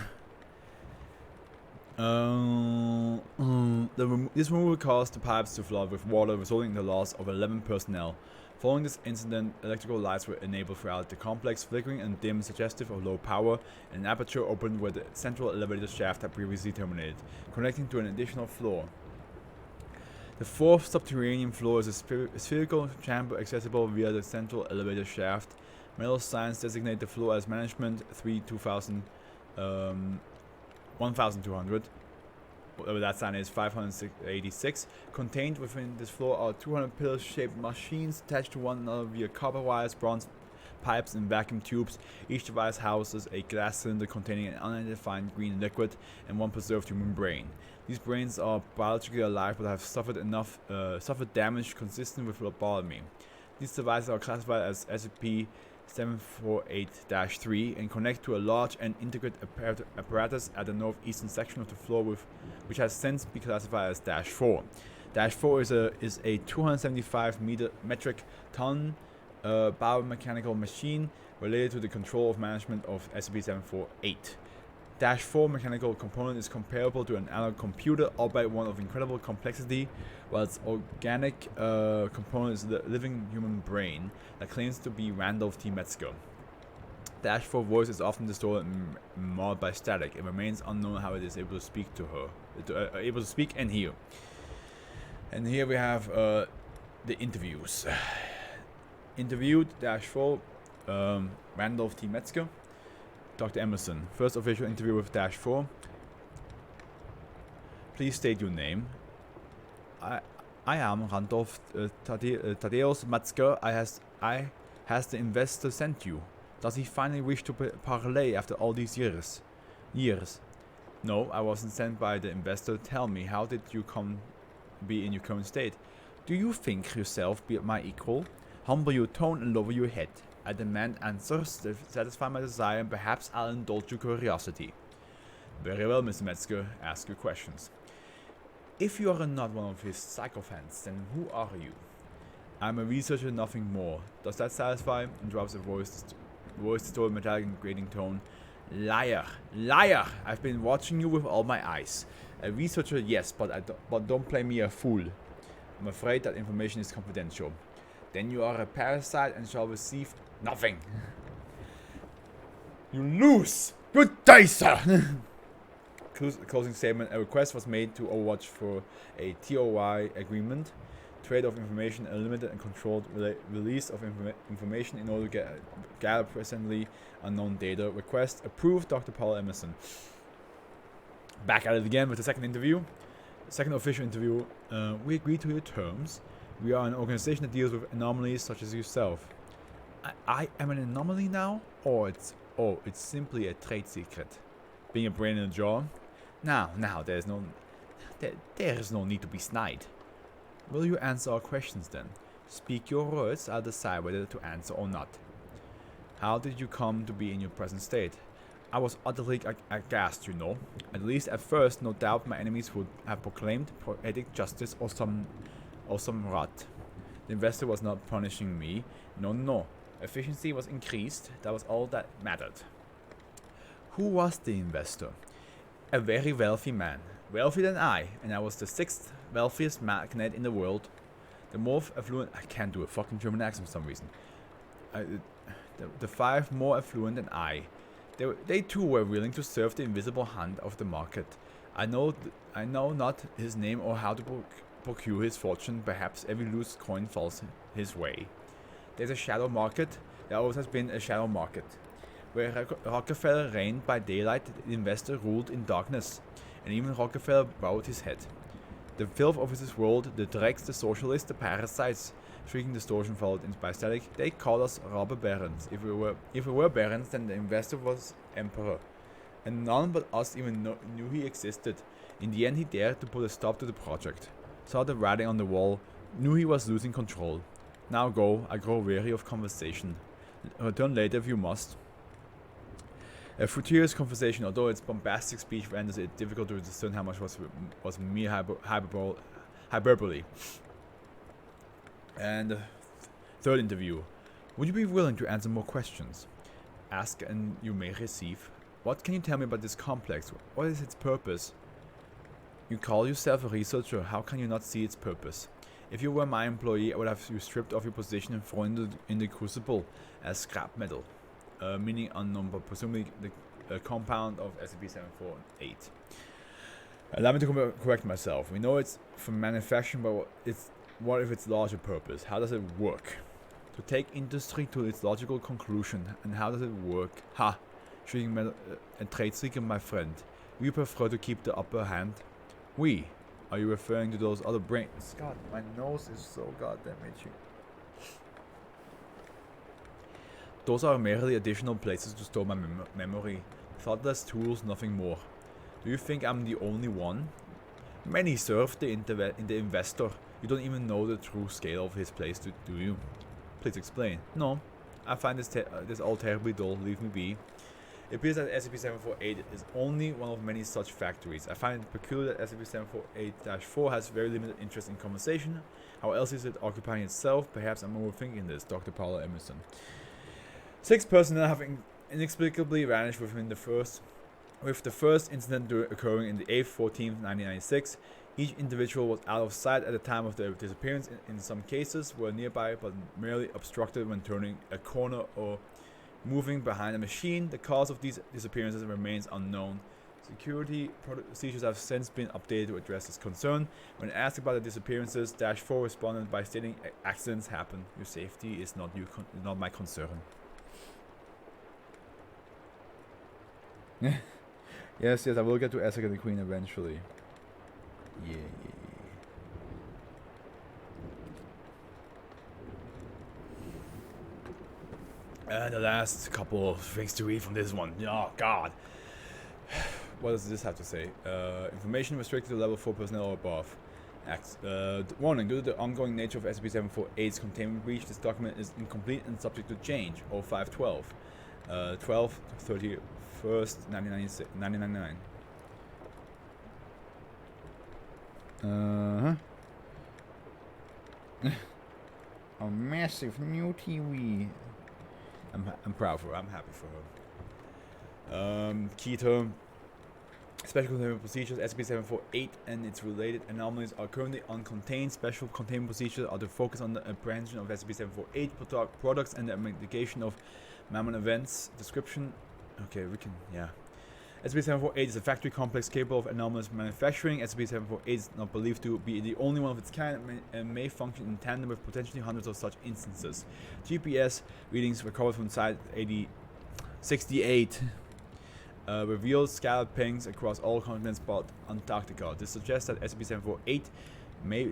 This removal caused the pipes to flood with water, resulting in the loss of 11 personnel. Following this incident, electrical lights were enabled throughout the complex, flickering and dim, suggestive of low power, and an aperture opened where the central elevator shaft had previously terminated, connecting to an additional floor. The fourth subterranean floor is a spherical chamber accessible via the central elevator shaft. Metal signs designate the floor as Management 1200. Whatever that sign is, 586. Contained within this floor are 200 pillar-shaped machines attached to one another via copper wires, bronze pipes, and vacuum tubes. Each device houses a glass cylinder containing an unidentified green liquid and one preserved human brain. These brains are biologically alive but have suffered damage consistent with lobotomy. These devices are classified as SCP-748-3 and connect to a large and intricate apparatus at the northeastern section of the floor, which has since been classified as -4. -4 is a 275 metric ton biomechanical machine related to the control of management of SCP-748. -4 mechanical component is comparable to an analog computer, albeit one of incredible complexity, while its organic component is the living human brain that claims to be Randolph T. Metzger. -4 voice is often distorted and marred by static. It remains unknown how it is able to speak to her, able to speak and hear. And here we have the interviews. Interviewed -4 Randolph T. Metzger. Dr. Emerson, first official interview with -4. Please state your name. I am Randolph Thaddeus Metzger. Has the investor sent you? Does he finally wish to parley after all these years? No, I wasn't sent by the investor. Tell me, how did you come be in your current state? Do you think yourself be my equal? Humble your tone and lower your head. I demand answers to satisfy my desire, and perhaps I'll indulge your curiosity. Very well, Mr. Metzger, ask your questions. If you are not one of his sycophants, then who are you? I'm a researcher, nothing more. Does that satisfy? Interrupts the voice distorted, metallic and grating tone. Liar! Liar! I've been watching you with all my eyes. A researcher, yes, but don't play me a fool. I'm afraid that information is confidential. Then you are a parasite and shall receive nothing. You lose! Good day, sir! Closing statement. A request was made to Overwatch for a TOI agreement. Trade of information, a limited and controlled release of information in order to gather presently unknown data. Request approved, Dr. Paul Emerson. Back at it again with the second interview. Second official interview. We agree to your terms. We are an organization that deals with anomalies such as yourself. I am an anomaly now? Or it's simply a trade secret? Being a brain in a jar? Now, there is no need to be snide. Will you answer our questions then? Speak your words, I'll decide whether to answer or not. How did you come to be in your present state? I was utterly aghast, you know. At least at first, no doubt my enemies would have proclaimed poetic justice or some rot. The investor was not punishing me. No. Efficiency was increased. That was all that mattered. Who was the investor? A very wealthy man. Wealthier than I, and I was the 6th wealthiest magnate in the world. The more affluent... I can't do a fucking German accent for some reason. The 5 more affluent than I. They too were willing to serve the invisible hand of the market. I know not his name or how to procure his fortune. Perhaps every loose coin falls his way. There's a shadow market. There always has been a shadow market. Where Rockefeller reigned by daylight, the investor ruled in darkness. And even Rockefeller bowed his head. The filth of this world, the dregs, the socialists, the parasites, shrieking distortion followed in by static. They called us robber barons. If we were barons, then the investor was emperor. And none but us even knew he existed. In the end, he dared to put a stop to the project. Saw the writing on the wall, knew he was losing control. Now go, I grow weary of conversation. Return later if you must. A fruitless conversation, although its bombastic speech renders it difficult to discern how much was mere hyperbole. And third interview. Would you be willing to answer more questions? Ask and you may receive. What can you tell me about this complex? What is its purpose? You call yourself a researcher. How can you not see its purpose? If you were my employee, I would have you stripped off your position and thrown in the crucible as scrap metal. Meaning unknown, but presumably the compound of SCP-748. Allow me to correct myself. We know it's for manufacturing, but what if its larger purpose? How does it work? To take industry to its logical conclusion, and how does it work? Ha! Shrieking a trade secret, my friend. We prefer to keep the upper hand. We? Are you referring to those other brains? God, my nose is so goddamn itchy. Those are merely additional places to store my memory. Thoughtless tools, nothing more. Do you think I'm the only one? Many serve the investor. You don't even know the true scale of his place, do you? Please explain. No. I find this all terribly dull. Leave me be. It appears that SCP-748 is only one of many such factories. I find it peculiar that SCP-748-4 has very limited interest in conversation. How else is it occupying itself? Perhaps I'm overthinking this. Dr. Paula Emerson. 6 personnel have inexplicably vanished with the first incident occurring in the 8th, 14th, 1996. Each individual was out of sight at the time of their disappearance. In some cases, were nearby but merely obstructed when turning a corner or moving behind a machine. The cause of these disappearances remains unknown. Security procedures have since been updated to address this concern. When asked about the disappearances, -4 responded by stating, "Accidents happen. Your safety is not my concern." Yes, I will get to Essek and the Queen eventually. Yeah. And the last couple of things to read from this one. Oh, God. What does this have to say? Information restricted to level 4 personnel or above. Warning, due to the ongoing nature of SCP-748's containment breach, this document is incomplete and subject to change. 0512. 12/31st, 1999. Uh-huh. A massive new TV. I'm proud for her. I'm happy for her. Keto. Special containment procedures SCP-748 and its related anomalies are currently uncontained. Special containment procedures are to focus on the apprehension of SCP-748 products and the mitigation of Mammon events. Description. Okay, we can. Yeah. SCP-748 is a factory complex capable of anomalous manufacturing. SCP-748 is not believed to be the only one of its kind and may function in tandem with potentially hundreds of such instances. GPS readings recovered from Site 68 revealed scattered pings across all continents but Antarctica. This suggests that SCP-748 may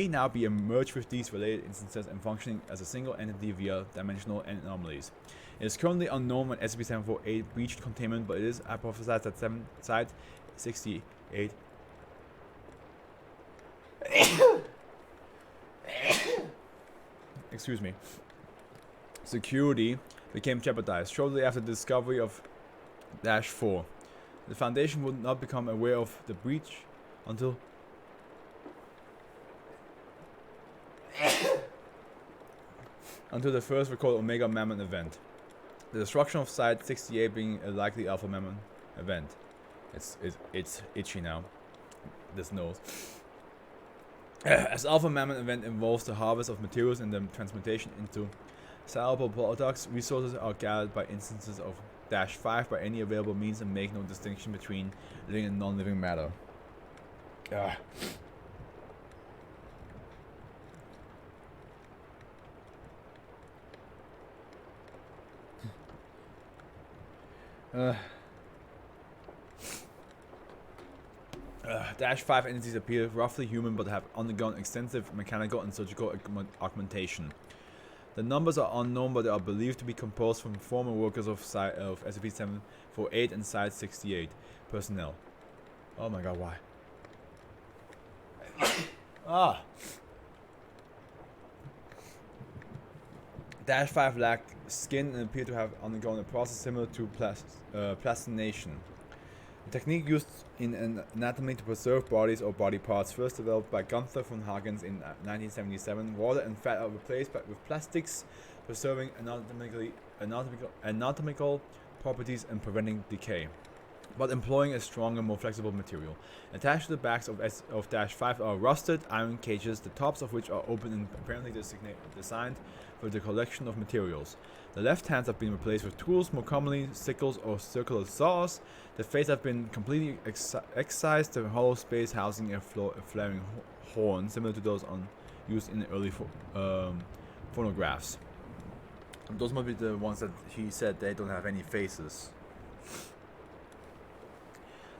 now be merged with these related instances and functioning as a single entity via dimensional anomalies. It is currently unknown when SCP-748 breached containment, but it is hypothesized that Site 68 excuse me, security became jeopardized shortly after the discovery of -4. The Foundation would not become aware of the breach until the first recorded Omega Mammon event. The destruction of Site 68 being a likely Alpha Mammon event. It's itchy now. This nose. As Alpha Mammon event involves the harvest of materials and the transmutation into sellable products, resources are gathered by instances of -5 by any available means and make no distinction between living and non-living matter. -5 entities appear roughly human but have undergone extensive mechanical and surgical augmentation. The numbers are unknown, but they are believed to be composed from former workers of SCP-748 and Site 68 personnel. Oh my god, why? -5 lack skin and appear to have undergone a process similar to plastination. A technique used in anatomy to preserve bodies or body parts, first developed by Gunther von Hagens in 1977. Water and fat are replaced with plastics, preserving anatomical properties and preventing decay, but employing a stronger, more flexible material. Attached to the backs of -5 are rusted iron cages, the tops of which are open and apparently designed for the collection of materials. The left hands have been replaced with tools, more commonly sickles or circular saws. The face have been completely excised, the hollow space housing a flaring horn, similar to those used in the early phonographs. Those might be the ones that he said they don't have any faces.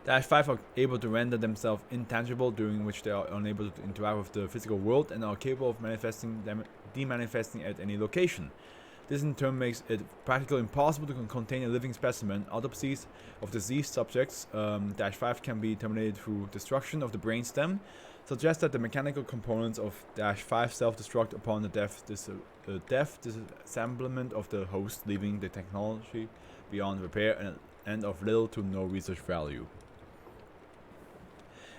-5 are able to render themselves intangible, during which they are unable to interact with the physical world and are capable of demanifesting at any location. This in turn makes it practically impossible to contain a living specimen. Autopsies of deceased subjects, -5 can be terminated through destruction of the brainstem, suggest that the mechanical components of -5 self-destruct upon the disassemblement of the host, leaving the technology beyond repair and of little to no research value.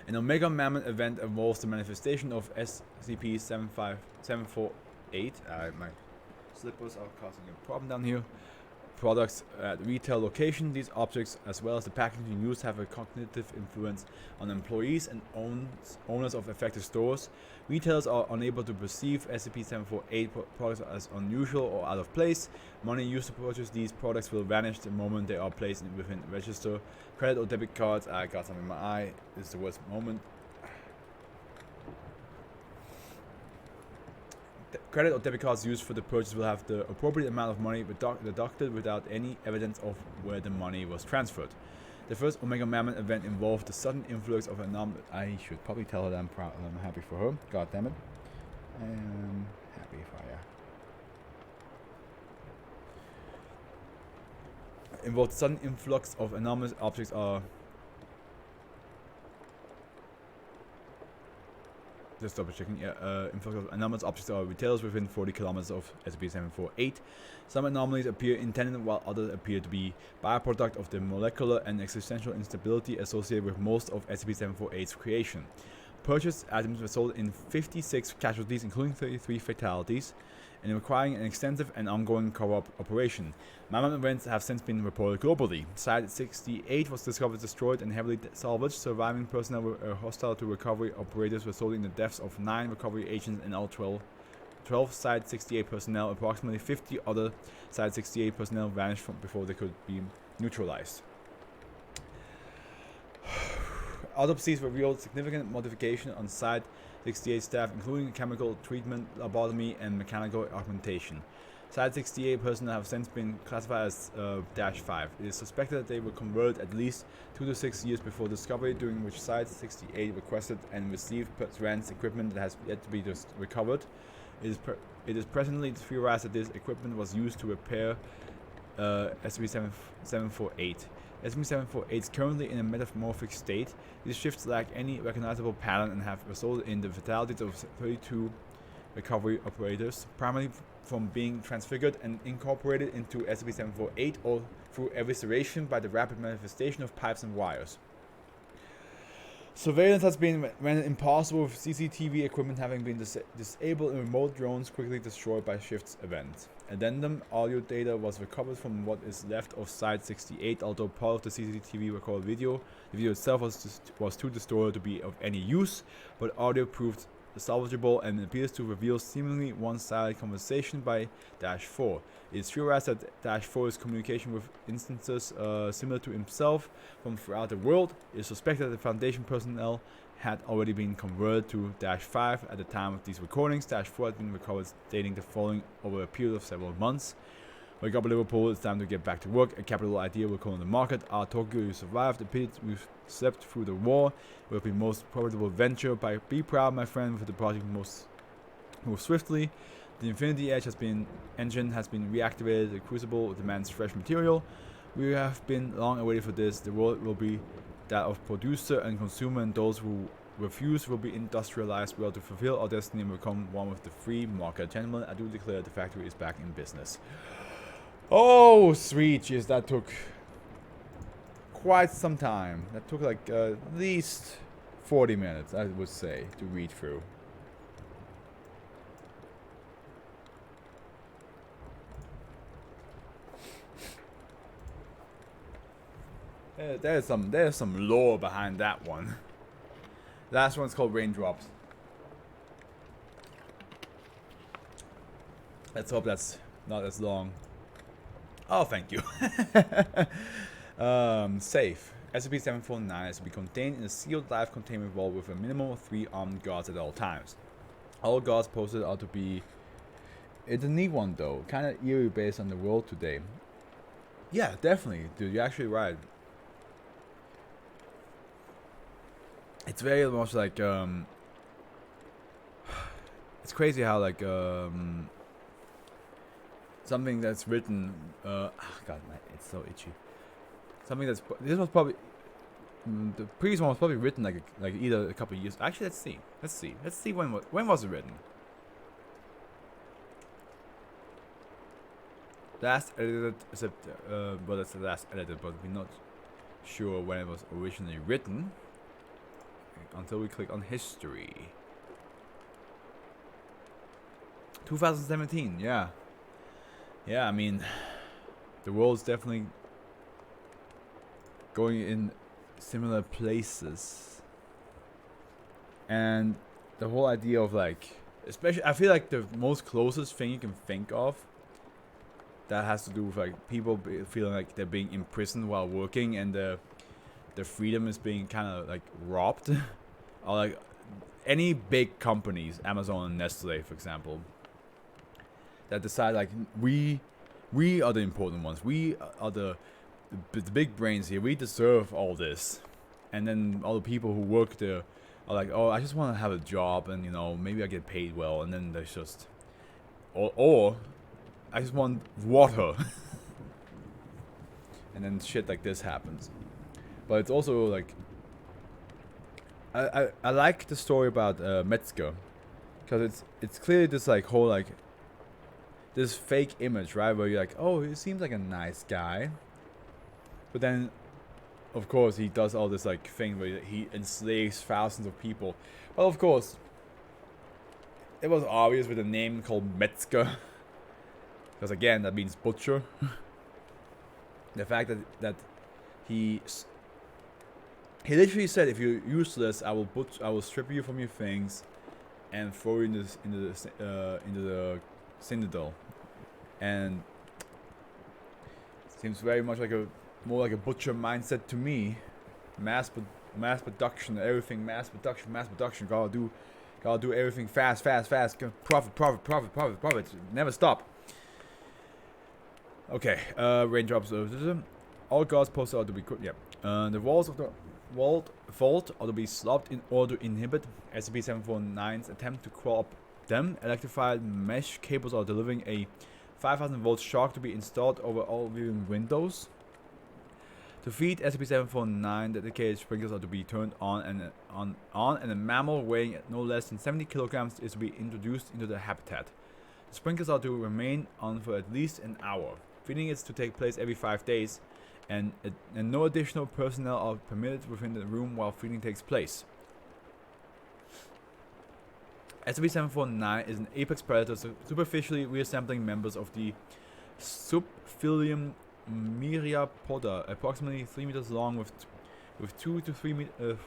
An Omega Mammon event involves the manifestation of SCP-748. My slippers are causing a problem down here. Products at retail location. These objects, as well as the packaging used, have a cognitive influence on employees and owners of affected stores. Retailers are unable to perceive SCP-748 products as unusual or out of place. Money used to purchase these products will vanish the moment they are placed within a register. Credit or debit cards. I got something in my eye. This is the worst moment. Credit or debit cards used for the purchase will have the appropriate amount of money deducted without any evidence of where the money was transferred. The first Omega Mammon event involved the sudden influx of I should probably tell her that I'm happy for her. God damn it. I am happy for her. Involved sudden influx of anomalous objects just double checking. Influx of anomalous objects are retailers within 40 kilometers of SCP-748. Some anomalies appear intended, while others appear to be byproduct of the molecular and existential instability associated with most of SCP-748's creation. purchased items resulted in 56 casualties, including 33 fatalities, and requiring an extensive and ongoing cover-up operation. Mammoth events have since been reported globally. Site 68 was discovered destroyed and heavily salvaged. Surviving personnel were hostile to recovery operators, resulting in the deaths of 9 recovery agents and all 12 Site 68 personnel. Approximately 50 other Site 68 personnel vanished before they could be neutralized. Autopsies revealed significant modification on Site 68 staff, including chemical treatment, lobotomy, and mechanical augmentation. Site 68 personnel have since been classified as -5. It is suspected that they were converted at least 2 to 6 years before discovery, during which Site 68 requested and received trans equipment that has yet to be recovered. It is presently theorized that this equipment was used to repair SCP-748. SCP-748 is currently in a metamorphic state. These shifts lack any recognizable pattern and have resulted in the fatalities of 32 recovery operators, primarily from being transfigured and incorporated into SCP-748 or through evisceration by the rapid manifestation of pipes and wires. Surveillance has been rendered impossible, with CCTV equipment having been disabled and remote drones quickly destroyed by Shift's event. Addendum: audio data was recovered from what is left of Site 68, although part of the CCTV recorded video. The video itself was too distorted to be of any use, but audio proved salvageable and appears to reveal seemingly one-sided conversation by -4. It is theorized that -4 is communication with instances similar to himself from throughout the world. It is suspected that the Foundation personnel had already been converted to -5 at the time of these recordings. -4 had been recovered, stating the following: over a period of several months. Wake up, Liverpool, it's time to get back to work. A capital idea will come on the market. Our Tokyo, you survived. The pit, we've slept through the war. It will be most profitable venture. Be proud, my friend, for the project move swiftly. The Infinity Edge engine has been reactivated. The Crucible demands fresh material. We have been long awaited for this. The world will be that of producer and consumer, and those who refuse will be industrialized. We are to fulfill our destiny and become one with the free market. Gentlemen, I do declare the factory is back in business. Oh, sweet. Jeez, that took quite some time. That took like at least 40 minutes, I would say, to read through. There's some lore behind that one. Last one's called Raindrops. Let's hope that's not as long. Oh, thank you. Safe. SCP-749 is to be contained in a sealed life containment vault with a minimum of 3 armed guards at all times. All guards posted are to be... It's a neat one though. Kind of eerie based on the world today. Yeah, definitely. Dude, you're actually right. It's very much like... It's crazy how like... something that's written, God, it's so itchy. Something that's this was probably the previous one was probably written like either a couple of years. Actually, let's see when was it written. Last edited, well, that's the last edited, but we're not sure when it was originally written until we click on history. 2017, yeah. Yeah, I mean, the world's definitely going in similar places. And the whole idea of like, especially, I feel like the most closest thing you can think of that has to do with like people feeling like they're being imprisoned while working and the freedom is being kind of like robbed. Or like any big companies, Amazon and Nestle, for example, that decide like we are the important ones. We are the big brains here. We deserve all this. And then all the people who work there are like, oh, I just want to have a job and, you know, maybe I get paid well. And then there's just, or I just want water. And then shit like this happens. But it's also like, I like the story about Metzger, because it's clearly this like whole like this fake image, right, where you're like, oh, he seems like a nice guy, but then of course he does all this like thing where he enslaves thousands of people, Well, of course, it was obvious with a name called Metzger. Because again, that means butcher. The fact that he literally said, if you're useless, I will strip you from your things and throw you into the Citadel. And seems very much like more like a butcher mindset to me. Mass production, everything, mass production. Gotta do everything fast. Profit. Never stop. Okay, raindrops. All guards posted are to be the walls of the vault are to be slopped in order to inhibit SCP-749's attempt to crawl up them. Electrified mesh cables are delivering a 5,000 volt shock to be installed over all viewing windows. To feed SCP-749, dedicated sprinklers are to be turned on, and a mammal weighing no less than 70 kilograms is to be introduced into the habitat. The sprinklers are to remain on for at least an hour. Feeding is to take place every 5 days, and no additional personnel are permitted within the room while feeding takes place. SCP-749 is an apex predator superficially reassembling members of the subphylum Myriapoda, approximately 3 meters long with 200 to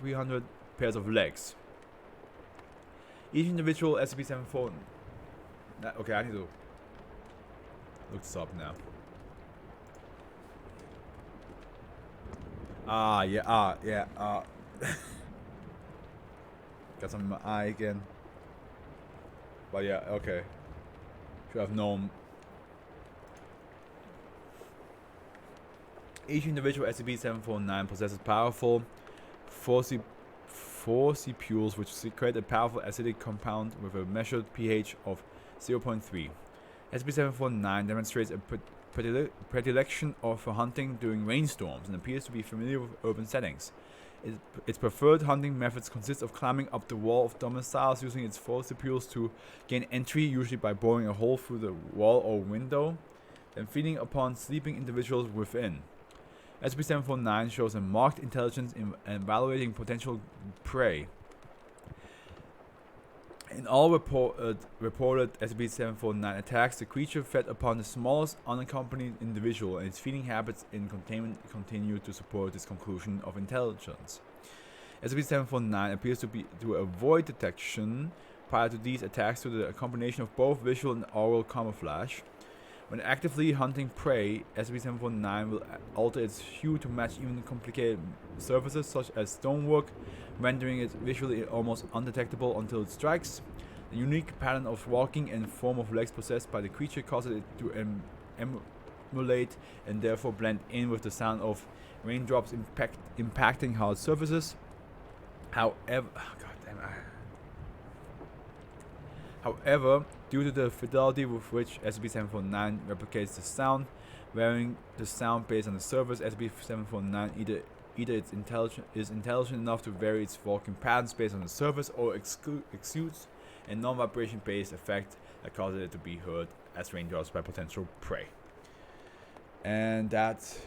300 pairs of legs. Each individual SCP-749... Okay, I need to look this up now. Yeah. Got some in my eye again. But yeah, okay. Should have known. Each individual SCP-749 possesses powerful forcipules which secrete a powerful acidic compound with a measured pH of 0.3. SCP-749 demonstrates a predilection for hunting during rainstorms and appears to be familiar with urban settings. Its preferred hunting methods consist of climbing up the wall of domiciles using its forcipules to gain entry, usually by boring a hole through the wall or window, then feeding upon sleeping individuals within. SCP-749 shows a marked intelligence in evaluating potential prey. In all reported SCP-749 attacks, the creature fed upon the smallest unaccompanied individual, and its feeding habits in containment continue to support this conclusion of intelligence. SCP-749 appears to avoid detection prior to these attacks through the combination of both visual and oral camouflage. When actively hunting prey, SCP-749 will alter its hue to match even complicated surfaces such as stonework, rendering it visually almost undetectable until it strikes. The unique pattern of walking and form of legs possessed by the creature causes it to emulate and therefore blend in with the sound of raindrops impacting hard surfaces. However, due to the fidelity with which SCP-749 replicates the sound, varying the sound based on the surface, SCP-749 either is intelligent enough to vary its walking patterns based on the surface, or exudes a non-vibration based effect that causes it to be heard as raindrops by potential prey. And that's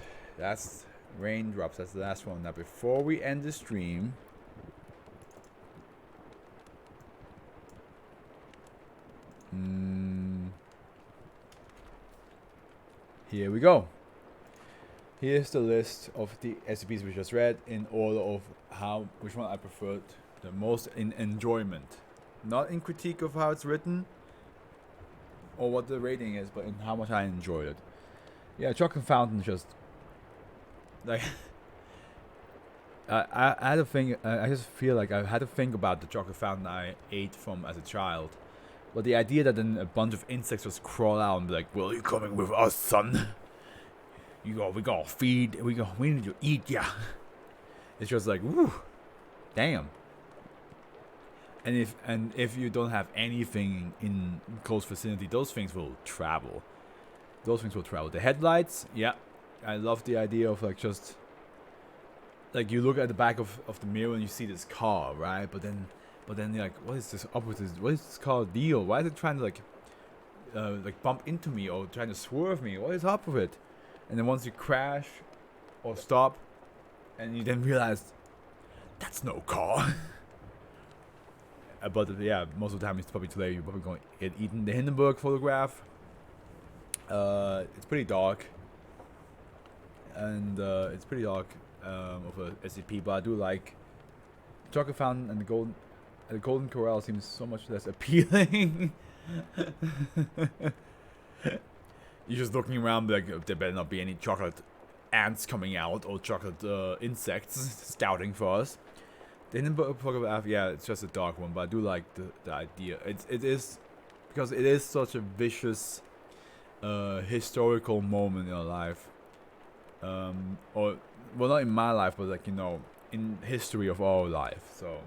raindrops. That's the last one. Now, before we end the stream, here we go. Here's the list of the SCPs we just read in order of which one I preferred the most in enjoyment. Not in critique of how it's written or what the rating is, but in how much I enjoyed it. Yeah, Chocolate Fountain just like I had to think. I just feel like I had to think about the chocolate fountain I ate from as a child. But the idea that then a bunch of insects just crawl out and be like, "Well, you coming with us, son? We gotta feed. We need to eat ya." It's just like, woo, damn. And if you don't have anything in close vicinity, those things will travel. The headlights, yeah, I love the idea of like just like you look at the back of the mirror and you see this car, right? But then you're like, what is this up with this? What is this car deal? Why is it trying to like bump into me or trying to swerve me? What is up with it? And then once you crash or stop, and you then realize that's no car. but yeah, most of the time it's probably too late. You're probably going to get eaten. The Hindenburg photograph. It's pretty dark, and it's pretty dark of a SCP. But I do like Chocolate Fountain and the Golden Corral seems so much less appealing. You're just looking around like there better not be any chocolate ants coming out or chocolate insects scouting for us. The Hindenburg photograph, yeah, it's just a dark one, but I do like the idea. It is because it is such a vicious historical moment in our life, or well, not in my life, but like in history of our life, so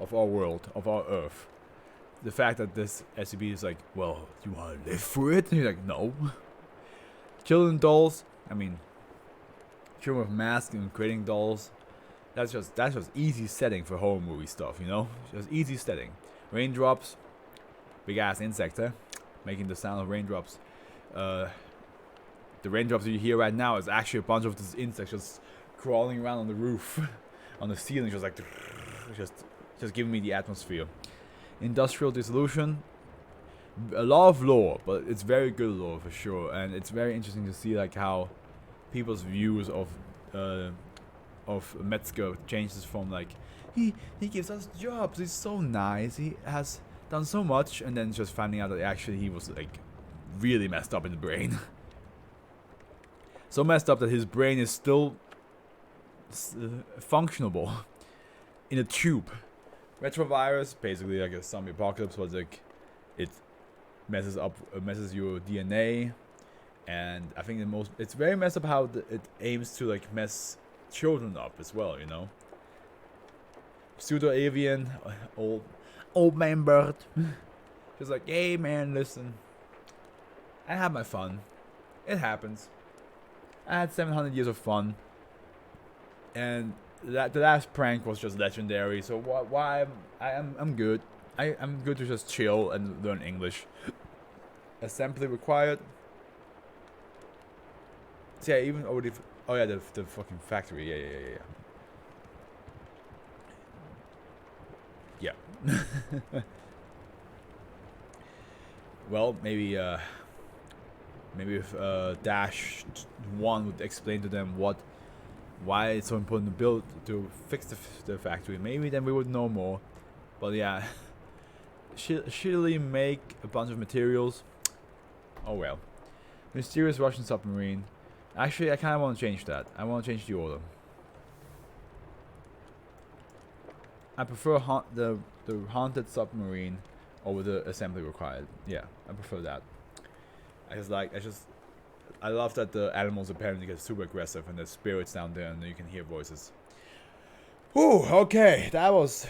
of our world, of our Earth. The fact that this SCP is like, well, you want to live through it? And you're like, no. Children dolls. I mean, children with masks and creating dolls. That's just easy setting for horror movie stuff, Just easy setting. Raindrops, big ass insect, making the sound of raindrops. The raindrops that you hear right now is actually a bunch of these insects just crawling around on the roof, on the ceiling, just like, just giving me the atmosphere. Industrial dissolution. A lot of lore, but it's very good lore for sure, and it's very interesting to see like how people's views of Metzger changes from like he gives us jobs, he's so nice, he has done so much, and then just finding out that actually he was like really messed up in the brain. So messed up that his brain is still functionable in a tube. Retrovirus, basically like a zombie apocalypse, was like it messes your DNA, and I think it's very messed up how it aims to like mess children up as well, Pseudo-Avian, old man bird, just like, hey man, listen, I had my fun, it happens, I had 700 years of fun, and the last prank was just legendary. So why I'm good. I'm good to just chill and learn English. Assembly required. So yeah, even already. Oh yeah, the fucking factory. Yeah. Well, maybe if Dash 1 would explain to them why it's so important to fix the factory. Maybe then we would know more. But yeah, shittily make a bunch of materials. Oh well. Mysterious Russian submarine. Actually, I kind of want to change that. I want to change the order. I prefer the haunted submarine over the assembly required. Yeah, I prefer that. I love that the animals apparently get super aggressive and there's spirits down there and you can hear voices. Whew, okay, that was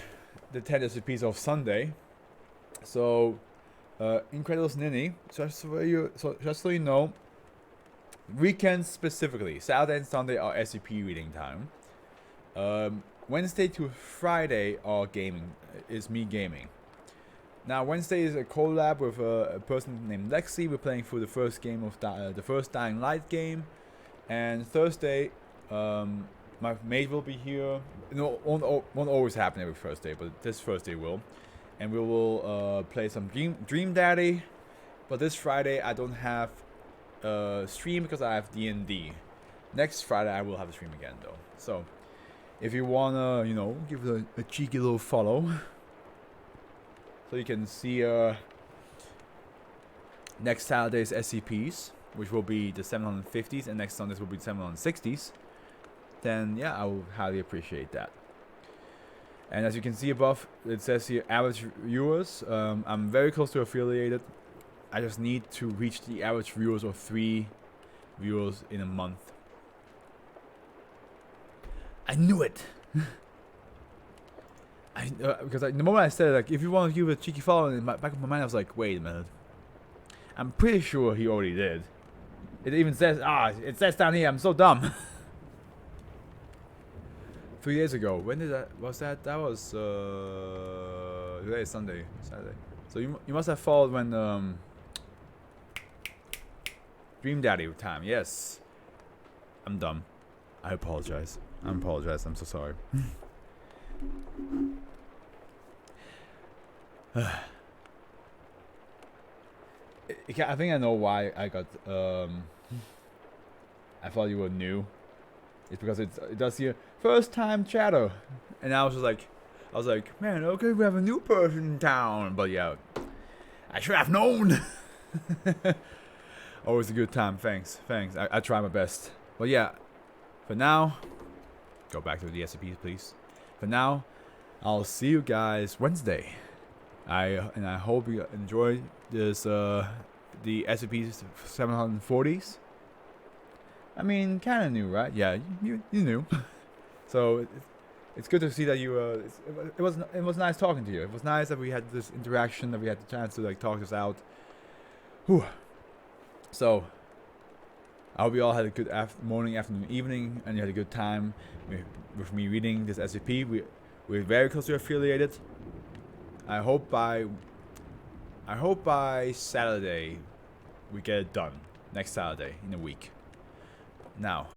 the 10 SCPs of Sunday. So, Incredulous Ninny, just so you know, weekends specifically, Saturday and Sunday are SCP reading time. Wednesday to Friday are is me gaming. Now Wednesday is a collab with a person named Lexi. We're playing through the first game of the first Dying Light game, and Thursday, my mate will be here. No, won't always happen every Thursday, but this Thursday will, and we will play some Dream Daddy. But this Friday I don't have stream because I have D&D. Next Friday I will have a stream again though. So if you wanna, give it a cheeky little follow. So you can see next Saturday's SCPs, which will be the 750s, and next Sundays will be the 760s. Then yeah, I will highly appreciate that. And as you can see above, it says here average viewers. I'm very close to affiliated. I just need to reach the average viewers of 3 viewers in a month. I knew it. Because the moment I said like, if you want to give a cheeky follow, in the back of my mind I was like, wait a minute. I'm pretty sure he already did. It even says, it says down here. I'm so dumb. 3 days ago. When did that? Was that? That was today is Saturday. So you must have followed when Dream Daddy time. Yes. I'm dumb. I apologize. I'm so sorry. I think I know why I got. I thought you were new. It's because it does here first time chatter, and I was like, man, okay, we have a new person in town. But yeah, I should have known. Always a good time. Thanks. I try my best. But yeah, for now, go back to the SCPs, please. For now, I'll see you guys Wednesday. I hope you enjoy this the SCP 740s. I mean, kind of new, right? Yeah, you knew. So it's good to see that you. It was nice talking to you. It was nice that we had this interaction, that we had the chance to like talk this out. Whew. So I hope you all had a good morning, afternoon, evening, and you had a good time with me reading this SCP. We're very closely affiliated. I hope by Saturday we get it done. Next Saturday in a week. Now.